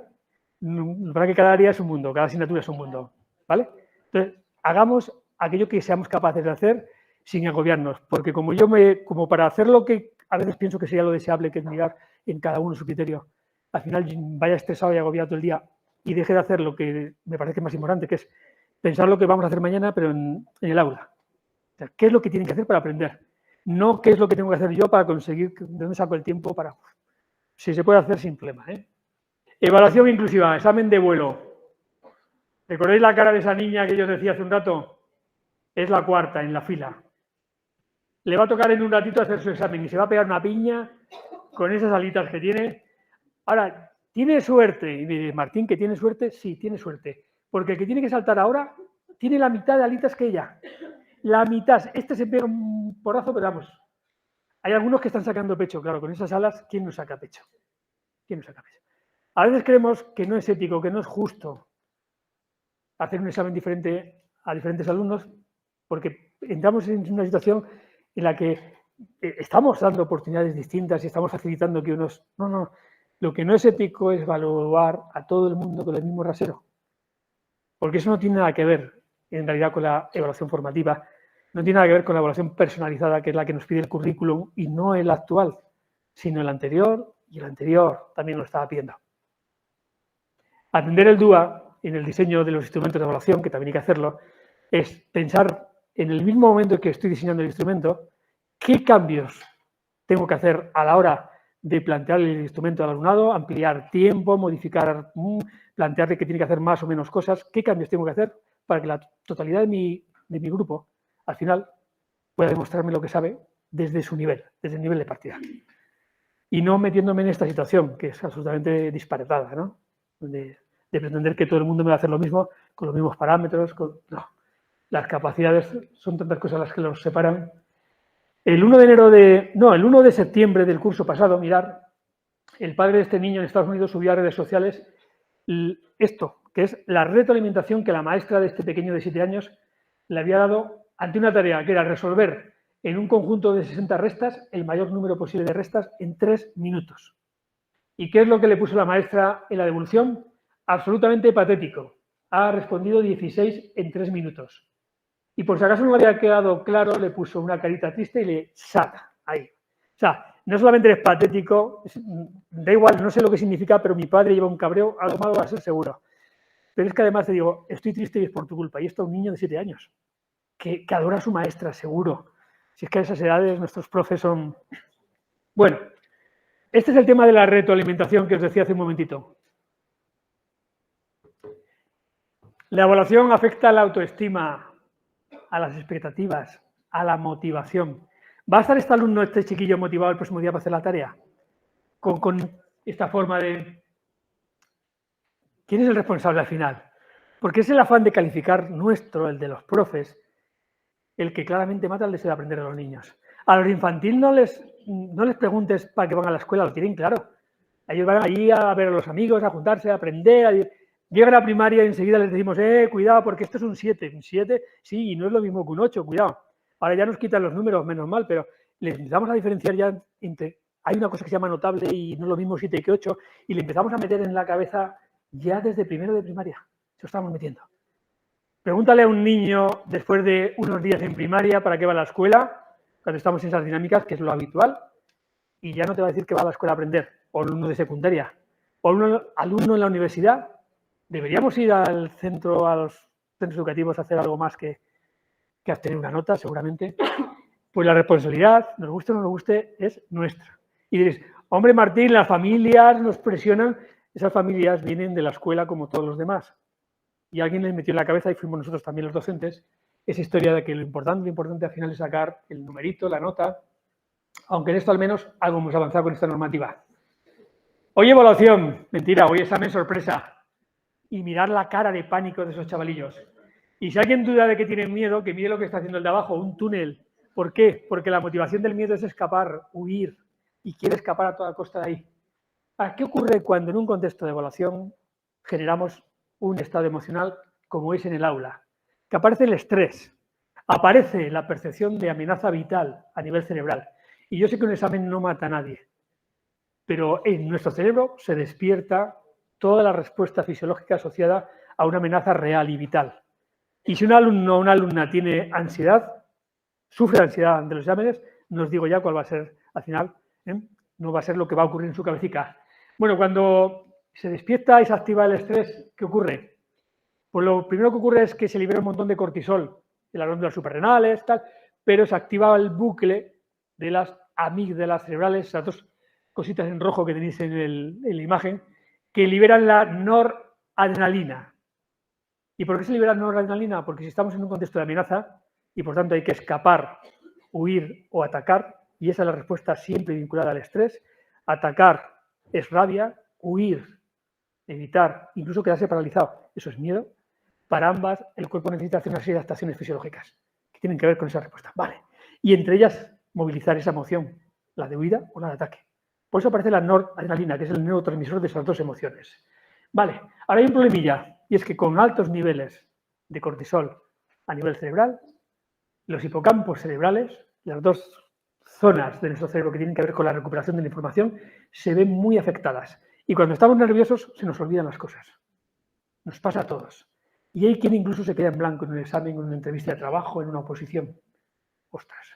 para que cada área es un mundo, cada asignatura es un mundo, ¿vale? Entonces, hagamos aquello que seamos capaces de hacer sin agobiarnos, porque como para hacer lo que a veces pienso que sería lo deseable, que es mirar en cada uno su criterio, al final vaya estresado y agobiado todo el día y deje de hacer lo que me parece más importante, que es pensar lo que vamos a hacer mañana, pero en el aula. O sea, ¿qué es lo que tienen que hacer para aprender? No qué es lo que tengo que hacer yo para conseguir, de dónde saco el tiempo para... Si se puede hacer sin problema, ¿eh? Evaluación inclusiva, examen de vuelo. ¿Recordáis la cara de esa niña que yo os decía hace un rato? Es la 4ª en la fila. Le va a tocar en un ratito hacer su examen y se va a pegar una piña con esas alitas que tiene. Ahora, ¿tiene suerte? Y me dice, Martín, ¿que tiene suerte? Sí, tiene suerte. Porque el que tiene que saltar ahora tiene la mitad de alitas que ella. La mitad. Este se pega un porrazo, pero vamos. Hay algunos que están sacando pecho. Claro, con esas alas, ¿quién no saca pecho? ¿Quién no saca pecho? A veces creemos que no es ético, que no es justo hacer un examen diferente a diferentes alumnos, porque entramos en una situación en la que estamos dando oportunidades distintas y estamos facilitando que unos... No. Lo que no es ético es evaluar a todo el mundo con el mismo rasero. Porque eso no tiene nada que ver, en realidad, con la evaluación formativa. No tiene nada que ver con la evaluación personalizada, que es la que nos pide el currículum, y no el actual, sino el anterior, y el anterior también lo estaba pidiendo. Atender el DUA en el diseño de los instrumentos de evaluación, que también hay que hacerlo, es pensar en el mismo momento en que estoy diseñando el instrumento, qué cambios tengo que hacer a la hora de plantear el instrumento al alumnado, ampliar tiempo, modificar, plantearle que tiene que hacer más o menos cosas, qué cambios tengo que hacer para que la totalidad de mi grupo, al final, pueda demostrarme lo que sabe desde su nivel, desde el nivel de partida. Y no metiéndome en esta situación, que es absolutamente disparatada, ¿no? De pretender que todo el mundo me va a hacer lo mismo, con los mismos parámetros. No. Las capacidades son tantas cosas las que los separan. El 1 de septiembre del curso pasado, mirar, el padre de este niño en Estados Unidos subió a redes sociales esto, que es la retroalimentación que la maestra de este pequeño de 7 años le había dado ante una tarea que era resolver en un conjunto de 60 restas el mayor número posible de restas en 3 minutos. ¿Y qué es lo que le puso la maestra en la devolución? Absolutamente patético. Ha respondido 16 en 3 minutos. Y por si acaso no le había quedado claro, le puso una carita triste y le saca ahí. O sea, no solamente es patético, da igual, no sé lo que significa, pero mi padre lleva un cabreo, algo malo va a ser seguro. Pero es que además te digo, estoy triste y es por tu culpa. Y esto es un niño de 7 años, que adora a su maestra, seguro. Si es que a esas edades nuestros profes son... Bueno, este es el tema de la retroalimentación que os decía hace un momentito. La evaluación afecta a la autoestima, a las expectativas, a la motivación. ¿Va a estar este alumno, este chiquillo motivado el próximo día para hacer la tarea? Con esta forma de... ¿Quién es el responsable al final? Porque es el afán de calificar nuestro, el de los profes, el que claramente mata el deseo de aprender a los niños. A los de infantil no les preguntes para que van a la escuela, lo tienen claro. Ellos van allí a ver a los amigos, a juntarse, a aprender. Llegan a la primaria y enseguida les decimos, cuidado, porque esto es un 7. Un 7, sí, y no es lo mismo que un 8, cuidado. Ahora ya nos quitan los números, menos mal, pero les empezamos a diferenciar ya entre... Hay una cosa que se llama notable y no es lo mismo 7 que 8, y le empezamos a meter en la cabeza ya desde primero de primaria. Se lo estamos metiendo. Pregúntale a un niño después de unos días en primaria para qué va a la escuela, cuando estamos en esas dinámicas, que es lo habitual, y ya no te va a decir que va a la escuela a aprender, o alumno de secundaria, o alumno en la universidad. Deberíamos ir al centro, a los centros educativos a hacer algo más que obtener una nota, seguramente. Pues la responsabilidad, nos guste o no nos guste, es nuestra. Y diréis, hombre Martín, las familias nos presionan. Esas familias vienen de la escuela como todos los demás. Y alguien les metió en la cabeza, y fuimos nosotros también los docentes, esa historia de que lo importante al final es sacar el numerito, la nota, aunque en esto al menos algo hemos avanzado con esta normativa. Hoy evaluación, mentira, hoy examen sorpresa. Y mirar la cara de pánico de esos chavalillos. Y si alguien duda de que tienen miedo, que mire lo que está haciendo el de abajo, un túnel. ¿Por qué? Porque la motivación del miedo es escapar, huir, y quiere escapar a toda costa de ahí. ¿Qué ocurre cuando en un contexto de evaluación generamos un estado emocional como es en el aula? que aparece el estrés, aparece la percepción de amenaza vital a nivel cerebral. Y yo sé que un examen no mata a nadie, pero en nuestro cerebro se despierta toda la respuesta fisiológica asociada a una amenaza real y vital. Y si un alumno o una alumna tiene ansiedad, sufre ansiedad ante los exámenes, no os digo ya cuál va a ser al final, ¿eh? No va a ser lo que va a ocurrir en su cabecita. Bueno, cuando se despierta y se activa el estrés, ¿qué ocurre? Pues lo primero que ocurre es que se libera un montón de cortisol, de las glándulas suprarrenales, tal, pero se activa el bucle de las amígdalas cerebrales, esas dos cositas en rojo que tenéis en la imagen, que liberan la noradrenalina. ¿Y por qué se libera la noradrenalina? Porque si estamos en un contexto de amenaza y por tanto hay que escapar, huir o atacar, y esa es la respuesta siempre vinculada al estrés, atacar es rabia, huir, evitar, incluso quedarse paralizado, eso es miedo. Para ambas, el cuerpo necesita hacer una serie de adaptaciones fisiológicas que tienen que ver con esa respuesta. Vale. Y entre ellas, movilizar esa emoción, la de huida o la de ataque. Por eso aparece la noradrenalina, que es el neurotransmisor de esas dos emociones. Vale. Ahora hay un problemilla, y es que con altos niveles de cortisol a nivel cerebral, los hipocampos cerebrales, las dos zonas de nuestro cerebro que tienen que ver con la recuperación de la información, se ven muy afectadas. Y cuando estamos nerviosos, se nos olvidan las cosas. Nos pasa a todos. Y hay quien incluso se queda en blanco en un examen, en una entrevista de trabajo, en una oposición. Ostras.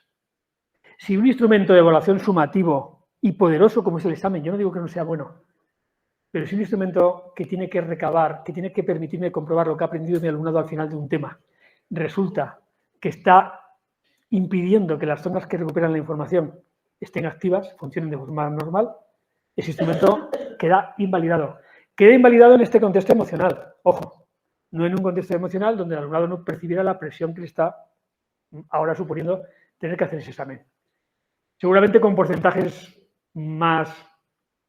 Si un instrumento de evaluación sumativo y poderoso como es el examen, yo no digo que no sea bueno, pero si un instrumento que tiene que recabar, que tiene que permitirme comprobar lo que ha aprendido mi alumnado al final de un tema, resulta que está impidiendo que las zonas que recuperan la información estén activas, funcionen de forma normal, ese instrumento queda invalidado. Queda invalidado en este contexto emocional, ojo, no en un contexto emocional donde el alumnado no percibiera la presión que le está ahora suponiendo tener que hacer ese examen. Seguramente con porcentajes más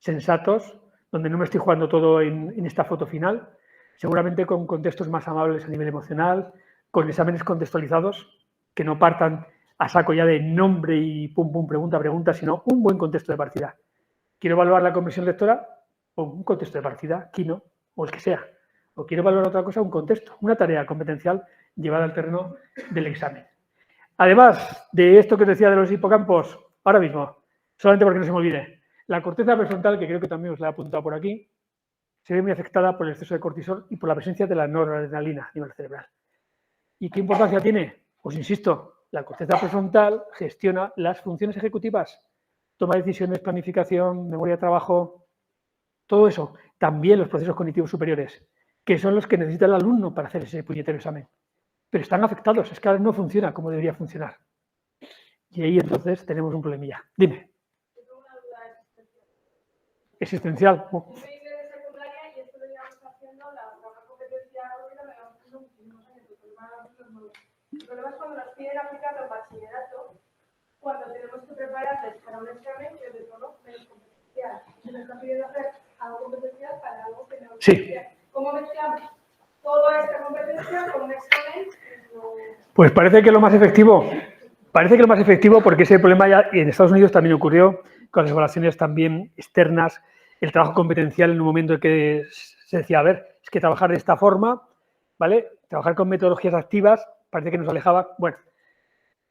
sensatos, donde no me estoy jugando todo en esta foto final, seguramente con contextos más amables a nivel emocional, con exámenes contextualizados, que no partan a saco ya de nombre y pum, pum, pregunta, pregunta, sino un buen contexto de partida. ¿Quiero evaluar la comprensión lectora? O un contexto de partida, Kino, o el que sea. O quiero evaluar otra cosa, un contexto, una tarea competencial llevada al terreno del examen. Además de esto que os decía de los hipocampos, ahora mismo, solamente porque no se me olvide, la corteza prefrontal, que creo que también os la he apuntado por aquí, se ve muy afectada por el exceso de cortisol y por la presencia de la noradrenalina a nivel cerebral. ¿Y qué importancia tiene? Pues insisto, la corteza prefrontal gestiona las funciones ejecutivas, toma de decisiones, planificación, memoria de trabajo, todo eso. También los procesos cognitivos superiores, que son los que necesita el alumno para hacer ese puñetero examen. Pero están afectados, es que ahora no funciona como debería funcionar. Y ahí entonces tenemos un problemilla. Dime. Tengo una duda Existencial. Yo hice de secundaria y esto lo íbamos haciendo, la competencia ahora lo íbamos haciendo muchísimos años, porque lo van a hacer los nuevos. El problema es cuando nos piden aplicarlo en bachillerato, cuando tenemos que prepararles para un examen que es de tono menos competencial. Se nos está pidiendo hacer algo competencial para algo que no es competencial. ¿Cómo mezclamos toda esta competencia con un examen? Pues parece que lo más efectivo, porque ese problema ya en Estados Unidos también ocurrió con las evaluaciones también externas, el trabajo competencial en un momento en que se decía, a ver, es que trabajar de esta forma, ¿vale? Trabajar con metodologías activas, parece que nos alejaba. Bueno,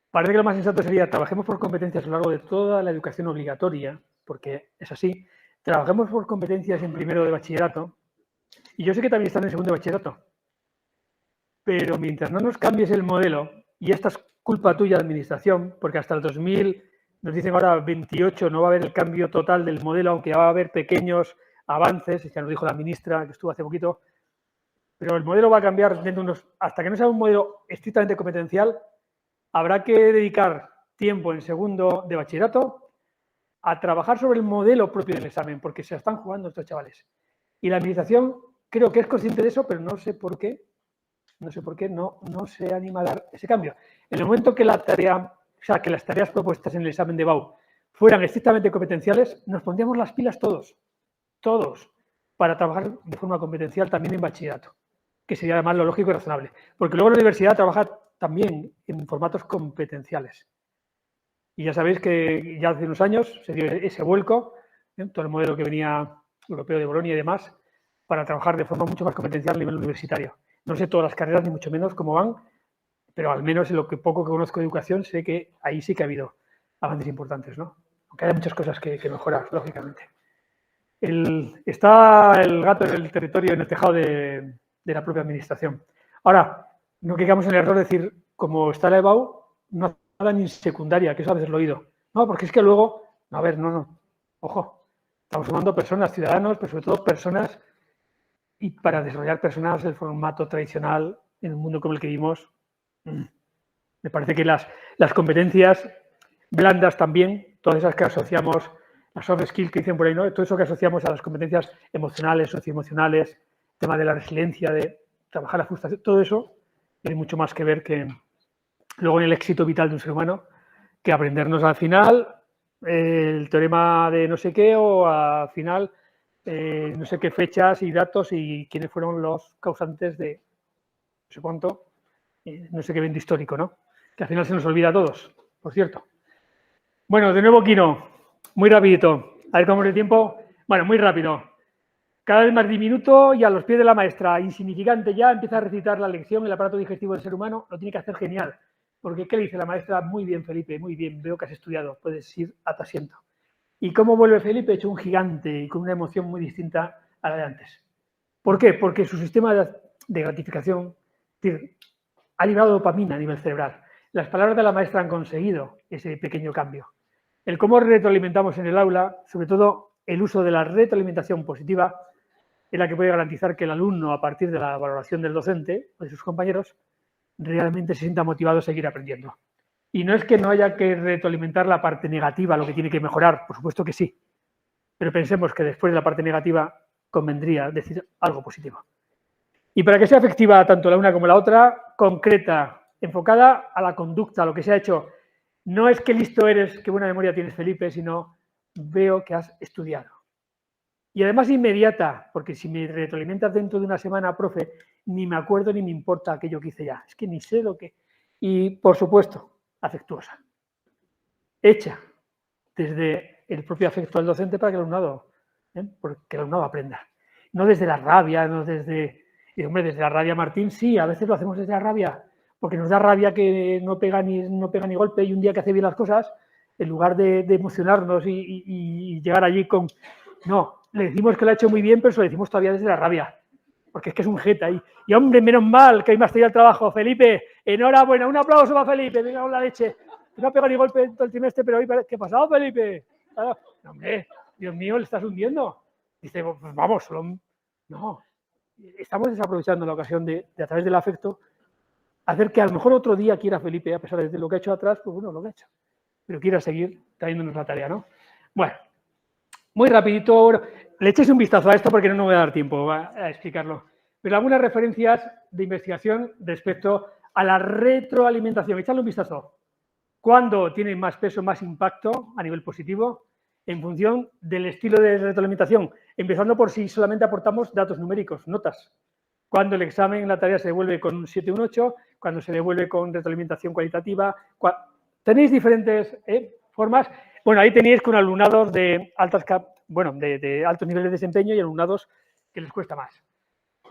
parece que lo más sensato sería trabajemos por competencias a lo largo de toda la educación obligatoria, porque es así. Trabajemos por competencias en primero de bachillerato, y yo sé que también están en segundo de bachillerato, pero mientras no nos cambies el modelo, y esta es culpa tuya de administración, porque hasta el 2000, nos dicen ahora 28, no va a haber el cambio total del modelo, aunque va a haber pequeños avances, ya nos dijo la ministra que estuvo hace poquito, pero el modelo va a cambiar dentro de unos, hasta que no sea un modelo estrictamente competencial, habrá que dedicar tiempo en segundo de bachillerato a trabajar sobre el modelo propio del examen, porque se están jugando estos chavales. Y la administración creo que es consciente de eso, pero no sé por qué no se anima a dar ese cambio. En el momento que la tarea, o sea, que las tareas propuestas en el examen de BAU fueran estrictamente competenciales, nos pondríamos las pilas todos, para trabajar de forma competencial también en bachillerato, que sería además lo lógico y razonable. Porque luego la universidad trabaja también en formatos competenciales. Y ya sabéis que ya hace unos años se dio ese vuelco, todo el modelo que venía europeo de Bolonia y demás, para trabajar de forma mucho más competencial a nivel universitario. No sé todas las carreras, ni mucho menos cómo van, pero al menos en lo que poco que conozco de educación sé que ahí sí que ha habido avances importantes, ¿no? Aunque hay muchas cosas que mejorar, lógicamente. Está el gato en el territorio, en el tejado de la propia administración. Ahora, no caigamos en el error de decir, como está la EBAU, no hace nada ni secundaria, que eso a veces lo he oído. No, porque es que luego, no, a ver, no, ojo, estamos sumando personas, ciudadanos, pero sobre todo personas, y para desarrollar personas el formato tradicional en un mundo como el que vivimos, me parece que las competencias blandas también, todas esas que asociamos, las soft skills que dicen por ahí, ¿no? Todo eso que asociamos a las competencias emocionales, socioemocionales, tema de la resiliencia, de trabajar la frustración, todo eso tiene mucho más que ver que luego en el éxito vital de un ser humano, que aprendernos al final el teorema de no sé qué o al final no sé qué fechas y datos y quiénes fueron los causantes de no sé cuánto, no sé qué evento histórico, ¿no? Que al final se nos olvida a todos, por cierto. Bueno, de nuevo Quino, muy rapidito. A ver cómo es el tiempo. Bueno, muy rápido. Cada vez más diminuto y a los pies de la maestra, insignificante ya, empieza a recitar la lección, el aparato digestivo del ser humano, lo tiene que hacer genial. Porque, ¿qué le dice la maestra? Muy bien, Felipe, muy bien, veo que has estudiado, puedes ir a tu asiento. ¿Y cómo vuelve Felipe? Hecho un gigante y con una emoción muy distinta a la de antes. ¿Por qué? Porque su sistema de gratificación ha liberado dopamina a nivel cerebral. Las palabras de la maestra han conseguido ese pequeño cambio. El cómo retroalimentamos en el aula, sobre todo el uso de la retroalimentación positiva, es la que puede garantizar que el alumno, a partir de la valoración del docente o de sus compañeros, realmente se sienta motivado a seguir aprendiendo. Y no es que no haya que retroalimentar la parte negativa, lo que tiene que mejorar, por supuesto que sí, pero pensemos que después de la parte negativa convendría decir algo positivo. Y para que sea efectiva tanto la una como la otra, concreta, enfocada a la conducta, a lo que se ha hecho. No es que listo eres, qué buena memoria tienes, Felipe, sino veo que has estudiado. Y además inmediata, porque si me retroalimentas dentro de una semana, profe, ni me acuerdo ni me importa aquello que hice ya. Es que ni sé lo que... Y, por supuesto, afectuosa. Hecha desde el propio afecto al docente para que el alumnado, porque el alumnado aprenda. No desde la rabia, no desde... Y, hombre, desde la rabia, Martín, sí, a veces lo hacemos desde la rabia, porque nos da rabia que no pega ni golpe y un día que hace bien las cosas, en lugar de emocionarnos y llegar allí con... No, le decimos que lo ha hecho muy bien, pero se lo decimos todavía desde la rabia, porque es que es un jeta ahí. Y hombre, menos mal que hay más tarea al trabajo. Felipe, enhorabuena, un aplauso para Felipe, venga con la leche. No ha pegado ni golpe todo el trimestre, pero hoy, ¿qué ha pasado, Felipe? No, hombre, Dios mío, le estás hundiendo. Dice, pues vamos, no. Estamos desaprovechando la ocasión de a través del afecto, hacer que a lo mejor otro día quiera Felipe, a pesar de lo que ha hecho atrás, pues bueno, lo que ha hecho. Pero quiera seguir trayéndonos la tarea, ¿no? Bueno, muy rapidito, le echéis un vistazo a esto porque no me voy a dar tiempo a explicarlo. Pero algunas referencias de investigación respecto a la retroalimentación. Echadle un vistazo. ¿Cuándo tiene más peso, más impacto a nivel positivo? En función del estilo de retroalimentación, empezando por si solamente aportamos datos numéricos, notas. Cuando el examen, la tarea se devuelve con un 7, un 8, cuando se devuelve con retroalimentación cualitativa. Tenéis diferentes formas. Bueno, ahí tenéis con alumnados de altos niveles de desempeño y alumnados que les cuesta más.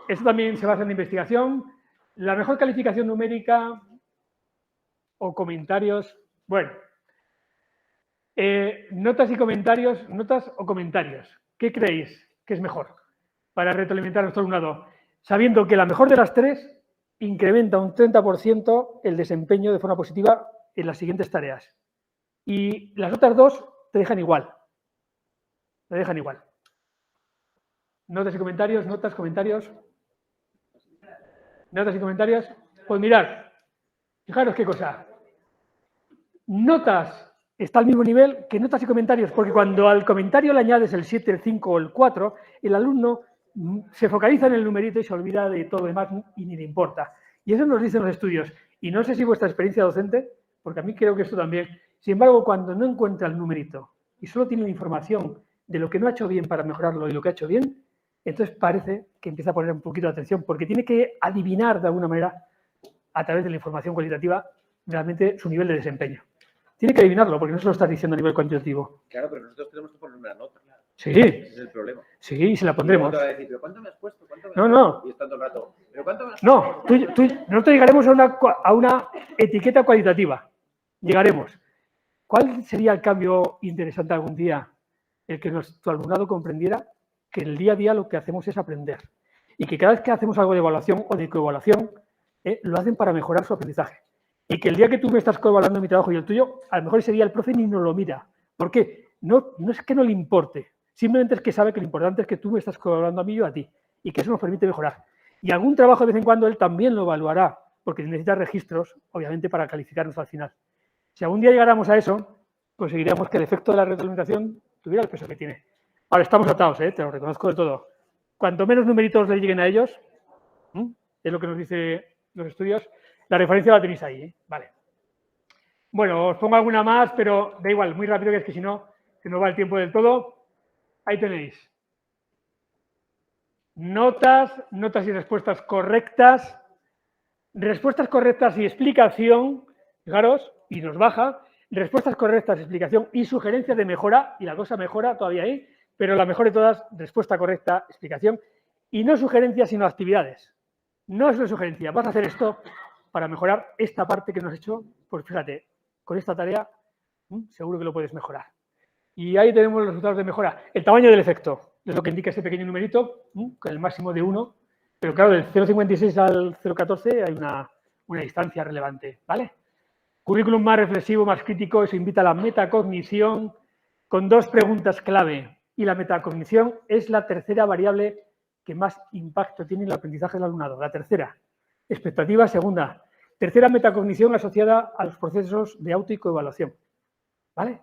Esto también se basa en la investigación. La mejor calificación numérica o comentarios, bueno, notas o comentarios. ¿Qué creéis que es mejor para retroalimentar a nuestro alumnado? Sabiendo que la mejor de las tres incrementa un 30% el desempeño de forma positiva en las siguientes tareas. Y las otras dos te dejan igual. Te dejan igual. Notas y comentarios, notas, comentarios. Notas y comentarios. Pues mirad, fijaros qué cosa. Notas está al mismo nivel que notas y comentarios, porque cuando al comentario le añades el 7, el 5 o el 4, el alumno se focaliza en el numerito y se olvida de todo lo demás y ni le importa. Y eso nos dicen los estudios. Y no sé si vuestra experiencia docente, porque a mí creo que esto también. Sin embargo, cuando no encuentra el numerito y solo tiene la información de lo que no ha hecho bien para mejorarlo y lo que ha hecho bien, entonces parece que empieza a poner un poquito de atención, porque tiene que adivinar de alguna manera, a través de la información cualitativa, realmente su nivel de desempeño. Tiene que adivinarlo, porque no se lo estás diciendo a nivel cuantitativo. Claro, pero nosotros tenemos que poner una nota. Sí, Ese es el problema. sí, se la Y luego pondremos. te va a decir, ¿pero cuánto me has puesto? ¿Cuánto me has No, puesto? no. Y está todo el rato, ¿pero cuánto me has No, puesto? nosotros llegaremos a una etiqueta cualitativa. Llegaremos. ¿Cuál sería el cambio interesante algún día? El que nuestro alumnado comprendiera que en el día a día lo que hacemos es aprender. Y que cada vez que hacemos algo de evaluación o de coevaluación, lo hacen para mejorar su aprendizaje. Y que el día que tú me estás coevaluando mi trabajo y el tuyo, a lo mejor ese día el profe ni nos lo mira. ¿Por qué? No es que no le importe. Simplemente es que sabe que lo importante es que tú me estás coevaluando a mí y yo a ti. Y que eso nos permite mejorar. Y algún trabajo de vez en cuando él también lo evaluará, porque necesita registros, obviamente, para calificarnos al final. Si algún día llegáramos a eso, conseguiríamos que el efecto de la retroalimentación tuviera el peso que tiene. Ahora, estamos atados, te lo reconozco de todo. Cuanto menos numeritos le lleguen a ellos, es lo que nos dicen los estudios, la referencia la tenéis ahí, Vale. Bueno, os pongo alguna más, pero da igual, muy rápido, que es que si no, se nos va el tiempo del todo. Ahí tenéis. Notas y respuestas correctas. Respuestas correctas y explicación, fijaros, y nos baja. Respuestas correctas, explicación y sugerencias de mejora, y la cosa mejora todavía ahí, pero la mejor de todas, respuesta correcta, explicación, y no sugerencias, sino actividades. No es una sugerencia, vas a hacer esto para mejorar esta parte que nos has hecho, pues fíjate, con esta tarea seguro que lo puedes mejorar. Y ahí tenemos los resultados de mejora. El tamaño del efecto, es lo que indica ese pequeño numerito, con el máximo de 1, pero claro, del 0,56 al 0,14 hay una distancia relevante, ¿vale? Currículum más reflexivo, más crítico, eso invita a la metacognición con 2 preguntas clave. Y la metacognición es la tercera variable que más impacto tiene en el aprendizaje del alumnado. La tercera. Expectativa segunda. Tercera, metacognición asociada a los procesos de auto y coevaluación. ¿Vale?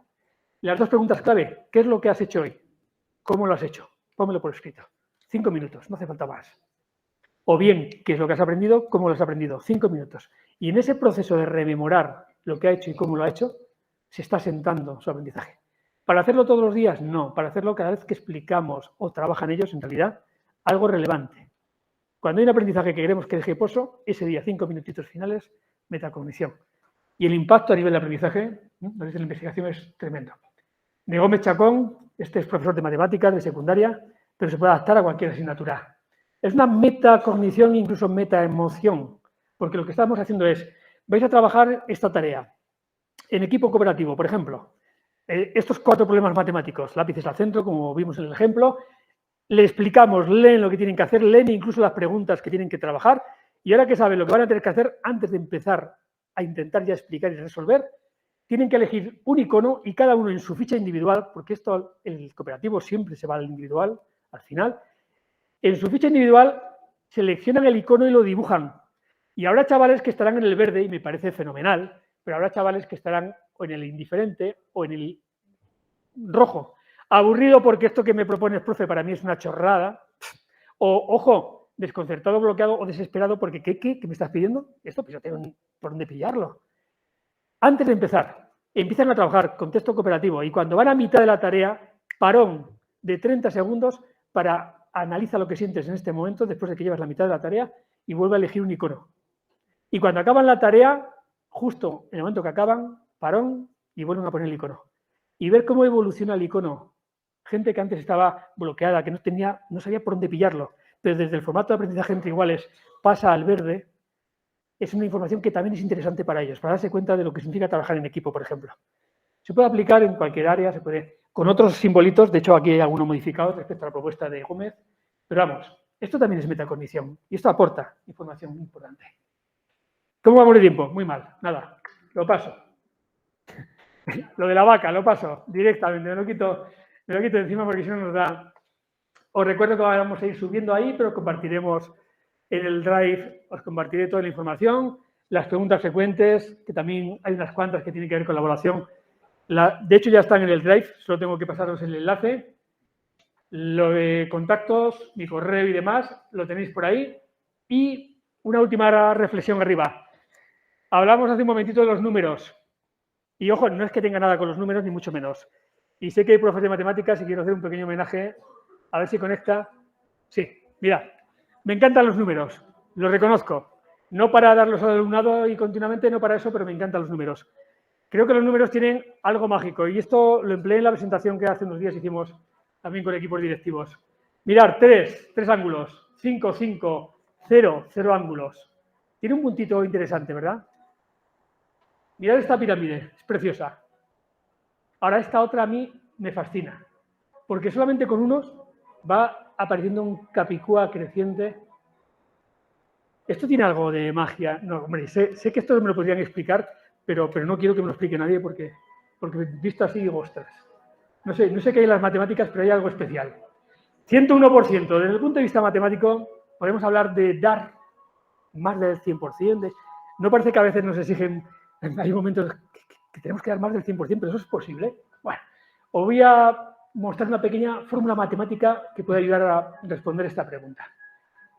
Las 2 preguntas clave. ¿Qué es lo que has hecho hoy? ¿Cómo lo has hecho? Pónmelo por escrito. 5 minutos, no hace falta más. O bien, ¿qué es lo que has aprendido? ¿Cómo lo has aprendido? 5 minutos. Y en ese proceso de rememorar lo que ha hecho y cómo lo ha hecho, se está sentando su aprendizaje. ¿Para hacerlo todos los días? No. Para hacerlo cada vez que explicamos o trabajan ellos, en realidad, algo relevante. Cuando hay un aprendizaje que queremos que deje pozo, ese día, 5 minutitos finales, metacognición. Y el impacto a nivel de aprendizaje, desde la investigación, es tremendo. De Gómez Chacón, este es profesor de matemáticas de secundaria, pero se puede adaptar a cualquier asignatura. Es una metacognición, incluso metaemoción, porque lo que estamos haciendo es, vais a trabajar esta tarea en equipo cooperativo, por ejemplo, estos 4 problemas matemáticos, lápices al centro, como vimos en el ejemplo, le explicamos, leen lo que tienen que hacer, leen incluso las preguntas que tienen que trabajar, y ahora que saben lo que van a tener que hacer, antes de empezar a intentar ya explicar y resolver, tienen que elegir un icono y cada uno en su ficha individual, porque esto, el cooperativo siempre se va al individual, al final. En su ficha individual seleccionan el icono y lo dibujan. Y habrá chavales que estarán en el verde, y me parece fenomenal, pero habrá chavales que estarán o en el indiferente o en el rojo. Aburrido porque esto que me propones, profe, para mí es una chorrada. O, ojo, desconcertado, bloqueado o desesperado porque ¿qué me estás pidiendo? Esto, pues yo tengo por dónde pillarlo. Antes de empezar, empiezan a trabajar con texto cooperativo y cuando van a mitad de la tarea, parón de 30 segundos para analizar lo que sientes en este momento, después de que llevas la mitad de la tarea, y vuelve a elegir un icono. Y cuando acaban la tarea, justo en el momento que acaban, parón y vuelven a poner el icono. Y ver cómo evoluciona el icono. Gente que antes estaba bloqueada, que no sabía por dónde pillarlo, pero desde el formato de aprendizaje entre iguales pasa al verde, es una información que también es interesante para ellos, para darse cuenta de lo que significa trabajar en equipo, por ejemplo. Se puede aplicar en cualquier área, se puede con otros simbolitos, de hecho aquí hay algunos modificados respecto a la propuesta de Gómez, pero vamos, esto también es metacognición y esto aporta información muy importante. ¿Cómo vamos de tiempo? Muy mal, nada, lo paso. Lo de la vaca, lo paso directamente, me lo quito de encima porque si no nos da... Os recuerdo que vamos a ir subiendo ahí, pero compartiremos en el Drive, os compartiré toda la información, las preguntas frecuentes, que también hay unas cuantas que tienen que ver con la evaluación. De hecho, ya están en el Drive, solo tengo que pasaros el enlace. Lo de contactos, mi correo y demás, lo tenéis por ahí. Y una última reflexión arriba. Hablamos hace un momentito de los números. Y ojo, no es que tenga nada con los números, ni mucho menos. Y sé que hay profes de matemáticas y quiero hacer un pequeño homenaje. A ver si conecta. Sí, mirad. Me encantan los números, los reconozco. No para darlos al alumnado y continuamente, no para eso, pero me encantan los números. Creo que los números tienen algo mágico y esto lo empleé en la presentación que hace unos días hicimos también con equipos directivos. Mirar, tres ángulos, 5, 5, 0, 0 ángulos. Tiene un puntito interesante, ¿verdad? Mirad esta pirámide, es preciosa. Ahora esta otra a mí me fascina, porque solamente con unos va apareciendo un capicúa creciente. Esto tiene algo de magia. No, hombre, sé que esto me lo podrían explicar, pero no quiero que me lo explique nadie porque visto así digo, ostras. No sé qué hay en las matemáticas, pero hay algo especial. 101%. Desde el punto de vista matemático, podemos hablar de dar más del 100%. No parece que a veces nos exigen, hay momentos que tenemos que dar más del 100%, pero eso es posible. Bueno, os voy a mostrar una pequeña fórmula matemática que puede ayudar a responder esta pregunta.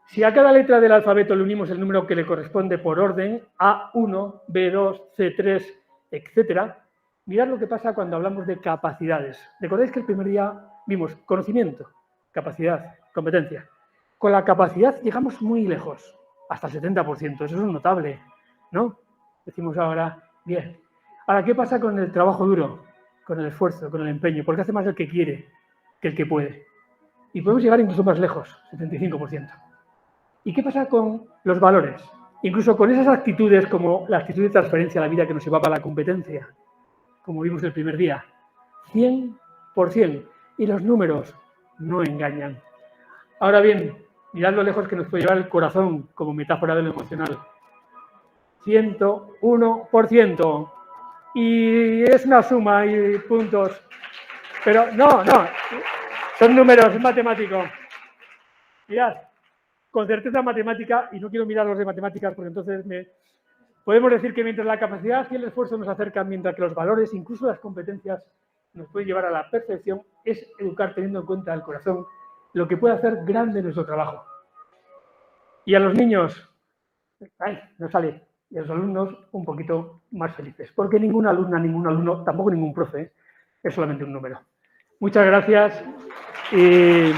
Si a cada letra del alfabeto le unimos el número que le corresponde por orden, A1, B2, C3, etcétera, mirad lo que pasa cuando hablamos de capacidades. ¿Recordáis que el primer día vimos conocimiento, capacidad, competencia? Con la capacidad llegamos muy lejos, hasta el 70%. Eso es notable, ¿no? Decimos ahora, bien. Ahora, ¿qué pasa con el trabajo duro? Con el esfuerzo, con el empeño, porque hace más el que quiere que el que puede. Y podemos llegar incluso más lejos, 75%. ¿Y qué pasa con los valores? Incluso con esas actitudes como la actitud de transferencia a la vida que nos llevaba a la competencia, como vimos el primer día. 100%. Y los números no engañan. Ahora bien, mirad lo lejos que nos puede llevar el corazón como metáfora de lo emocional. 101%. Y es una suma y puntos. Pero no, son números, es matemático. Mirad, con certeza matemática, y no quiero mirar los de matemáticas porque entonces podemos decir que mientras la capacidad y el esfuerzo nos acercan, mientras que los valores, incluso las competencias, nos pueden llevar a la perfección, es educar teniendo en cuenta el corazón, lo que puede hacer grande nuestro trabajo. Y a los niños, no sale, y a los alumnos un poquito más felices, porque ninguna alumna, ningún alumno, tampoco ningún profe, es solamente un número. Muchas gracias y